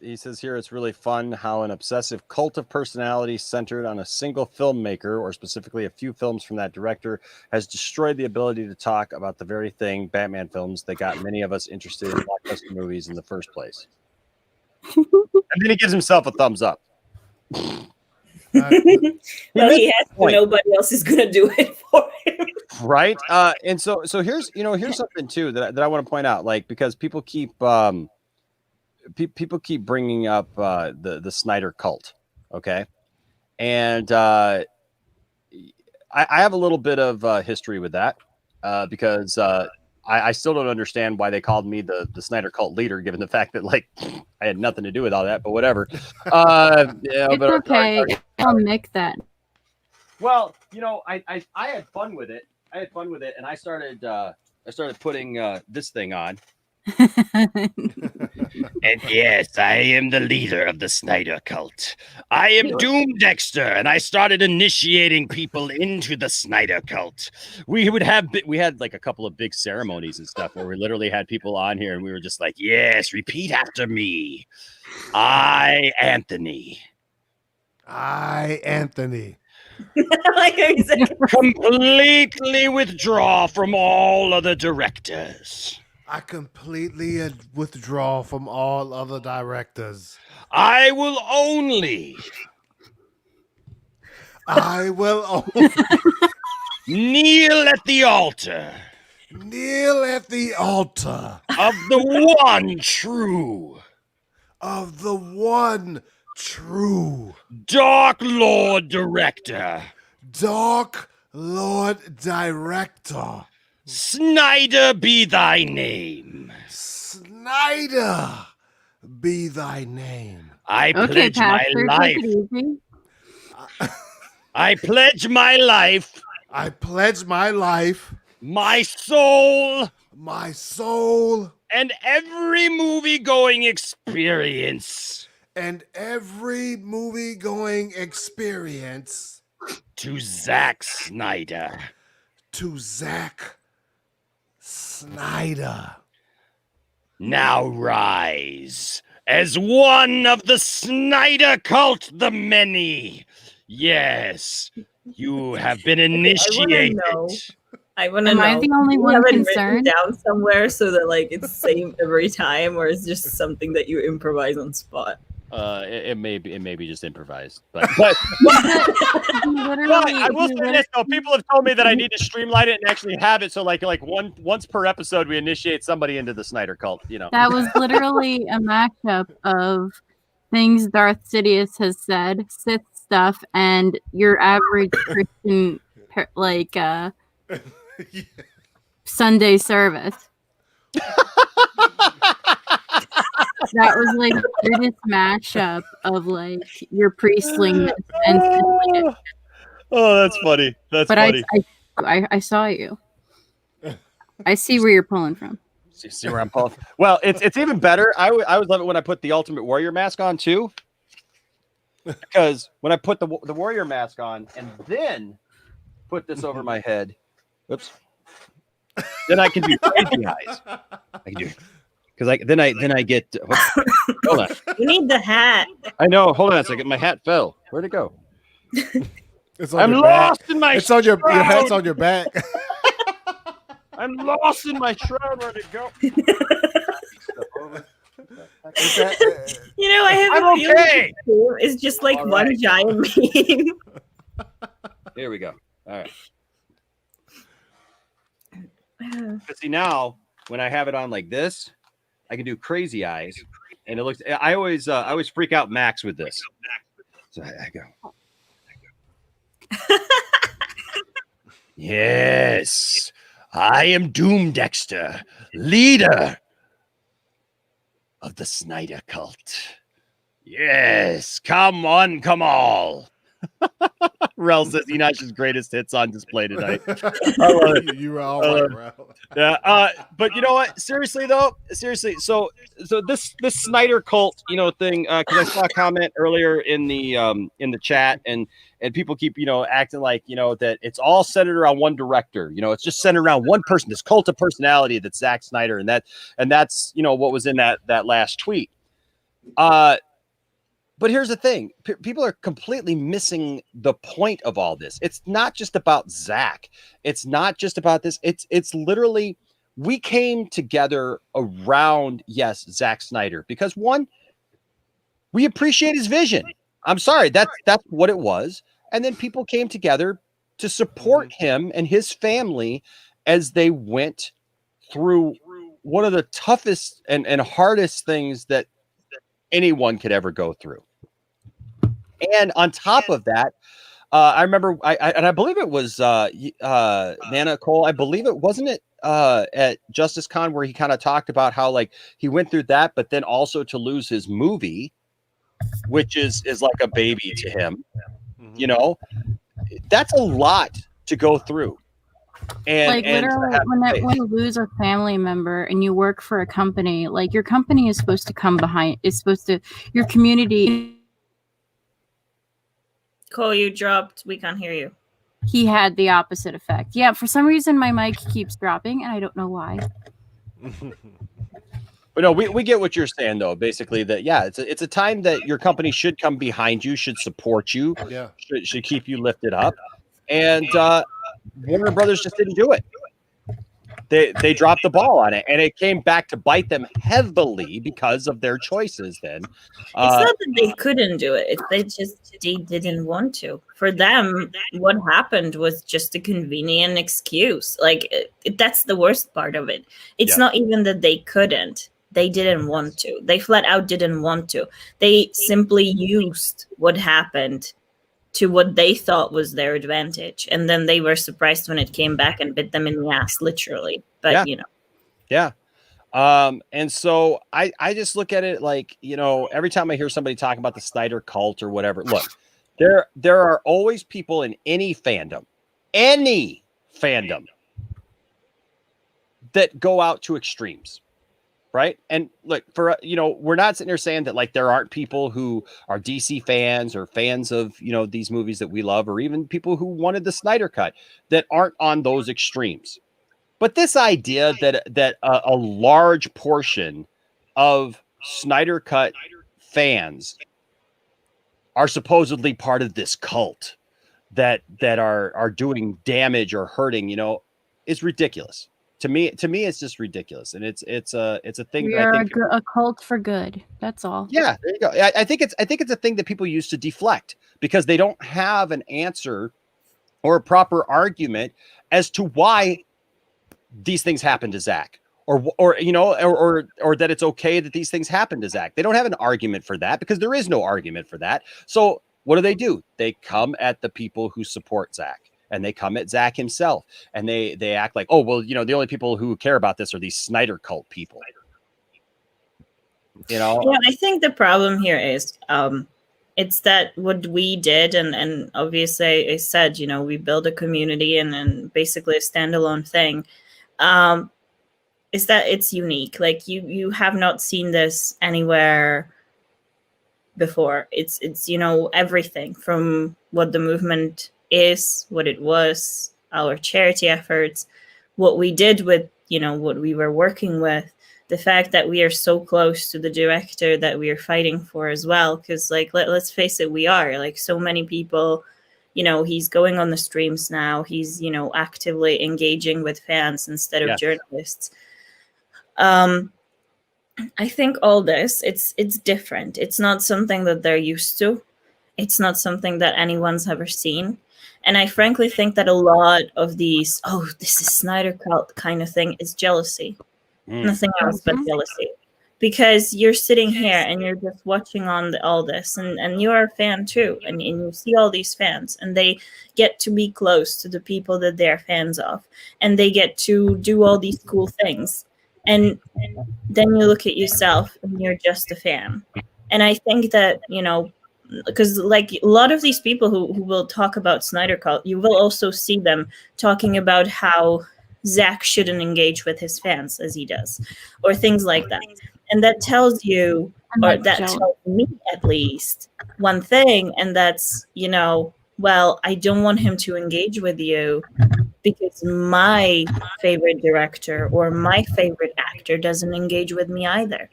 He says here it's really fun how an obsessive cult of personality centered on a single filmmaker, or specifically a few films from that director, has destroyed the ability to talk about the very thing, Batman films, that got many of us interested in blockbuster movies in the first place. And then he gives himself a thumbs up. Well, he has to. Nobody else is gonna do it for him, right? And so here's something too that I want to point out, like, because people keep bringing up the Snyder cult, okay, and I have a little bit of history with that because I still don't understand why they called me the Snyder cult leader, given the fact that, like, I had nothing to do with all that, but whatever. It's okay. I'll make that. Well, I had fun with it. And I started putting this thing on. And yes, I am the leader of the Snyder cult. I am Doom Dexter, and I started initiating people into the Snyder cult. We had like a couple of big ceremonies and stuff where we literally had people on here, and we were just like, yes, repeat after me. I, Anthony. Completely withdraw from all other directors. I completely withdraw from all other directors. I will only kneel at the altar. Kneel at the altar of the one true. Dark Lord director. Dark Lord Director. Snyder be thy name. Snyder be thy name. I Okay, pledge my Pastor, life. take it easy. I pledge my life, I pledge my life, my soul, my soul, and every movie-going experience and every movie-going experience to Zack Snyder. to Zack Snyder. Now rise as one of the Snyder cult, the many. Yes, you have been initiated. I want to Am know. I the only Do you one have it written concerned? down somewhere so that like it's saved every time, or is just something that you improvise on spot? It may be just improvised, but Literally, I will say this though: people have told me that I need to streamline it and actually have it so like once per episode we initiate somebody into the Snyder cult. You know, that was literally a mashup of things Darth Sidious has said, Sith stuff, and your average Christian Sunday service. That was like the weirdest mashup of like your priestliness and sinliness. oh, that's funny. That's But funny. I saw you. I see where you're pulling from. See where I'm pulling. Well, it's even better. I always love it when I put the Ultimate Warrior mask on too, because when I put the Warrior mask on and then put this over my head, oops, then I can do crazy eyes. I can do because then I get. Hold on. You need the hat. I know. Hold on a second. My hat fell. Where'd it go? It's on I'm your back. lost in my. It's on your hat's shroud. on your back. I'm lost in my shroud. Where'd it go? You know, I have I'm a feeling okay. it's just like All one right. giant meme. Here we go. All right. But see now, when I have it on like this, I can do crazy eyes, and it looks. I always freak out Max with this. So I go. Yes, I am Doom Dexter, leader of the Snyder cult. Yes, come on, come all. Rel says Enosh's greatest hits on display tonight. I love it. You were all right, Ralph. Yeah, but you know what? Seriously though, so this Snyder cult, thing. Because I saw a comment earlier in the chat, and people keep acting like that it's all centered around one director. It's just centered around one person. This cult of personality that's Zack Snyder, and that's what was in that last tweet. But here's the thing. People are completely missing the point of all this. It's not just about Zack. It's not just about this. It's literally, we came together around, yes, Zack Snyder, because one, we appreciate his vision. I'm sorry, that's what it was. And then people came together to support him and his family as they went through one of the toughest and hardest things that anyone could ever go through. And on top of that, I remember, I believe it was Nana Cole. I believe it wasn't it at Justice Con where he kind of talked about how like he went through that, but then also to lose his movie, which is like a baby to him. That's a lot to go through. And like literally, when you lose a family member and you work for a company, like your company is supposed to come behind. It's supposed to your community. Cole, you dropped. We can't hear you. He had the opposite effect. Yeah, for some reason my mic keeps dropping, and I don't know why. But no, we get what you're saying though. Basically, that it's a time that your company should come behind you, should support you, should keep you lifted up, and Warner Brothers just didn't do it. They dropped the ball on it, and it came back to bite them heavily because of their choices. Then it's not that they couldn't do it; they didn't want to. For them, what happened was just a convenient excuse. Like that's the worst part of it. It's not even that they couldn't; they didn't want to. They flat out didn't want to. They simply used what happened to what they thought was their advantage, and then they were surprised when it came back and bit them in the ass, literally. But Yeah. you know, Yeah. And so I just look at it like, you know, every time I hear somebody talking about the Snyder cult or whatever, look, there are always people in any fandom that go out to extremes. Right. And look, for, you know, we're not sitting here saying that like there aren't people who are DC fans or fans of, you know, these movies that we love, or even people who wanted the Snyder cut that aren't on those extremes. But this idea that a large portion of Snyder cut fans are supposedly part of this cult that are doing damage or hurting, you know, is ridiculous. To me, it's just ridiculous, and it's a thing We that I are think a cult for good. That's all. yeah, there you go. I think it's a thing that people use to deflect because they don't have an answer or a proper argument as to why these things happen to Zach, or you know, or that it's okay that these things happen to Zach. They don't have an argument for that because there is no argument for that. So what do? They come at the people who support Zach, and they come at Zach himself, and they act like, oh, well, you know, the only people who care about this are these Snyder cult people. You know, yeah, I think the problem here is it's that what we did, and obviously I said, you know, we build a community and basically a standalone thing. Is that it's unique. Like you have not seen this anywhere before. It's you know, everything from what the movement is, what it was, our charity efforts, what we did with, you know, what we were working with, the fact that we are so close to the director that we are fighting for as well. Because like let's face it, we are like so many people. You know, he's going on the streams now. He's, you know, actively engaging with fans instead of journalists. I think all this, it's different. It's not something that they're used to. It's not something that anyone's ever seen. And I frankly think that a lot of these, oh, this is Snyder cult kind of thing, is jealousy. Nothing else but jealousy. Because you're sitting here and you're just watching on all this, and you're a fan too, and you see all these fans, and they get to be close to the people that they're fans of, and they get to do all these cool things. And then you look at yourself and you're just a fan. And I think that, you know, because like a lot of these people who will talk about Snyder Cult, you will also see them talking about how Zach shouldn't engage with his fans as he does, or things like that. And that tells you, or that tells me at least, one thing, and that's, you know, well, I don't want him to engage with you because my favorite director or my favorite actor doesn't engage with me either.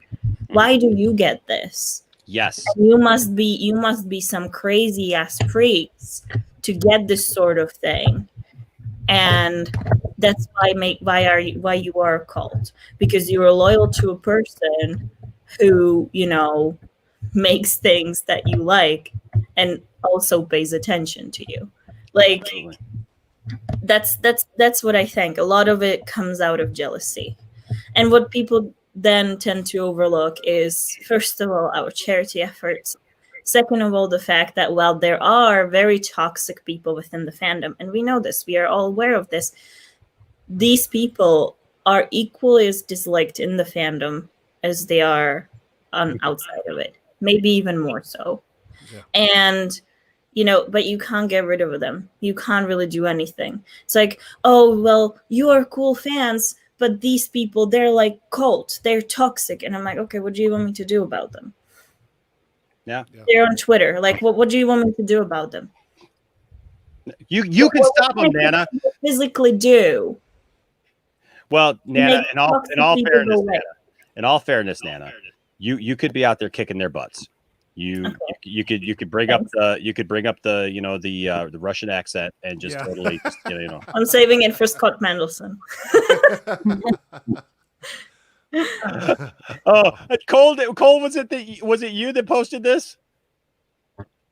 Why do you get this? Yes. You must be some crazy ass freaks to get this sort of thing. And that's why you are a cult, because you're loyal to a person who, you know, makes things that you like and also pays attention to you. Like that's what I think. A lot of it comes out of jealousy. And what people then tend to overlook is, first of all, our charity efforts. Second of all, the fact that while there are very toxic people within the fandom, and we know this, we are all aware of this, these people are equally as disliked in the fandom as they are outside of it, maybe even more so. Yeah. And, you know, but you can't get rid of them. You can't really do anything. It's like, oh, well, you are cool fans, but these people, they're like cult, they're toxic. And I'm like, okay, what do you want me to do about them? Yeah. They're on Twitter. Like, what do you want me to do about them? You can stop them, Nana. Physically do. Well, Nana, in all fairness, Nana, you could be out there kicking their butts. You could bring up the you know, the Russian accent and just totally just, you know. I'm saving it for Scott Mendelson. Oh, Cole, was it you that posted this?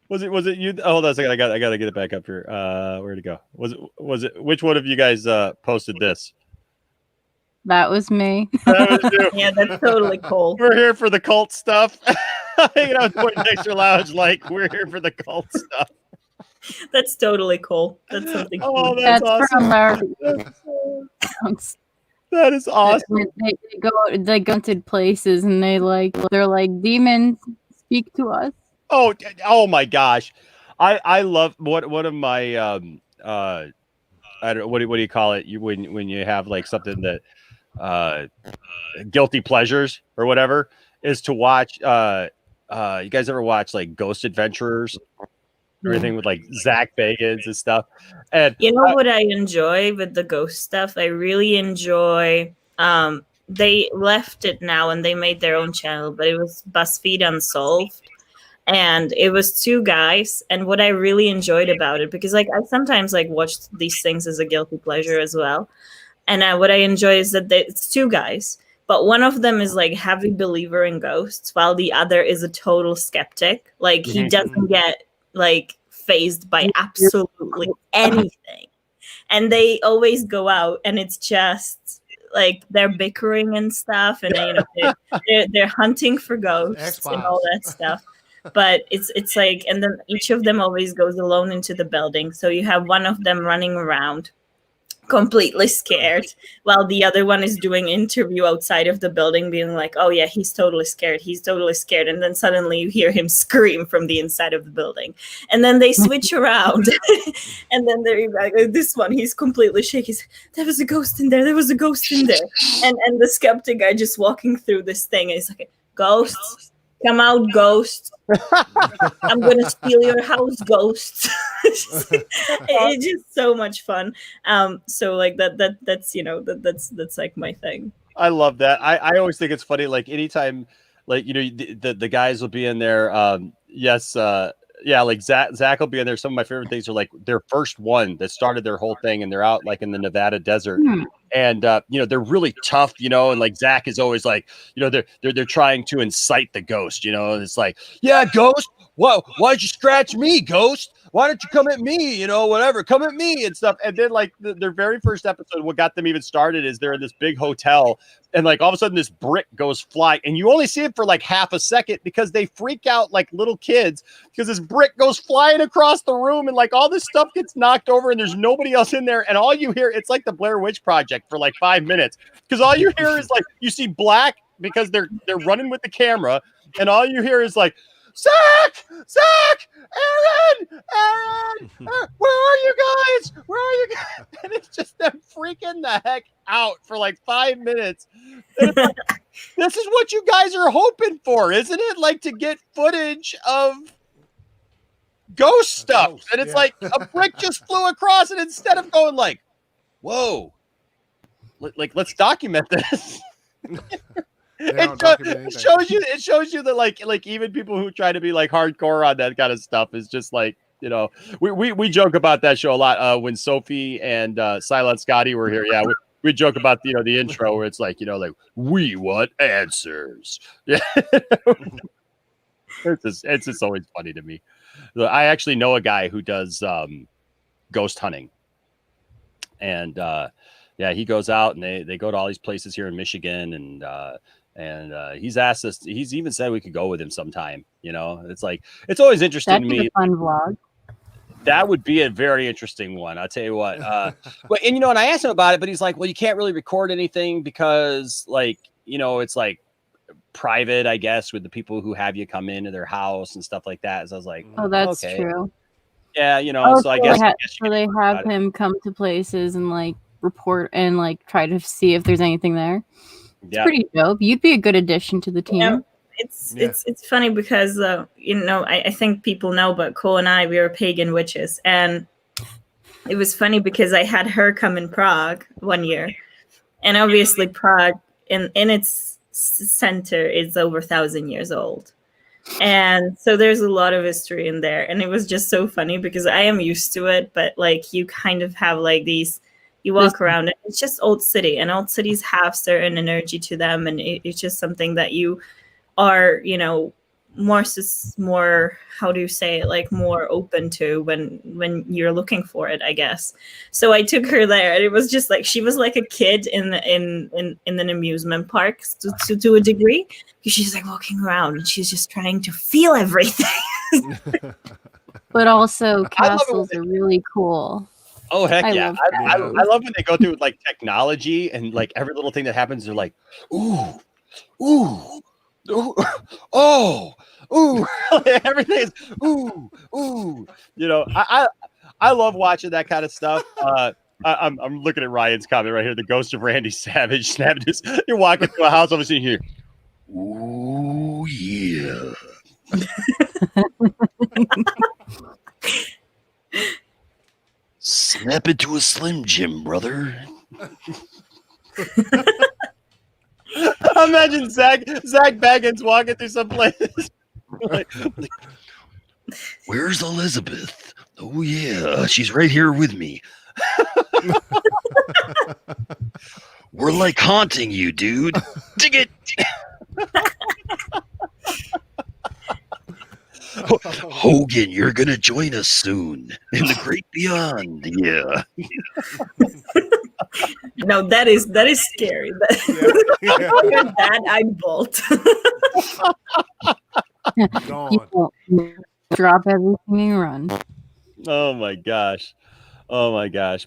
Was it you? Oh, hold on a second. I gotta get it back up here. Where'd it go? Was it which one of you guys posted this? That was me. That was you. Yeah, that's totally Cole. We're here for the cult stuff. Hanging out with Point Extra Lounge, like we're here for the cult stuff. That's totally cool. That's something. Oh, cool. that's from awesome. our That is awesome. they go into places and they're like demons speak to us. Oh my gosh. I love one of my I don't know what do you call it? When you have like something that guilty pleasures or whatever is to watch you guys ever watch like Ghost Adventurers? Everything with like Zach Bagans and stuff. And you know what I enjoy with the ghost stuff? I really enjoy they left it now and they made their own channel, but it was BuzzFeed Unsolved. And it was two guys, and what I really enjoyed about it, because like I sometimes like watch these things as a guilty pleasure as well, and what I enjoy is that it's two guys, but one of them is like heavy believer in ghosts, while the other is a total skeptic. Like he doesn't get like phased by absolutely anything, and they always go out, and it's just like they're bickering and stuff, and you know they're hunting for ghosts X-Files. and all that stuff. But it's like, and then each of them always goes alone into the building. So you have one of them running around completely scared while the other one is doing interview outside of the building being like, oh yeah, he's totally scared. And then suddenly you hear him scream from the inside of the building. And then they switch around. And then they're like, this one, he's completely shaky. He's, there was a ghost in there. And the skeptic guy just walking through this thing. And he's like, ghosts? Come out, ghosts. I'm gonna steal your house, ghosts. It's just so much fun. So like that's you know that's like my thing. I love that. I always think it's funny, like anytime like, you know, the guys will be in there. Yeah, like Zach will be in there. Some of my favorite things are like their first one that started their whole thing, and they're out like in the Nevada desert. And you know, they're really tough, you know, and like Zach is always like, you know, they're trying to incite the ghost, you know, and it's like, yeah, ghost, why'd you scratch me, ghost? Why don't you come at me? You know, whatever, come at me and stuff. And then like their very first episode, what got them even started is they're in this big hotel, and like all of a sudden this brick goes flying, and you only see it for like half a second because they freak out like little kids because this brick goes flying across the room, and like all this stuff gets knocked over, and there's nobody else in there, and all you hear, it's like the Blair Witch Project for like 5 minutes, because all you hear is like, you see black because they're running with the camera, and all you hear is like, Zach, Aaron, where are you guys? And it's just them freaking the heck out for like 5 minutes. And it's like, this is what you guys are hoping for, isn't it? Like to get footage of ghost stuff. And it's like a brick just flew across, and instead of going like, whoa, like let's document this. It shows you that like even people who try to be like hardcore on that kind of stuff is just like, you know, we joke about that show a lot. When Sophie and Silent Scotty were here, yeah, we joke about the intro where it's like, you know, like, we want answers. Yeah, it's just always funny to me. I actually know a guy who does ghost hunting, and yeah, he goes out and they go to all these places here in Michigan, and he's asked us. He's even said we could go with him sometime. You know, it's like, it's always interesting to me. That'd be a fun vlog. That would be a very interesting one. I'll tell you what. But and I asked him about it, but he's like, well, you can't really record anything because, like, you know, it's like private, I guess, with the people who have you come into their house and stuff like that. So I was like, oh, that's okay. true. Yeah, you know. So I guess they have him come to places and like report and like try to see if there's anything there. It's pretty dope. You'd be a good addition to the team. Yeah. It's funny because you know, I think people know, but Cole and I, we were pagan witches, and it was funny because I had her come in Prague one year, and obviously Prague in its center is over 1,000 years old, and so there's a lot of history in there, and it was just so funny because I am used to it, but like you kind of have like these. You walk around, and it's just old city, and old cities have certain energy to them, and it's just something that you are, you know, more how do you say it, like more open to when you're looking for it, I guess. So I took her there, and it was just like she was like a kid in an amusement park to a degree, because she's like walking around and she's just trying to feel everything. but also I love it when castles are really cool. Oh heck I yeah! love I castles. love when they go through like technology and like every little thing that happens. They're like, ooh, ooh, ooh, oh, ooh, everything is ooh, ooh. You know, I love watching that kind of stuff. I'm looking at Ryan's comment right here. The ghost of Randy Savage snapped his. You're walking through a house, all of a sudden here. Ooh yeah. Snap it to a Slim Jim, brother. Imagine Zach Baggins walking through some place. like, where's Elizabeth? Oh yeah, she's right here with me. We're like haunting you, dude. Dig it. Hogan, you're gonna join us soon in the great beyond. Yeah. No, that is scary. That I bolt. Gone. Drop everything and run. Oh my gosh.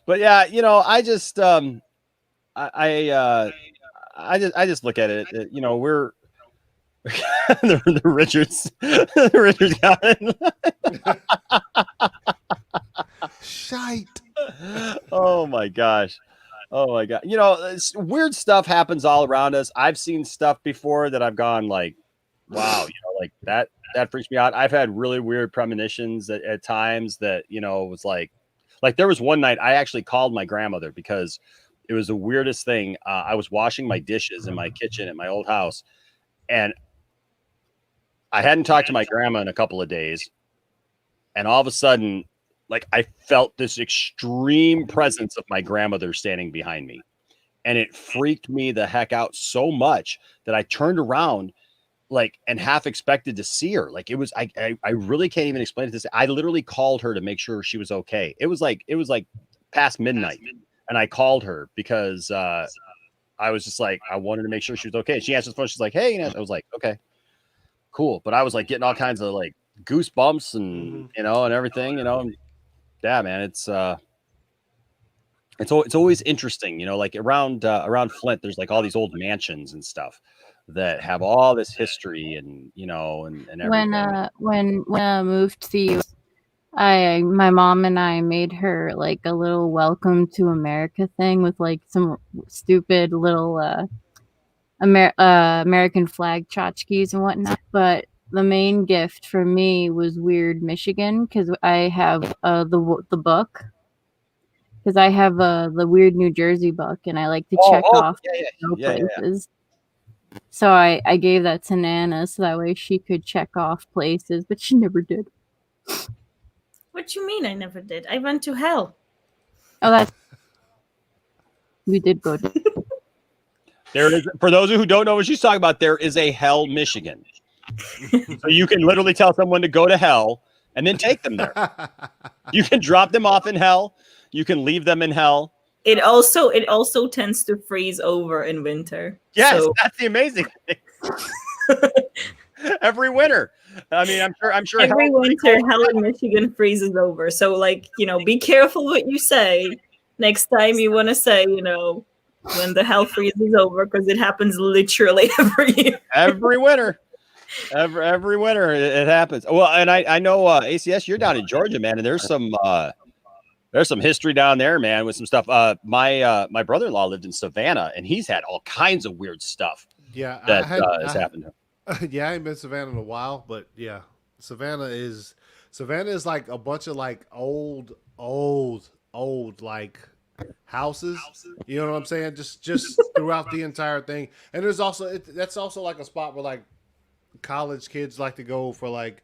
But yeah, you know, I just I just look at it. You know, we're the Richards got it. Shite. Oh my gosh. You know, weird stuff happens all around us. I've seen stuff before that I've gone like, wow, you know, like that freaks me out. I've had really weird premonitions at times that, you know, was like there was one night I actually called my grandmother because it was the weirdest thing. I was washing my dishes in my kitchen at my old house, and I hadn't talked to my grandma in a couple of days. And all of a sudden, like I felt this extreme presence of my grandmother standing behind me. And it freaked me the heck out so much that I turned around like and half expected to see her. Like it was, I really can't even explain it. This. I literally called her to make sure she was okay. It was like past midnight. And I called her because I was just like, I wanted to make sure she was okay. She answered the phone. She's like, hey, you know, I was like, okay, cool. But I was like getting all kinds of like goosebumps and, you know, and everything, you know, and yeah, man, it's always interesting, you know, like around Flint, there's like all these old mansions and stuff that have all this history and, you know, and everything. When I moved to the US, my mom and I made her like a little welcome to America thing with like some stupid little American flag tchotchkes and whatnot. But the main gift for me was Weird Michigan because I have the book. Because I have the Weird New Jersey book and I like to check off places. So I gave that to Nana so that way she could check off places, but she never did. What you mean I never did? I went to hell. Oh, that's you did go to. There is, for those who don't know what she's talking about, there is a hell Michigan. So you can literally tell someone to go to hell and then take them there. You can drop them off in hell. You can leave them in hell. It also tends to freeze over in winter. Yes, so. That's the amazing thing. Every winter. I mean, I'm sure every winter hell in Michigan freezes over. So like, you know, be careful what you say next time you want to say, you know, when the hell freezes over, because it happens literally every year. Every winter. Every winter it happens. Well, and I know ACS, you're down in Georgia, man, and there's some history down there, man, with some stuff. My brother-in-law lived in Savannah, and he's had all kinds of weird stuff. Yeah, that has happened to him. Yeah, I ain't been to Savannah in a while, but yeah, Savannah is like a bunch of like old like houses. You know what I'm saying? Just throughout the entire thing. And there's also that's also like a spot where like college kids like to go for like,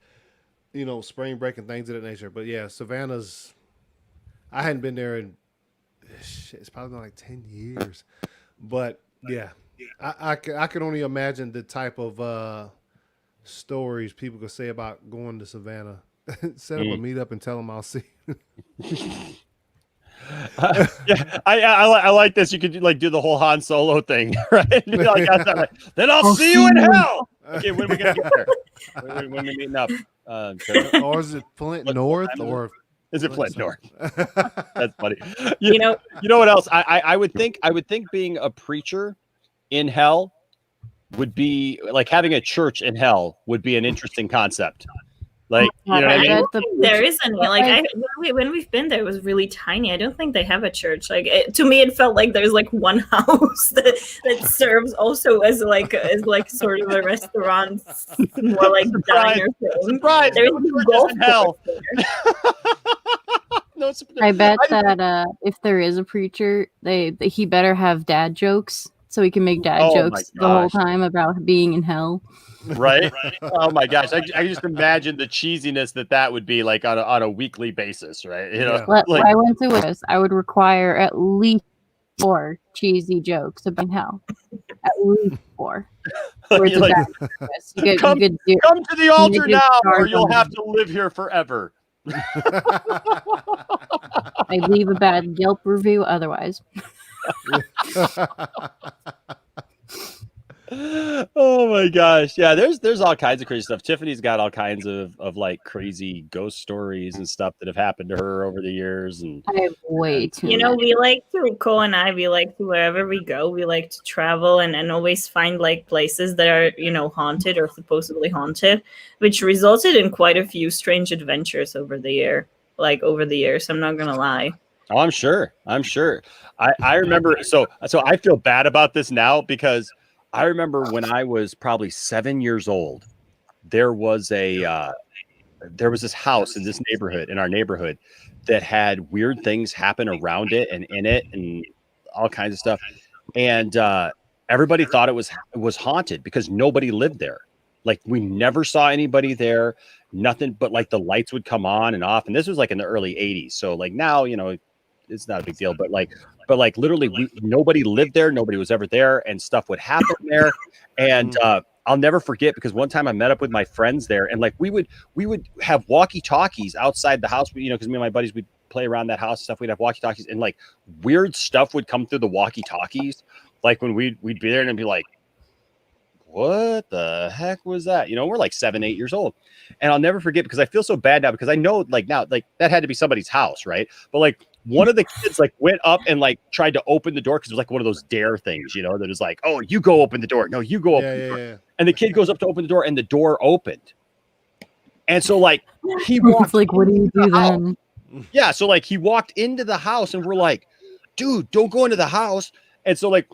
you know, spring break and things of that nature. But yeah, Savannah's. I hadn't been there in it's probably been like 10 years, but yeah. I could only imagine the type of stories people could say about going to Savannah. Set up a meetup and tell them I'll see. Yeah, I like this. You could like do the whole Han Solo thing, right? Like, then I'll see you in hell. Okay, when are we gonna get there? When are we meeting up? Or is it Flint North? Or is it Flint North? North? That's funny. You know, You know what else? I would think being a preacher in hell would be like having a church in hell would be an interesting concept. Like, you know what I I mean? bet the there is any. Like, when we've been there, it was really tiny. I don't think they have a church. Like, to me, it felt like there's like one house that serves also as like sort of a restaurant, more like diner thing. Surprise! There is No no churches golf in hell. course there. No, I bet that if there is a preacher, he better have dad jokes so he can make dad Oh my jokes the whole gosh. time about being in hell. right? Oh my gosh! I just imagine the cheesiness that would be like on a weekly basis, right? You know, Yeah. If I went to this, I would require at least 4 cheesy jokes about hell. At least 4. Towards You're the like, back of this. You could come do to the altar could now, or charge you'll them. have to live here forever. I leave a bad Yelp review otherwise. Oh my gosh. Yeah, there's all kinds of crazy stuff. Tiffany's got all kinds of like crazy ghost stories and stuff that have happened to her over the years. And I have way too You know, many. we like to, Cole and I, we like to, wherever we go, we like to travel and always find like places that are, you know, haunted or supposedly haunted, which resulted in quite a few strange adventures over the years. I'm not gonna lie. oh, I'm sure. I remember so I feel bad about this now because I remember when I was probably 7 years old, there was this house in our neighborhood that had weird things happen around it and in it and all kinds of stuff. And everybody thought it was haunted because nobody lived there. Like we never saw anybody there, nothing but like the lights would come on and off. And this was like in the early 80s. So like now, you know, it's not a big deal, but like literally nobody lived there. Nobody was ever there and stuff would happen there. And I'll never forget because one time I met up with my friends there and like we would have walkie talkies outside the house, you know, because me and my buddies, we'd play around that house and stuff. We'd have walkie talkies and like weird stuff would come through the walkie talkies. Like when we'd be there and it'd be like, what the heck was that? You know, we're like 7, 8 years old. And I'll never forget because I feel so bad now because I know like now, like that had to be somebody's house, right? But like one of the kids like went up and like tried to open the door because it was like one of those dare things, you know, that is like, oh, you go open the door. No, you go open the door. Yeah. And the kid goes up to open the door and the door opened. And so like he walked. It's like, what do you do then? Yeah. So like he walked into the house and we're like, dude, don't go into the house. And so like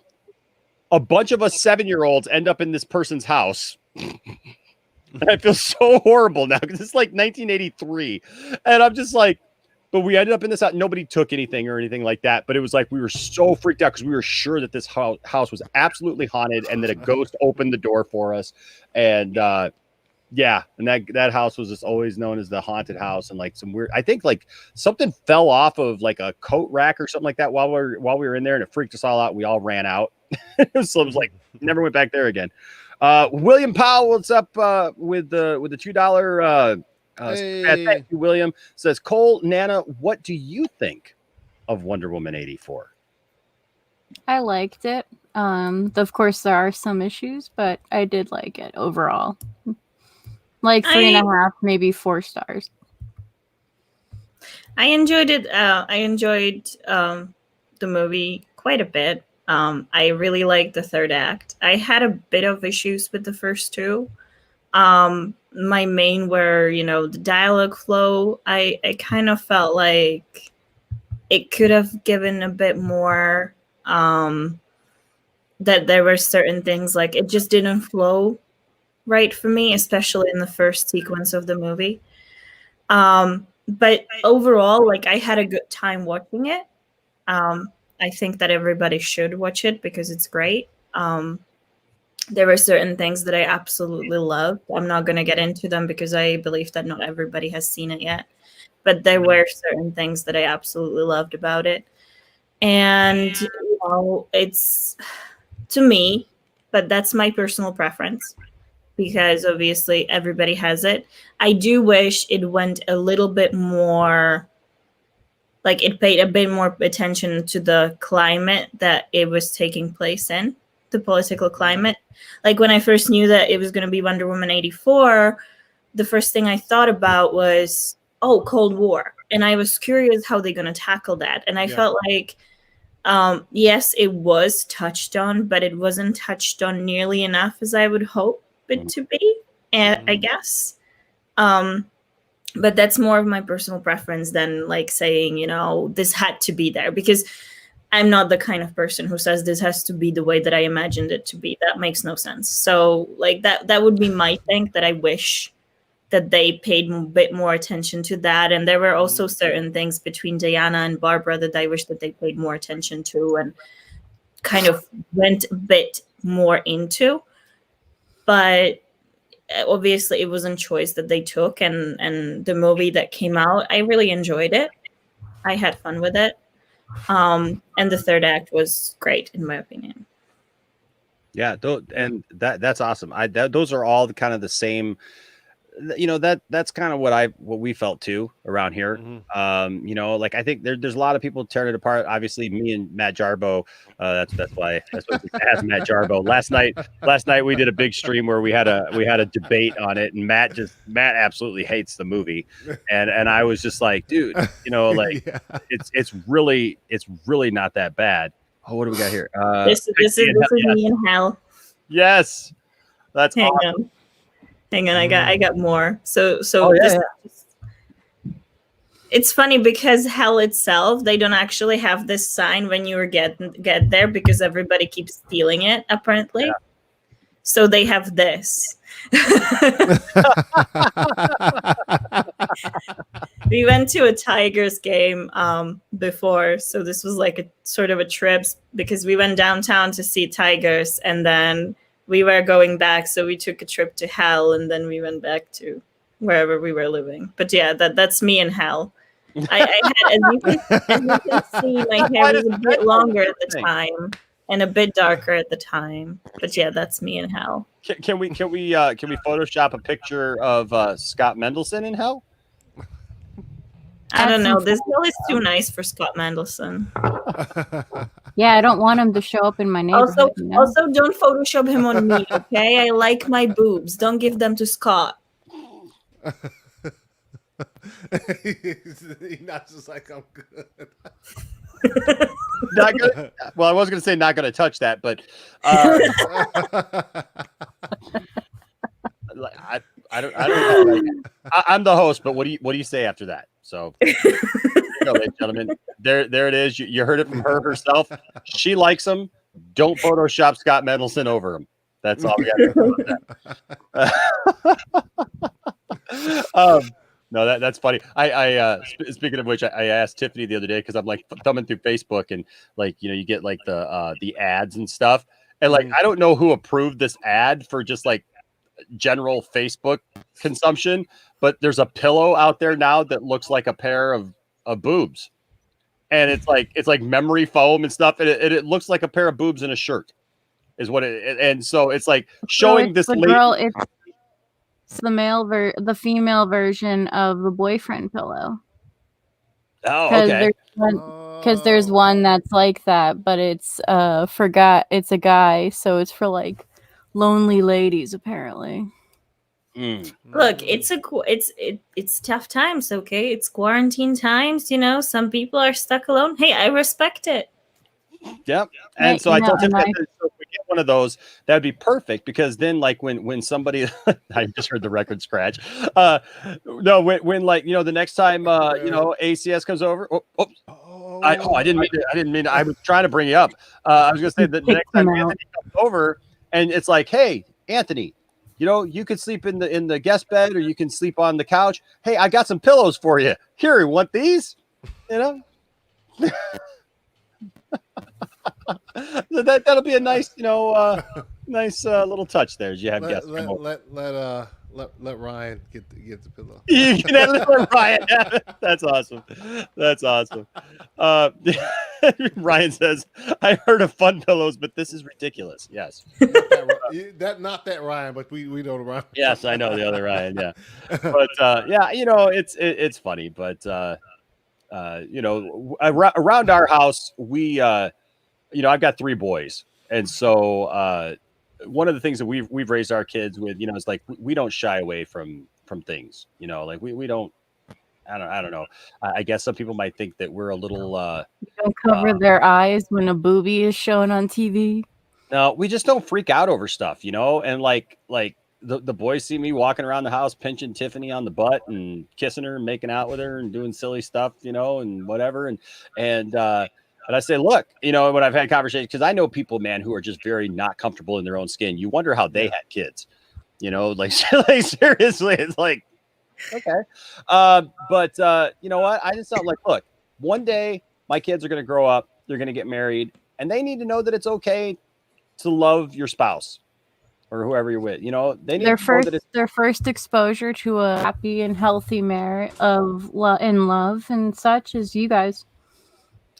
a bunch of us 7-year-olds end up in this person's house. And I feel so horrible now because it's like 1983. And I'm just like, but we ended up in this house. Nobody took anything or anything like that. But it was like we were so freaked out because we were sure that this house was absolutely haunted and that a ghost opened the door for us. And yeah, and that house was just always known as the haunted house. And like some weird, I think like something fell off of like a coat rack or something like that while we were in there, and it freaked us all out. We all ran out. So it was like never went back there again. William Powell, what's up with the $2? Hey. Thank you, William. Says Cole, Nana, what do you think of Wonder Woman 84? I liked it. Of course, there are some issues, but I did like it overall. Like 3.5, maybe 4 stars. I enjoyed it. I enjoyed the movie quite a bit. I really liked the third act. I had a bit of issues with the first two. My main were, you know, the dialogue flow. I kind of felt like it could have given a bit more, that there were certain things like it just didn't flow right for me, especially in the first sequence of the movie. But overall, like I had a good time watching it. I think that everybody should watch it because it's great. There were certain things that I absolutely loved. I'm not going to get into them because I believe that not everybody has seen it yet. But there were certain things that I absolutely loved about it. And, you know, it's to me, but that's my personal preference because obviously everybody has it. I do wish it went a little bit more, like it paid a bit more attention to the climate that it was taking place in, the political climate. Like when I first knew that it was going to be Wonder Woman 84, the first thing I thought about was, oh, Cold War. And I was curious how they're going to tackle that. And I felt like, yes, it was touched on, but it wasn't touched on nearly enough as I would hope it to be, I guess. But that's more of my personal preference than like saying, you know, this had to be there, because I'm not the kind of person who says this has to be the way that I imagined it to be. That makes no sense. So like that would be my thing, that I wish that they paid a bit more attention to that. And there were also certain things between Diana and Barbara that I wish that they paid more attention to and kind of went a bit more into. But obviously it wasn't choice that they took, and the movie that came out, I really enjoyed it. I had fun with it. And the third act was great in my opinion. Yeah, and that's awesome. Those are all kind of the same. You know, that's kind of what we felt too around here. You know, like I think there's a lot of people tearing it apart. Obviously, me and Matt Jarbo. That's what we asked Matt Jarbo last night. We did a big stream where we had a debate on it, and Matt absolutely hates the movie, and I was just like, dude, you know, like it's really not that bad. Oh, what do we got here? This is me in hell. Yes, that's awesome. Hang on, I got more. So it's funny because hell itself, they don't actually have this sign when you get there, because everybody keeps stealing it apparently. Yeah. So they have this. We went to a Tigers game before, so this was like a sort of a trip, because we went downtown to see Tigers, and then we were going back, so we took a trip to hell, and then we went back to wherever we were living. But yeah, that's me in hell. I had, as you can see, my hair was a bit longer at the time and a bit darker at the time. But yeah, that's me in hell. Can we Photoshop a picture of Scott Mendelson in hell? I don't know. This bill is too nice for Scott Mendelson. Yeah, I don't want him to show up in my neighborhood. Also, don't Photoshop him on me, okay? I like my boobs. Don't give them to Scott. He's not just like, I'm good. Not good. Well, I was going to say not going to touch that, but I don't know. Like, I'm the host, but what do you say after that? So, ladies and gentlemen, there it is. You heard it from her herself. She likes him. Don't Photoshop Scott Mendelson over him. That's all we got to say about that. No, that's funny. I speaking of which, I asked Tiffany the other day, because I'm like thumbing through Facebook, and like, you know, you get like the ads and stuff, and like I don't know who approved this ad for just like general Facebook consumption, but there's a pillow out there now that looks like a pair of boobs, and it's like memory foam and stuff, and it looks like a pair of boobs in a shirt, is what it. And so it's like showing this girl. It's the female version of the boyfriend pillow. Oh, okay. Because there's one that's like that, but it's it's a guy, so it's for like lonely ladies apparently. Look, it's tough times, okay? It's quarantine times, you know. Some people are stuck alone. Hey, I respect it. Yep. And so I told him that if we get one of those, that'd be perfect, because then like when somebody I just heard the record scratch. No, when like, you know, the next time you know, ACS comes over. I didn't mean I was trying to bring you up. I was gonna say that the next time Anthony comes over and it's like, hey, Anthony, you know, you could sleep in the guest bed, or you can sleep on the couch. Hey, I got some pillows for you. Here, you want these? You know? That'll be a nice, you know, nice little touch there as you have guests. Let Ryan get the pillow. You can let Ryan have it. That's awesome. That's awesome. Ryan says, "I heard of fun pillows, but this is ridiculous." Yes, not that Ryan, but we know the Ryan. Yes, I know the other Ryan. Yeah, but yeah, you know, it's funny, but you know, around our house, we you know, I've got 3 boys, and so one of the things that we've raised our kids with, you know, is like we don't shy away from from things, you know, like we don't, I don't know. I guess some people might think that we're a little, Don't cover their eyes when a boobie is shown on TV. no, we just don't freak out over stuff, you know, and like the boys see me walking around the house, pinching Tiffany on the butt and kissing her and making out with her and doing silly stuff, you know, and whatever. And I say, look, you know, when I've had conversations, because I know people, man, who are just very not comfortable in their own skin. You wonder how they had kids, you know, like, like seriously, it's like, okay. But you know what? I just thought, like, look, one day my kids are going to grow up, they're going to get married, and they need to know that it's okay to love your spouse or whoever you're with. You know, they need to know that it's Their first exposure to a happy and healthy marriage of love and such is you guys.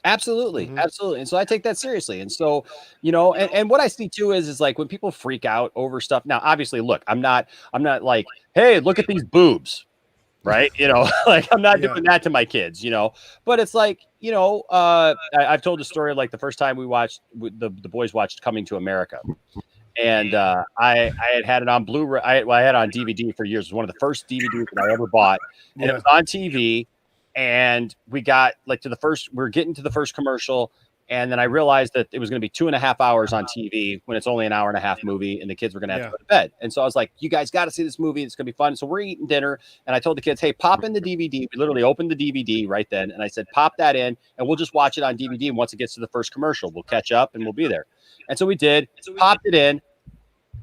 absolutely, absolutely. And so I take that seriously. And so, you know, and what I see too is like when people freak out over stuff. Now, obviously, look, I'm not like, hey, look at these boobs. Right. You know, like I'm not doing that to my kids, you know, but it's like, you know, I've told the story of like the first time we watched the boys watched Coming to America. And I had it on Blu-ray. I had it on DVD for years. It was one of the first DVDs that I ever bought. And it was on TV. And we got like we're getting to the first commercial. And then I realized that it was going to be 2.5 hours on TV when it's only an 1.5-hour movie and the kids were going to have to go to bed. And so I was like, you guys got to see this movie. It's going to be fun. So we're eating dinner. And I told the kids, hey, pop in the DVD. We literally opened the DVD right then. And I said, pop that in and we'll just watch it on DVD. And once it gets to the first commercial, we'll catch up and we'll be there. And so we did. Popped it in.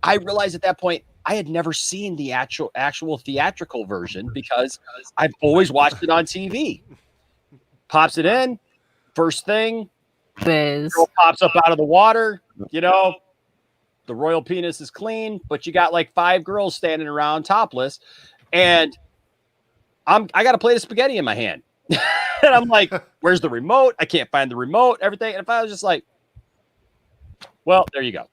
I realized at that point, I had never seen the actual theatrical version because I've always watched it on TV. Pops it in. First thing. Biz. Girl pops up out of the water, you know, the royal penis is clean, but you got like 5 girls standing around topless, and I got a plate of spaghetti in my hand. And I'm like, where's the remote? I can't find the remote, everything. And if I was just like, well, there you go.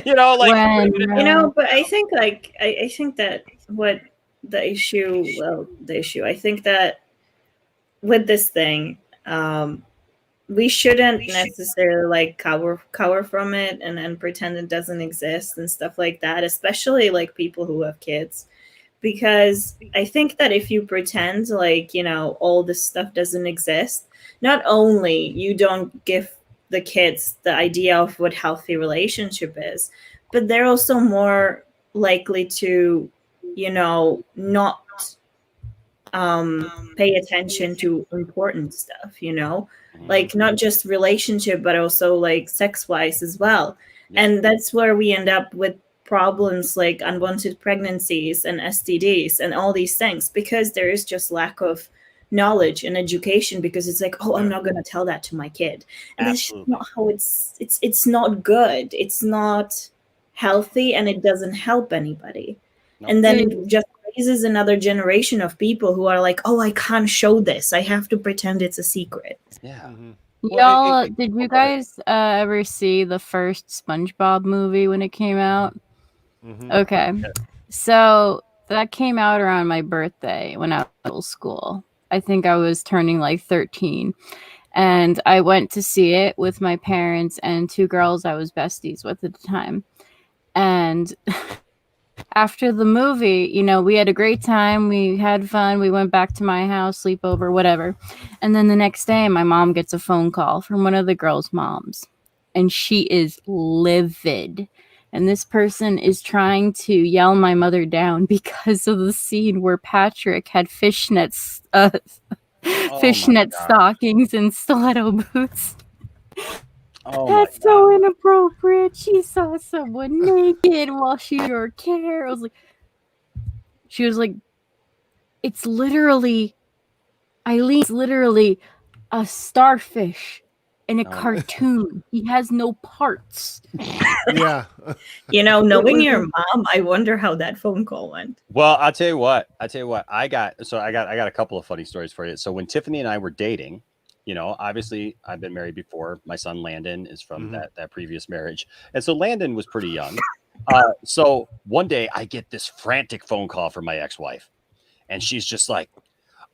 You know, like, you know, but I think like I think that what the issue I think that with this thing, we shouldn't necessarily like cower from it and pretend it doesn't exist and stuff like that, especially like people who have kids, because I think that if you pretend like, you know, all this stuff doesn't exist, not only you don't give the kids the idea of what healthy relationship is, but they're also more likely to, you know, not pay attention to important stuff, you know, like not just relationship, but also like sex wise as well. And that's where we end up with problems like unwanted pregnancies and STDs and all these things, because there is just lack of knowledge and education, because it's like, oh, I'm not going to tell that to my kid. And that's just not how it's not good. It's not healthy, and it doesn't help anybody. And then it just raises another generation of people who are like, oh, I can't show this. I have to pretend it's a secret. Yeah. Y'all, did you guys ever see the first SpongeBob movie when it came out? Okay. So that came out around my birthday when I was in middle school. I think I was turning like 13. And I went to see it with my parents and 2 girls I was besties with at the time. And after the movie, you know, we had a great time. We had fun. We went back to my house, sleepover, whatever. And then the next day, my mom gets a phone call from one of the girls' moms. And she is livid. And this person is trying to yell my mother down because of the scene where Patrick had fishnet stockings and stiletto boots. That's so inappropriate. She saw someone naked while she was your care. She was like, it's literally, Eileen's literally a starfish in a cartoon. He has no parts. Yeah. You know, knowing your mom, I wonder how that phone call went. Well, I'll tell you what. I got a couple of funny stories for you. So when Tiffany and I were dating, you know, obviously I've been married before. My son Landon is from that previous marriage. And so Landon was pretty young. So one day I get this frantic phone call from my ex-wife, and she's just like,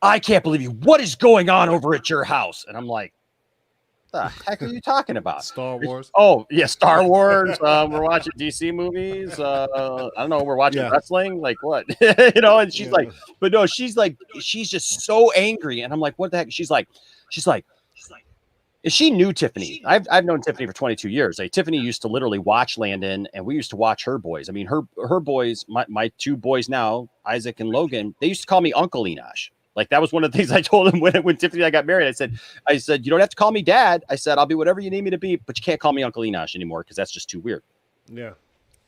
I can't believe you. What is going on over at your house? And I'm like, the heck are you talking about? Star Wars. Oh, yeah, Star Wars. We're watching DC movies. I don't know. We're watching wrestling. Like what? And she's like, but no, she's just so angry. And I'm like, what the heck? She's like, is she knew Tiffany? I've known Tiffany for 22 years. Like, Tiffany used to literally watch Landon, and we used to watch her boys. I mean, her boys, my two boys now, Isaac and Logan, they used to call me Uncle Enosh. Like, that was one of the things I told him when Tiffany and I got married. I said, you don't have to call me dad. I said, I'll be whatever you need me to be, but you can't call me Uncle Enosh anymore because that's just too weird. Yeah.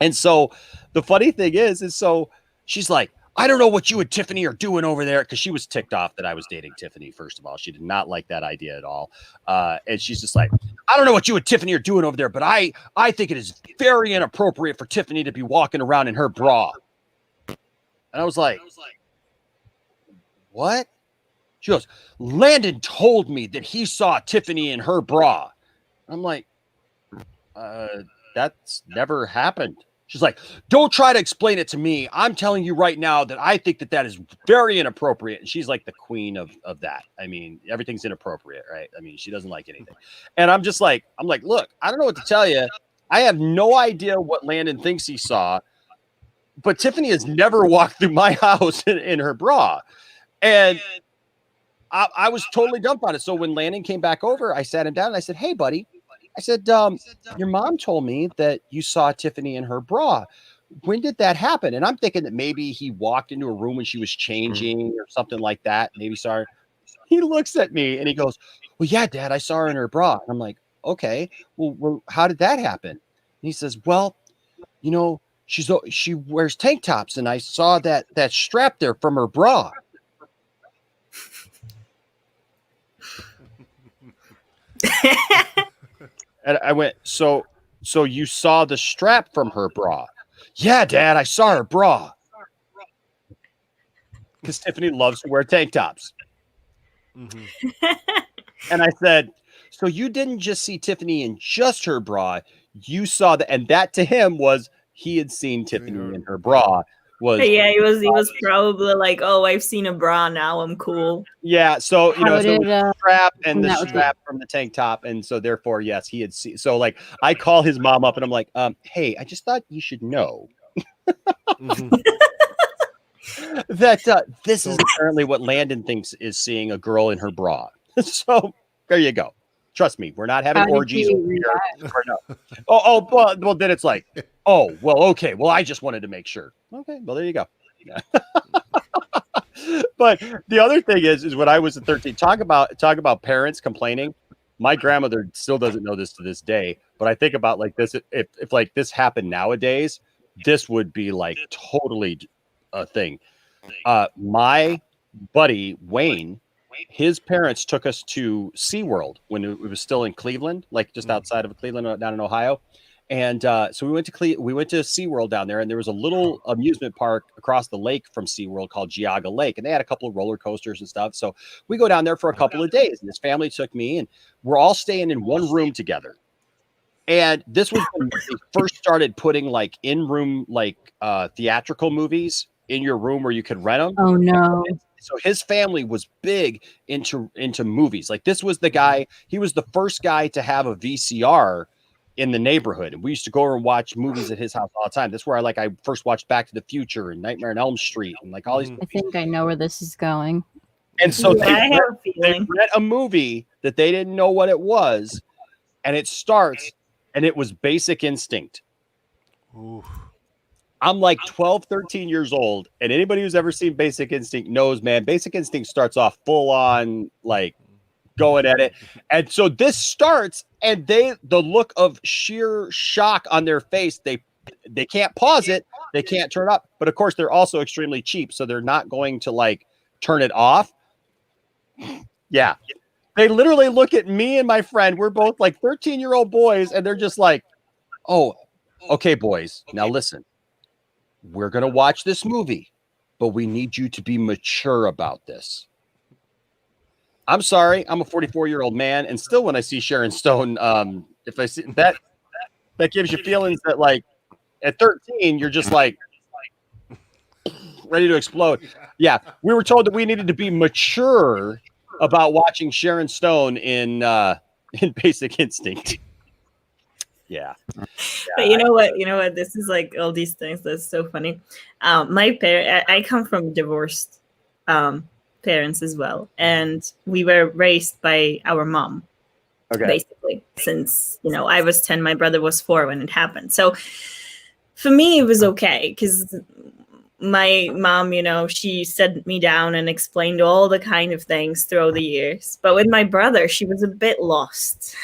And so the funny thing is so she's like, I don't know what you and Tiffany are doing over there, because she was ticked off that I was dating Tiffany. First of all, she did not like that idea at all. And she's just like, I don't know what you and Tiffany are doing over there, but I think it is very inappropriate for Tiffany to be walking around in her bra. And I was like, what? She goes, Landon told me that he saw Tiffany in her bra. I'm like, that's never happened. She's like, don't try to explain it to me. I'm telling you right now that I think that is very inappropriate. And she's like the queen of that. I mean, everything's inappropriate, right? I mean, she doesn't like anything. And I'm like, look, I don't know what to tell you. I have no idea what Landon thinks he saw, but Tiffany has never walked through my house in her bra. And I was totally dumbfounded. So when Landon came back over, I sat him down and I said, hey, buddy. I said, your mom told me that you saw Tiffany in her bra. When did that happen? And I'm thinking that maybe he walked into a room when she was changing or something like that. Maybe saw her. He looks at me and he goes, well, yeah, Dad, I saw her in her bra. And I'm like, okay, well, how did that happen? And he says, well, she wears tank tops, and I saw that strap there from her bra. And I went, so you saw the strap from her bra? Yeah, Dad, I saw her bra. Because Tiffany loves to wear tank tops. Mm-hmm. And I said, so you didn't just see Tiffany in just her bra, you saw that. And that to him was, he had seen Tiffany in her bra. Yeah, he was probably like, oh, I've seen a bra, now I'm cool. Yeah, so the strap and the strap from the tank top, and so therefore, yes, he had seen. So like, I call his mom up and I'm like, hey, I just thought you should know that this is apparently what Landon thinks is seeing a girl in her bra. So there you go. Trust me, we're not having orgies over here. No. Well, then it's like, oh, well, okay. Well, I just wanted to make sure. Okay, well, there you go. Yeah. But the other thing is when I was at 13, talk about parents complaining. My grandmother still doesn't know this to this day, but I think about like this. If like this happened nowadays, this would be like totally a thing. My buddy Wayne, his parents took us to SeaWorld when it was still in Cleveland, like just outside of Cleveland, down in Ohio. And so we went to SeaWorld down there, and there was a little amusement park across the lake from SeaWorld called Geauga Lake, and they had a couple of roller coasters and stuff. So we go down there for a couple of days, and this family took me, and we're all staying in one room together. And this was when they first started putting like in-room theatrical movies in your room where you could rent them. Oh no. So his family was big into movies. Like, this was the guy, he was the first guy to have a VCR in the neighborhood. And we used to go over and watch movies at his house all the time. That's where I first watched Back to the Future and Nightmare on Elm Street and like all these. I think I know where this is going. And so they rent a movie that they didn't know what it was, and it starts, and it was Basic Instinct. Oof. I'm like 12, 13 years old, and anybody who's ever seen Basic Instinct knows, man, Basic Instinct starts off full on, like, going at it. And so this starts, and the look of sheer shock on their face, they can't pause it, they can't turn it up, but of course they're also extremely cheap, so they're not going to like turn it off. Yeah. They literally look at me and my friend, we're both like 13-year-old boys, and they're just like, oh, okay, boys, now listen. We're going to watch this movie, but we need you to be mature about this. I'm sorry. I'm a 44-year-old man. And still, when I see Sharon Stone, if I see that gives you feelings that like at 13, you're just like ready to explode. Yeah. We were told that we needed to be mature about watching Sharon Stone in in Basic Instinct. Yeah. But you know what? This is like all these things. That's so funny. My parents, I come from divorced parents as well, and we were raised by our mom, basically. Since I was 10, my brother was 4 when it happened. So for me, it was okay because my mom, she sat me down and explained all the kind of things throughout the years. But with my brother, she was a bit lost.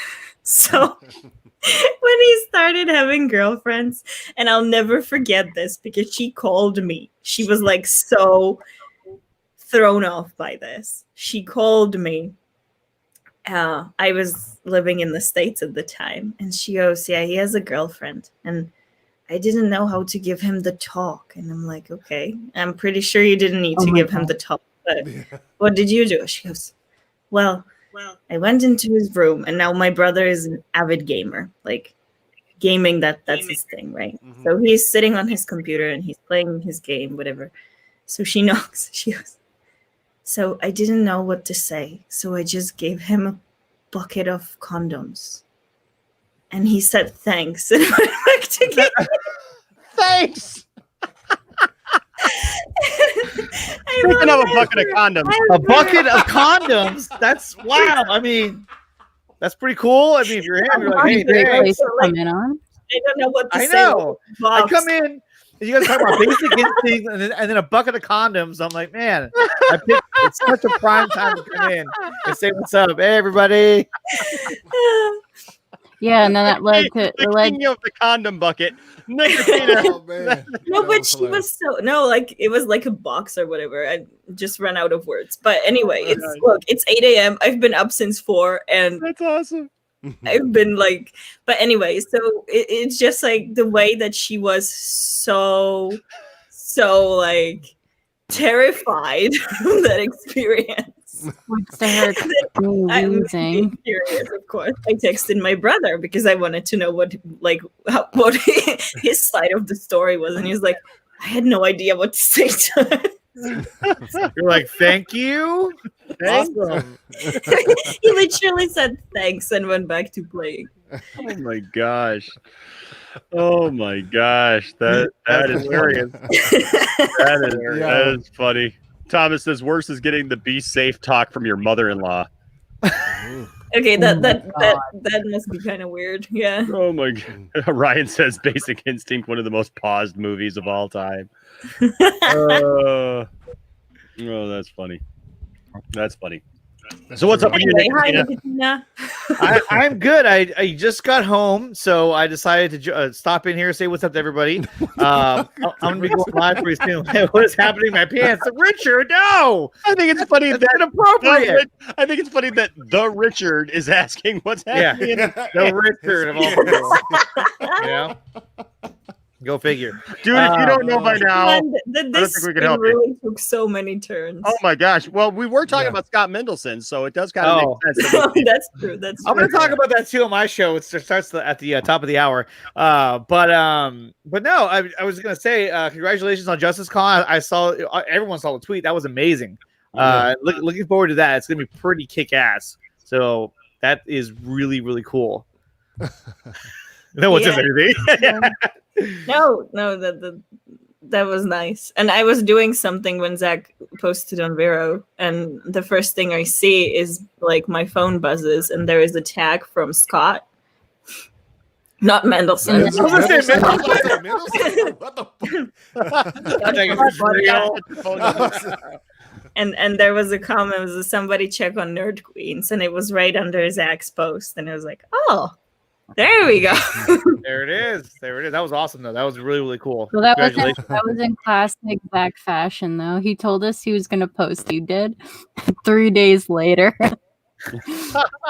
So when he started having girlfriends, and I'll never forget this because she called me. She was like so thrown off by this. She called me. I was living in the States at the time, and she goes, "Yeah, he has a girlfriend." And I didn't know how to give him the talk. And I'm like, okay, I'm pretty sure you didn't need to give him the talk. But what did you do? She goes, well, I went into his room, and now my brother is an avid gamer. Like gaming, that's his thing, right? Mm-hmm. So he's sitting on his computer and he's playing his game, whatever. So she knocks. She goes, so I didn't know what to say. So I just gave him a bucket of condoms. And he said thanks and went back to get thanks. Speaking of a bucket of condoms. A bucket of condoms? That's wow. I mean, that's pretty cool. I mean, if you're him, you're like, hey, thanks. I don't know what to say. I know. I come in, and you guys talk about Basic Instinct and then a bucket of condoms. I'm like, man, it's such a prime time to come in and say what's up. Hey, everybody. Yeah, and then that led to the condom bucket. Oh, man. No, but she was it was like a box or whatever. I just ran out of words. But anyway, it's 8 a.m. I've been up since 4, and that's awesome. I've been like, but anyway, so it's just like the way that she was so like terrified of that experience. I'm curious, of course. I texted my brother because I wanted to know what his side of the story was, and he's like, I had no idea what to say to her. You're like, thank you. Awesome. He literally said thanks and went back to playing. Oh my gosh. Oh my gosh. That is hilarious. That is funny. Thomas says worse is getting the be safe talk from your mother-in-law. Okay, that must be kind of weird. Yeah. Oh my god. Ryan says Basic Instinct, one of the most paused movies of all time. Oh, that's funny. That's funny. So what's up with you, Nick? I'm good. I just got home, so I decided to stop in here and say what's up to everybody. I'm going to be going live pretty soon. What is happening in my pants? Richard, no! I think it's funny that's inappropriate. I think it's funny that the Richard is asking what's happening. Yeah. The Richard of all people. Yeah. Go figure. Dude, if you don't know by now, I don't this think we can help really took so many turns. Oh my gosh. Well, we were talking about Scott Mendelson, so it does kind of make sense. That's true. That's true. I'm going to talk about that too on my show. It starts at the top of the hour. But no, I was going to say congratulations on Justice Con. I saw everyone saw the tweet. That was amazing. Looking forward to that. It's going to be pretty kick-ass. So that is really, really cool. No one says anything. No, that was nice. And I was doing something when Zach posted on Vero, and the first thing I see is like my phone buzzes, and there is a tag from Scott, not Mendelson. What the fuck? And there was a comment, it was somebody check on Nerd Queens, and it was right under Zach's post, and it was like, oh. There we go. There it is. That was awesome, though. That was really, really cool. So that was in classic Zach fashion, though. He told us he was going to post. He did. 3 days later.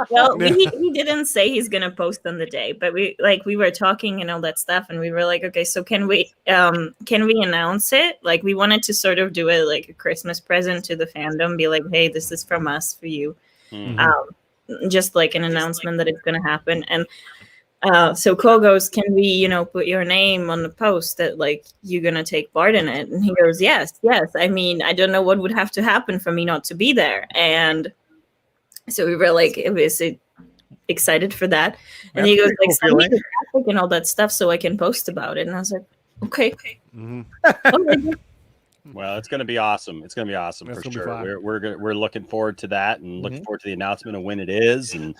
Well, he didn't say he's going to post on the day, but we were talking and all that stuff, and we were like, okay, so can we announce it? Like, we wanted to sort of do it like a Christmas present to the fandom, be like, hey, this is from us for you. Mm-hmm. Just like an announcement that it's going to happen. And so Cole goes, can we, put your name on the post that like you're going to take part in it? And he goes, yes. I mean, I don't know what would have to happen for me not to be there. And so we were like, excited for that. And That's he a goes pretty like, cool send me feeling. the graphic and all that stuff so I can post about it. And I was like, okay. Mhm. All right. Well, it's going to be awesome. It's going to be awesome That's for gonna be sure. fire. We're looking forward to that, and looking Mhm. forward to the announcement of when it is, and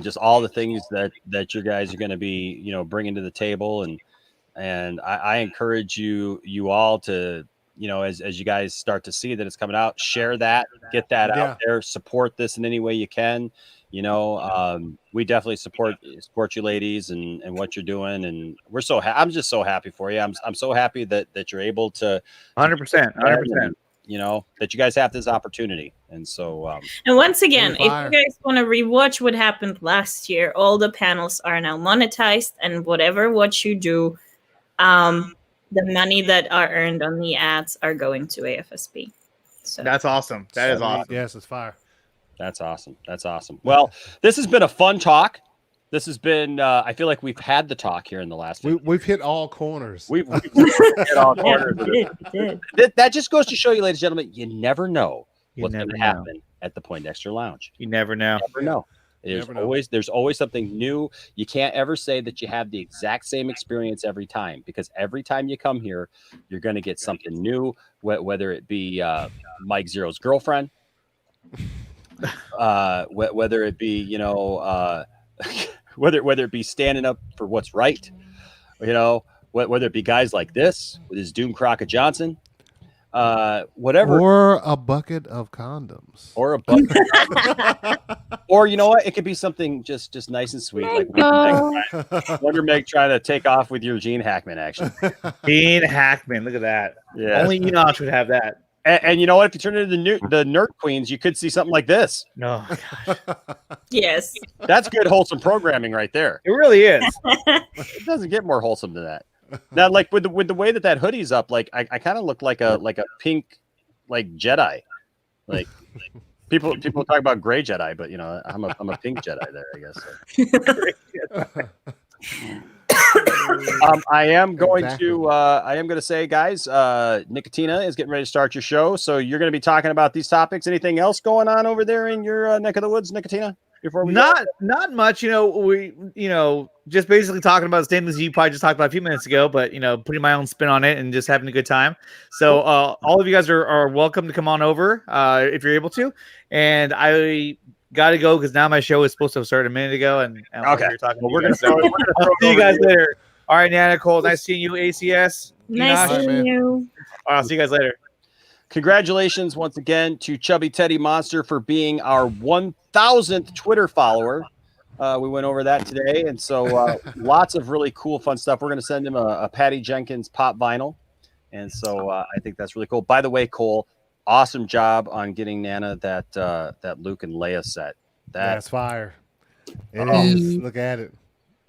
just all the things that you guys are going to be bringing to the table, and I encourage you all to as you guys start to see that it's coming out, share that, get that Yeah. out there, support this in any way you can. We definitely support you ladies and what you're doing, and I'm just so happy for you. I'm so happy that you're able to 100%. 100%. that you guys have this opportunity. And so And once again, Pretty if fire. you guys want to rewatch what happened last year, all the panels are now monetized, and what you do, the money that are earned on the ads are going to AFSP. So That's awesome. That is awesome. Yes, it's fire. that's awesome. That's awesome. Well, this has been a fun talk. This has been I feel like we've had the talk here in the last We've hit all corners. we've hit all yeah, corners of we it. did, we did. That just goes to show you, ladies and gentlemen, you never know You what's going never to know. happen at the Poindexter Lounge. You never know. Never know. Never know. There's always something new. You can't ever say that you have the exact same experience every time, because every time you come here, you're going to get something new, whether it be Mike Zero's girlfriend, whether it be whether it be standing up for what's right, whether it be guys like this with his Doom Crockett Johnson, whatever, Or a bucket of condoms. or a bucket. Or you know what? It could be something just nice and sweet, like Wonder Meg trying to take off with your Gene Hackman action. Gene Hackman. Look at that. Yeah. Only Enoch would have that. And you know what? If you turn into the Nerd Queens, you could see something like this. No. Yes. That's good, wholesome programming right there. It really is. It doesn't get more wholesome than that. Now, like with the way that hoodie's up, like I kind of look like a pink like Jedi. Like people talk about gray Jedi, but I'm a pink Jedi there, I guess. I am going to say, guys, Nicotina is getting ready to start your show, so you're going to be talking about these topics. Anything else going on over there in your neck of the woods, Nicotina? Before we not much. We just basically talking about the same things you probably just talked about a few minutes ago, but putting my own spin on it and just having a good time. So all of you guys are welcome to come on over if you're able to. And I got to go because now my show is supposed to have started a minute ago. And I don't know what you're talking Well, we're about. gonna I'll see you guys later. All right, Nana, Cole, nice seeing you. ACS. Nice Enoch. seeing you. All right, I'll see you guys later. Congratulations once again to Chubby Teddy Monster for being our 1,000th Twitter follower. We went over that today, and so lots of really cool, fun stuff. We're going to send him a Patty Jenkins pop vinyl, and so I think that's really cool. By the way, Cole, awesome job on getting Nana that Luke and Leia set. That's fire. It is. Look at it.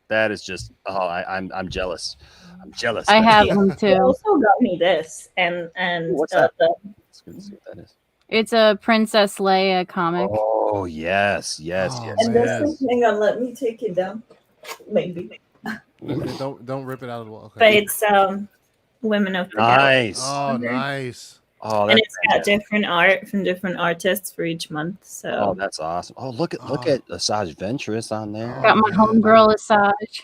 That is just I'm jealous. I'm jealous. I have them He too. also got me this, and What's that? the It's good to see what that is. It's a Princess Leia comic. Oh yes. Oh, and man. this. Hang on, let me take it down. Maybe, Don't rip it out of the wall. but it's Women of the Nice. Oh, nice. Oh, and that's it's got different art from different artists for each month. Oh, So that's awesome. Oh, look at Asajj Ventress on there. Got my homegirl Asajj.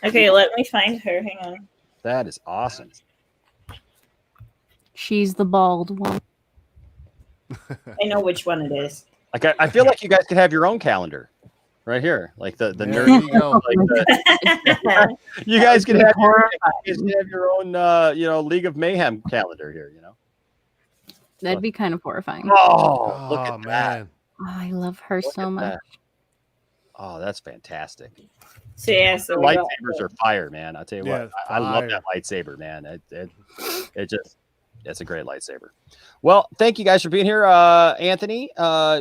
okay, let me find her. Hang on. That is awesome. She's the bald one. I know which one it is. Like I feel like you guys could have your own calendar right here, like the There nerd. you go. Like you guys can have your own League of Mayhem calendar here. That'd be kind of horrifying. Oh, look at that. Man. Oh, I love her Look so at much. that. Oh, that's fantastic. So yeah, so we got- Lightsabers are fire, man. I'll tell you Yeah, what, I love that lightsaber, man. It's a great lightsaber. Well, thank you guys for being here. Anthony,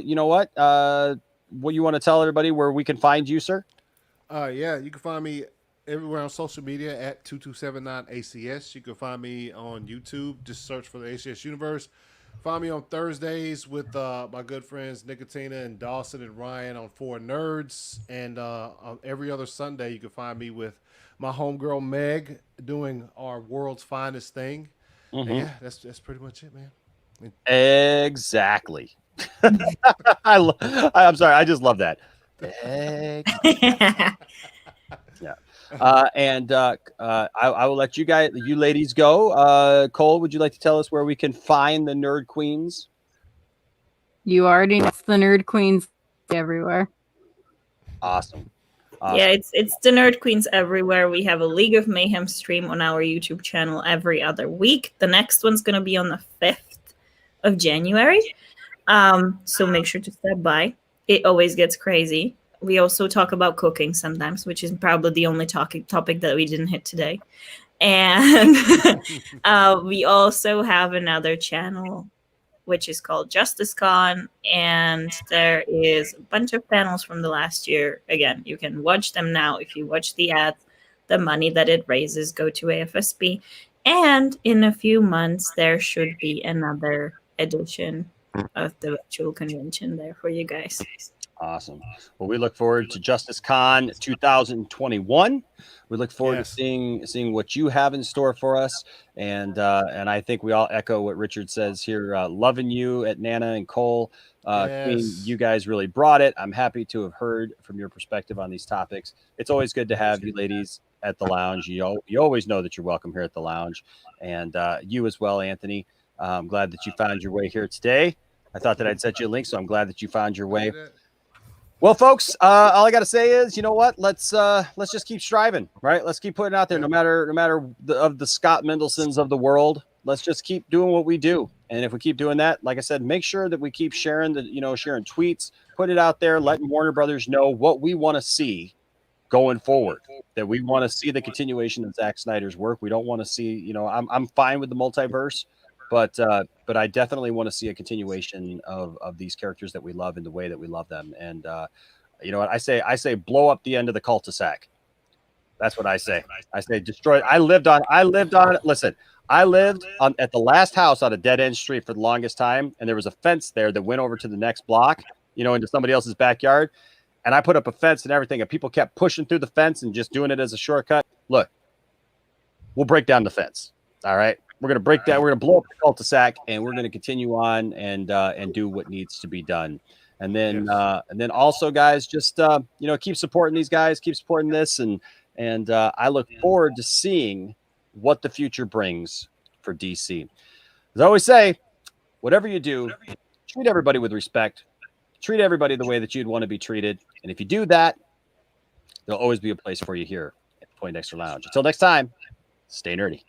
you know what you want to tell everybody where we can find you, sir? Yeah, you can find me everywhere on social media at 2279ACS. You can find me on YouTube. Just search for the ACS Universe. Find me on Thursdays with my good friends Nicotina and Dawson and Ryan on 4 Nerds. And on every other Sunday, you can find me with my homegirl Meg doing our World's Finest Thing. And yeah, that's pretty much it, man. Exactly. I'm sorry. I just love that. the heck? I will let you ladies go. Cole, would you like to tell us where we can find the Nerd Queens? You already know it's the Nerd Queens everywhere. Awesome. Yeah, it's the Nerd Queens everywhere. We have a League of Mayhem stream on our YouTube channel every other week. The next one's going to be on the 5th of January. So make sure to step by. It always gets crazy. We also talk about cooking sometimes, which is probably the only topic that we didn't hit today. And we also have another channel which is called Justice Con, and there is a bunch of panels from the last year. Again, you can watch them now. If you watch the ads, the money that it raises go to AFSP. And in a few months, there should be another edition of the virtual convention there for you guys. Awesome. Well, we look forward to Justice Con 2021. We look forward to seeing what you have in store for us. And I think we all echo what Richard says here. Loving you at Nana and Cole. Queen, you guys really brought it. I'm happy to have heard from your perspective on these topics. It's always good to have you ladies at the lounge. You always know that you're welcome here at the lounge. And you as well, Anthony. I'm glad that you found your way here today. I thought that I'd set you a link, so I'm glad that you found your way. Well, folks, all I got to say is, you know what? Let's just keep striving, right? Let's keep putting it out there, no matter the Scott Mendelsons of the world. Let's just keep doing what we do, and if we keep doing that, like I said, make sure that we keep sharing sharing tweets, put it out there, letting Warner Brothers know what we want to see going forward. That we want to see the continuation of Zack Snyder's work. We don't want to see, I'm fine with the multiverse. But I definitely want to see a continuation of these characters that we love in the way that we love them. And you know what I say blow up the end of the cul-de-sac. That's what I say. I say destroy. I lived on. Listen, I lived at the last house on a dead end street for the longest time, and there was a fence there that went over to the next block, into somebody else's backyard. And I put up a fence and everything, and people kept pushing through the fence and just doing it as a shortcut. Look, we'll break down the fence. All right. We're going to break that. We're going to blow up the cul-de-sac, and we're going to continue on and do what needs to be done. And then also, guys, just keep supporting these guys, keep supporting this, and I look forward to seeing what the future brings for DC. As I always say, whatever you do, treat everybody with respect, treat everybody the way that you'd want to be treated, and if you do that, there'll always be a place for you here at the Poindexter Lounge. Until next time, stay nerdy.